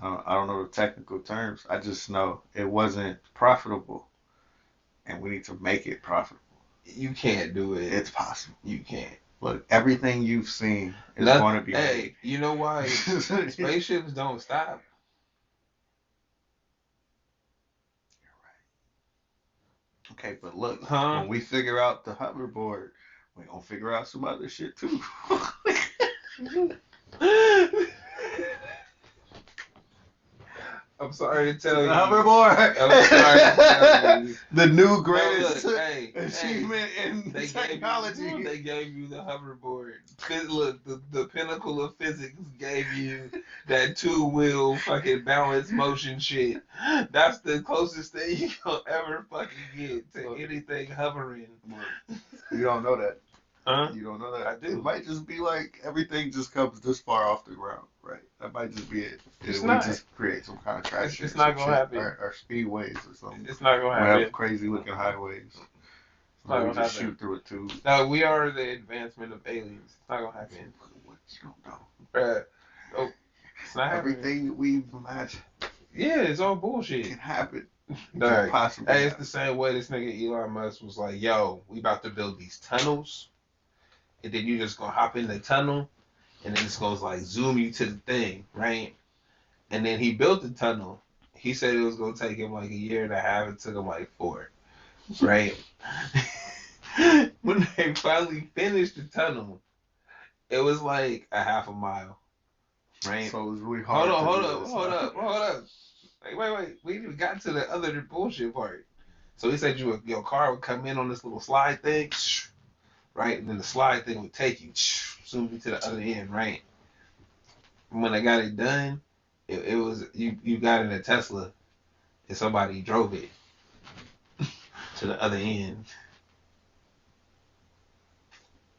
I don't know the technical terms. I just know it wasn't profitable, and we need to make it profitable. You can't do it. It's possible. You can't. Look, everything you've seen is going to be made. Hey, you know why spaceships don't stop? Okay, but look, Huh? when we figure out the hoverboard, we're going to figure out some other shit too. I'm sorry to It's tell a you. hoverboard. I'm sorry to tell you. The new No, greatest look, hey, achievement in they technology. they gave you the hoverboard. Look, the pinnacle of physics gave you that two-wheel fucking balance motion shit. That's the closest thing you gonna ever fucking get to anything hovering. You don't know that. Huh? You don't know that. I do. It might just be like everything just comes this far off the ground, right? That might just be it. It's we not. just create some kind of traction. It's not gonna happen. Or speedways or something. It's not gonna We happen. have crazy looking highways. It's not we gonna just happen. shoot through it too. No, we are the advancement of aliens. It's not gonna happen. What you don't know? Bruh. Oh, it's not happening. Everything we've imagined Yeah, it's all bullshit. can happen. Dog. Can possibly Hey, it's happen. the same way this nigga Elon Musk was like, yo, we about to build these tunnels, and then you just gonna hop in the tunnel, and then it's gonna like zoom you to the thing, right? And then he built the tunnel. He said it was gonna take him like a year and a half. It took him like 4, right? When they finally finished the tunnel, it was like a half a mile, right? So it was really hard. Hold up. Wait. We even got to the other bullshit part. So he said your car would come in on this little slide thing, right? And then the slide thing would take you, zoom you to the other end, right? And when I got it done, it was you got in a Tesla and somebody drove it to the other end.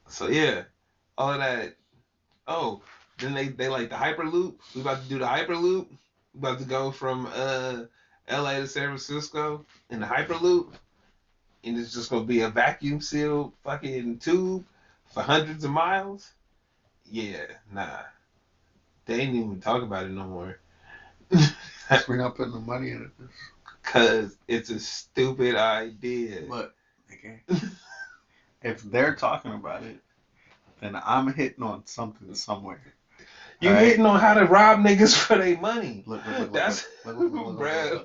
So yeah, all of that. Oh, then they like the Hyperloop. We about to do the Hyperloop. We about to go from LA to San Francisco in the Hyperloop. And it's just gonna be a vacuum sealed fucking tube for hundreds of miles. Yeah, nah. They ain't even talk about it no more. We're not putting the money in it. Cause it's a stupid idea. But okay. If they're talking about it, then I'm hitting on something somewhere. You hitting on how to rob niggas for their money. Look, That's bruh.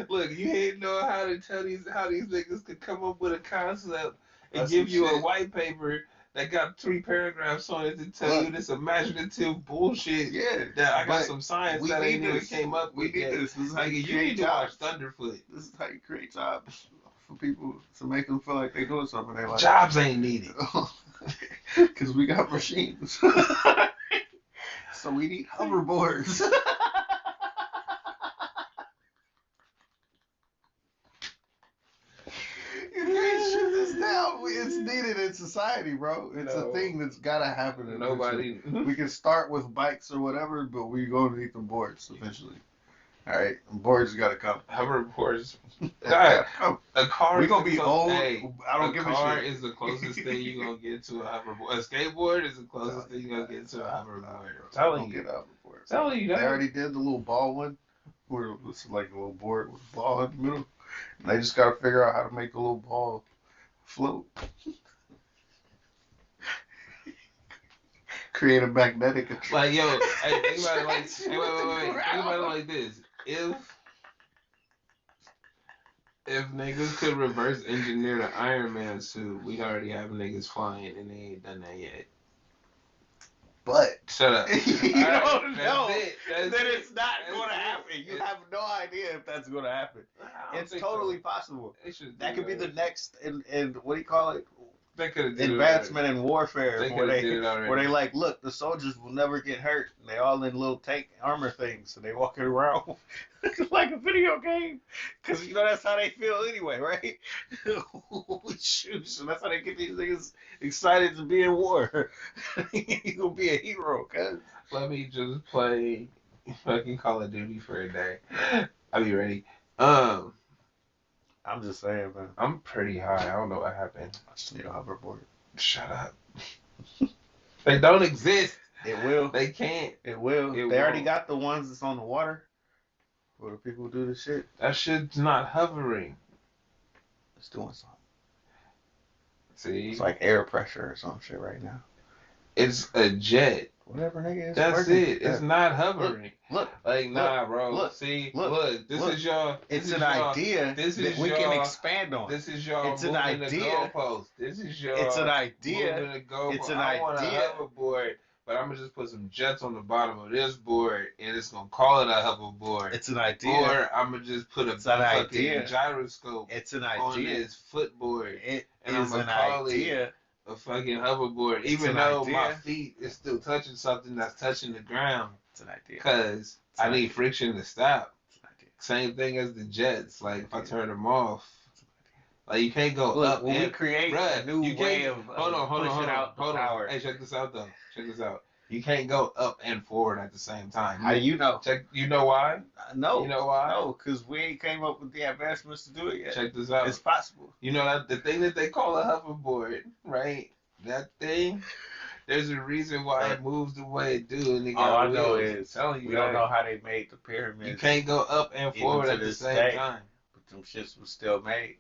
Look. You hitting on how to tell how these niggas could come up with a concept and That's give some you a shit. white paper that got 3 paragraphs on it to tell you this imaginative bullshit. Yeah, That I got but some science we that ain't need even this. came up We with need yet. this. This is how Nigga, you you create need to watch jobs. Thunderfoot. This is how you create jobs for people to make them feel like they're doing something. They like Jobs ain't needed. because we got machines. So we need hoverboards. You can't shoot this down. It's needed in society, bro. It's a thing that's gotta happen. Nobody. We can start with bikes or whatever, but we're gonna need the boards eventually. All right, boards gotta come. Hoverboards. Gotta come. A car. We gonna be old. Hey, I don't give a car shit. is the closest thing you gonna get to a hoverboard. A skateboard is the closest thing you gonna get to a hoverboard. I'm telling you. Get a hoverboard. Telling you. They already did the little ball one, where it's like a little board with a ball in the middle. And they just gotta figure out how to make the little ball float. Create a magnetic attraction. Like yo, hey, think about it like wait. Think about it like this. If niggas could reverse engineer the Iron Man suit, we already have niggas flying and they ain't done that yet. But Shut up. you don't know. That's Then it. it's not That's gonna it. happen. You have no idea if that's gonna happen. I don't It's think totally so. possible. They should That do could be the next and what do you call it? They could have did Advancement in warfare, They where coulda did it already. where they like, look, the soldiers will never get hurt. And they all in little tank armor things, so they walking around like a video game, because you know that's how they feel anyway, right? Shoot, so that's how they get these niggas excited to be in war. You gonna be a hero, cuz. Let me just play fucking Call of Duty for a day. I'll be ready. I'm just saying, man. I'm pretty high. I don't know what happened. I just need a hoverboard. Shut up. They don't exist. It will. They can't. It will. It They already won't. got the ones that's on the water. Where the people do the shit. That shit's not hovering. It's doing something. See? It's like air pressure or some shit right now. It's a jet. Whatever, nigga. It's That's working. it. It's not hovering. Look. Like, nah, bro. Look. See? Look. This Look. is your... It's an idea this that is we can your- expand on. This is your It's an moving idea. the goalpost. This is your It's an idea. moving the goalpost. It's an I want a idea. hoverboard but I'm gonna just put some jets on the bottom of this board, and it's gonna call it a hoverboard. It's an idea. Or I'm gonna just put a It's an fucking idea. gyroscope It's an on idea. this footboard, It and I'm is gonna an call idea. it a fucking hoverboard, It's even an though my idea. feet is still touching something that's touching the ground, It's an idea. cause It's an I need idea. friction to stop. It's an idea. Same thing as the jets. Like if I turn them off, It's an idea. like you can't go Look, up. when we and, create bruh, a new you way can't- of hold on, pushing out the power. Hey, check this out though. Check this out. You can't go up and forward at the same time. How do you know? Check. You know why? No. You know why? No, because we ain't came up with the advancements to do it yet. Check this out. It's possible. You know that the thing that they call a hoverboard, right? That thing. There's a reason why it moves the way it do, and it All got I know wheels. is I'm telling you we don't that. know how they made the pyramids. You can't go up and even forward to at the this same day. time. But them shits was still made.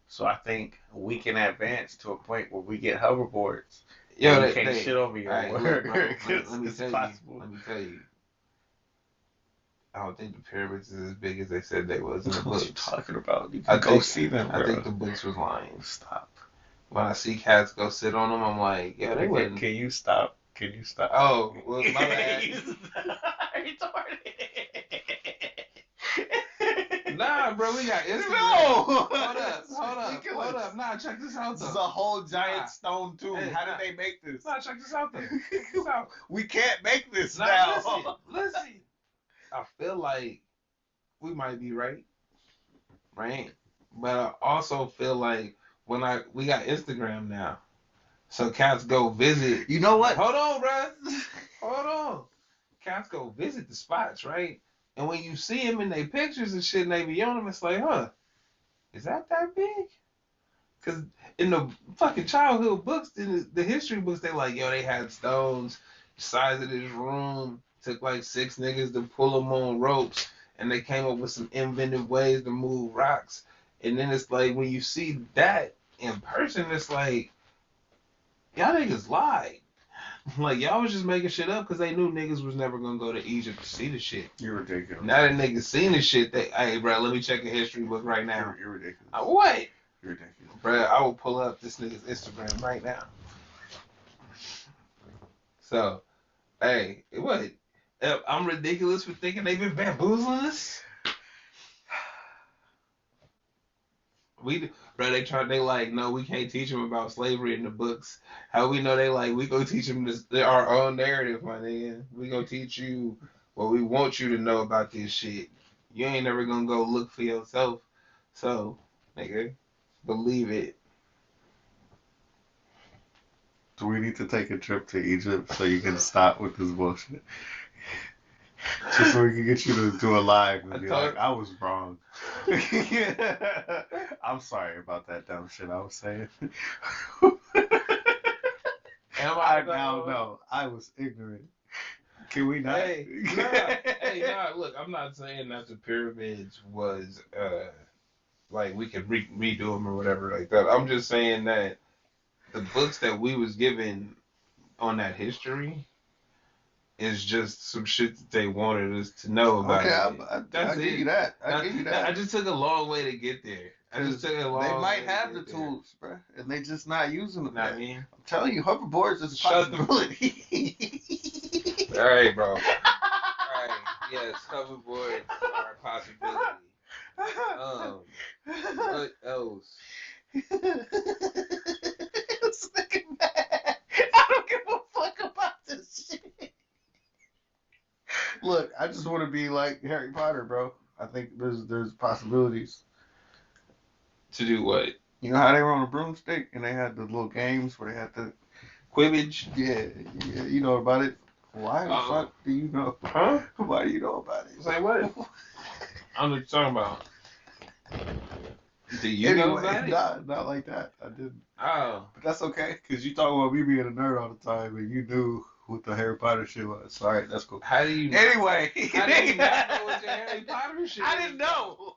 So I think we can advance to a point where we get hoverboards. Yo, and you can't shit over your alright, work. look, bro, It's let me tell possible. you. Let me tell you. I don't think the pyramids is as big as they said they was in the What you books. talking about? You I can go think- see them, bro. I think the books was lying. Stop. When I see cats go sit on them, I'm like, yo, they wouldn't. Can you stop? Can you stop? Oh, well, my bad. Nah, bro, we got Instagram. No! Hold up, Ridiculous. hold up. Nah, check this out This is though. a whole giant Nah. stone tomb. Hey, How nah. did they make this? Nah, check this out though. Check this out. We can't make this Nah, now. listen. I feel like we might be right, but I also feel like we got Instagram now, so cats go visit. You know what? Hold on, bro. Hold on. Cats go visit the spots, right? And when you see them in their pictures and shit, and they be on them, it's like, huh, is that big? Because in the fucking childhood books, in the history books, they like, yo, they had stones the size of this room. Took like 6 niggas to pull them on ropes, and they came up with some inventive ways to move rocks. And then it's like, when you see that in person, it's like, y'all niggas lied. Like, y'all was just making shit up because they knew niggas was never going to go to Egypt to see the shit. You're ridiculous. Now that niggas seen the shit, hey, bro, let me check a history book right now. You're ridiculous. What? You're ridiculous. Bro, I will pull up this nigga's Instagram right now. So, hey, what? I'm ridiculous for thinking they've been bamboozling us? They like, no, we can't teach them about slavery in the books. How we know they like, we go teach them our own narrative, my nigga. We gonna teach you what we want you to know about this shit. You ain't never gonna go look for yourself. So, nigga, believe it. Do we need to take a trip to Egypt so you can stop with this bullshit? Just so we can get you to do a live and be like, I was wrong. I'm sorry about that dumb shit I was saying. I now know. I was ignorant. Can we not? Nah, look, I'm not saying that the pyramids was, like, we could redo them or whatever like that. I'm just saying that the books that we was given on that history is just some shit that they wanted us to know about. Okay, I give you that. I give you that. I just took a long way to get there. I just took a long They way might to have get the there. tools, bro, and they just not using them. Know what I mean? I'm telling you, hoverboards is a Shut the- possibility. All right, bro. All right. Yes, hoverboards are a possibility. What else? This nigga mad. I don't give a fuck about this shit. Look, I just want to be like Harry Potter, bro. I think there's possibilities. To do what? You know how they were on a broomstick and they had the little games where they had the Quibbage? yeah, you know about it. Why the fuck do you know? Huh? Why do you know about it? Say what? I don't know what you're talking about. Do you know about it? Not like that. I didn't. Oh. But that's okay, because you talk about me being a nerd all the time, and you knew what the Harry Potter shit was. All right, that's cool. How do you Anyway. How do you not know what your Harry Potter shit I is? didn't know.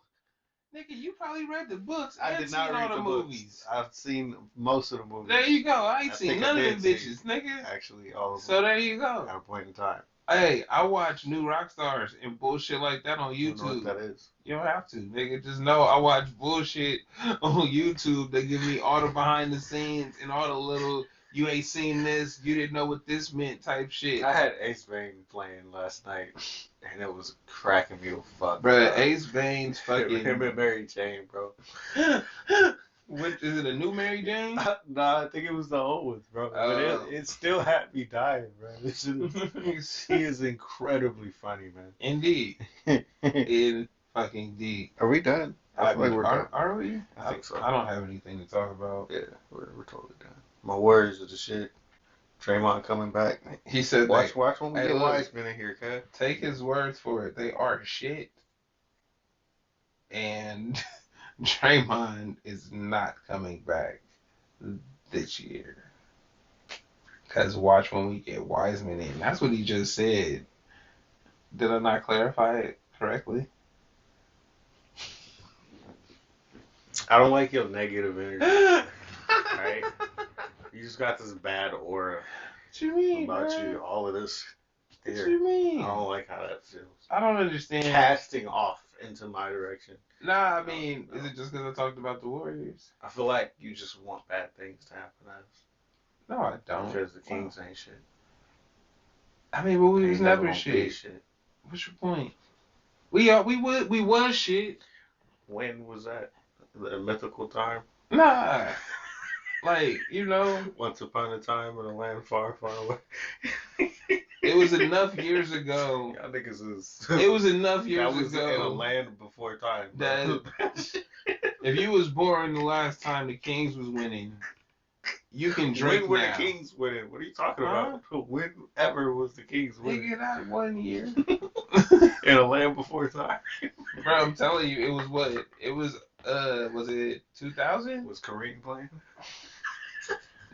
Nigga, you probably read the books I and did seen not read all the movies. books. I've seen most of the movies. There you go. I ain't I seen think none I of them did bitches, see- nigga. Actually, all of So them there you go. at a point in time. Hey, I watch New Rock Stars and bullshit like that on You don't know YouTube. what that is. You don't have to, nigga. Just know I watch bullshit on YouTube. They give me all the behind the scenes and all the little you ain't seen this, you didn't know what this meant type shit. I had Ace Bane playing last night, and it was cracking me the fuck Bruh, up. Ace Bane's fucking. Him and Mary Jane, bro. What is it? A new Mary Jane? Nah, I think it was the old ones, bro. But it still had me dying, bro. He is incredibly funny, man. Indeed. In fucking D. Are we done? I feel like we're done. Are we? I think so. I don't have anything to talk about. Yeah, we're totally done. My words are the shit. Draymond coming back. He said, watch when we hey, get look, Wiseman in here, cuz. Take his words for it. They are shit. And Draymond is not coming back this year. Because watch when we get Wiseman in. That's what he just said. Did I not clarify it correctly? I don't like your negative energy. Right? You just got this bad aura What you mean, about bro? you. All of this. What Here. you mean? I don't like how that feels. I don't understand. Casting off into my direction. Nah, I mean, is it just because I talked about the Warriors? I feel like you just want bad things to happen to us. No, I don't. Because the Kings ain't shit. I mean, but we was They never never gonna be shit. What's your point? We was shit. When was that? A mythical time? Nah. Like, you know, Once upon a time in a land far, far away. it was enough years ago. Y'all niggas is. It was enough That years was in a ago land before time. Bro. that if you was born the last time the Kings was winning, you can drink When were now. the Kings winning? What are you talking about? Whenever was the Kings winning? Nigga, not 1 year. In a land before time. Bro, I'm telling you, it was what? It was it 2000? Was Kareem playing?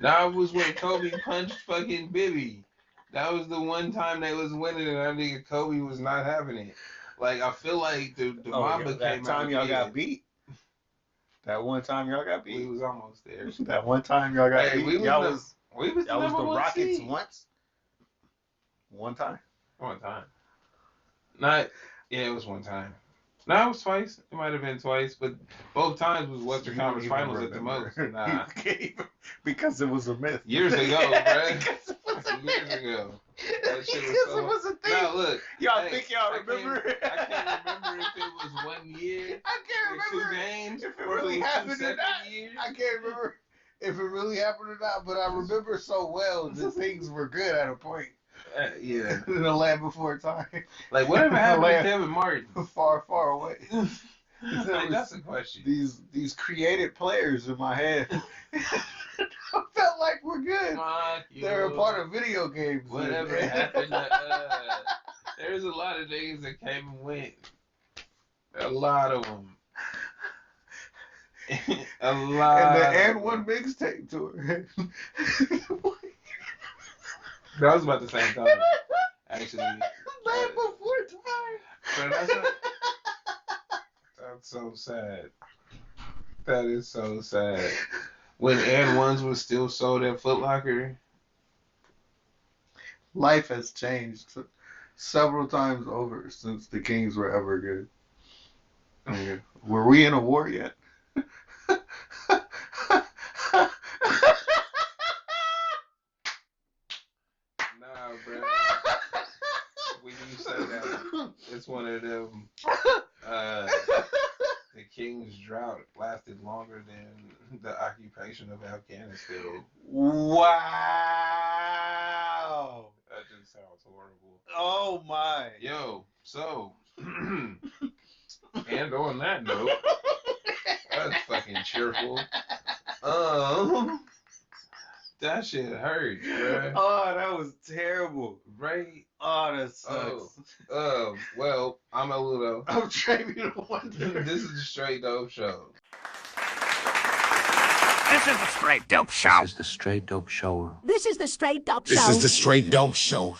No, it was when Kobe punched fucking Bibby. That was the one time they was winning, and that nigga Kobe was not having it. Like, I feel like the Mamba that came time out y'all again. got beat. That one time y'all got We beat. was almost there. That one time y'all got Hey, beat. we was Y'all the- was We was the Rockets seed. once. One time. One time. Not. Yeah, it was one time. No, it was twice. It might have been twice, but both times was Western You don't Conference even Finals at the remember. most. Nah. You can't even- because it was a myth. Years ago, bruh. Because it was a Years myth. ago. That shit was Because so- it was a thing. Now look. Y'all hey, think y'all I can't- remember? I can't remember if it was 1 year I can't or 2 remember games if it or really was 2 happened or separate not. years. I can't remember if it really happened or not, but I remember so well that things were good at a point. Yeah. In the land before time. Like, whatever happened to Land Kevin Martin? far, far away. Like, that's a question. These created players in my head I felt like we're good. Fuck They're a you. part of video games. Whatever happened to there's a lot of niggas that came and went. A lot of them. A lot. And the of and them. one mixtape tour. That was about the same time. Actually. Land before time. Bro, that's so sad. That is so sad. When and ones was still sold at Foot Locker. Life has changed several times over since the Kings were ever good. Yeah. Were we in a war yet? Nah, bro. When you say that, it's one of them. The King's drought lasted longer than the occupation of Afghanistan. Wow. That just sounds horrible. Oh my. Yo, so, and on that note, that's fucking cheerful. That shit hurt, bro. Oh, that was terrible. Right? Oh, that sucks. Well, I'm Eludo. I'm Jamie the Wonder. This is the Straight Dope Show. This is the Straight Dope Show. This is the Straight Dope Show. This is the straight dope show. This is the Straight Dope Show.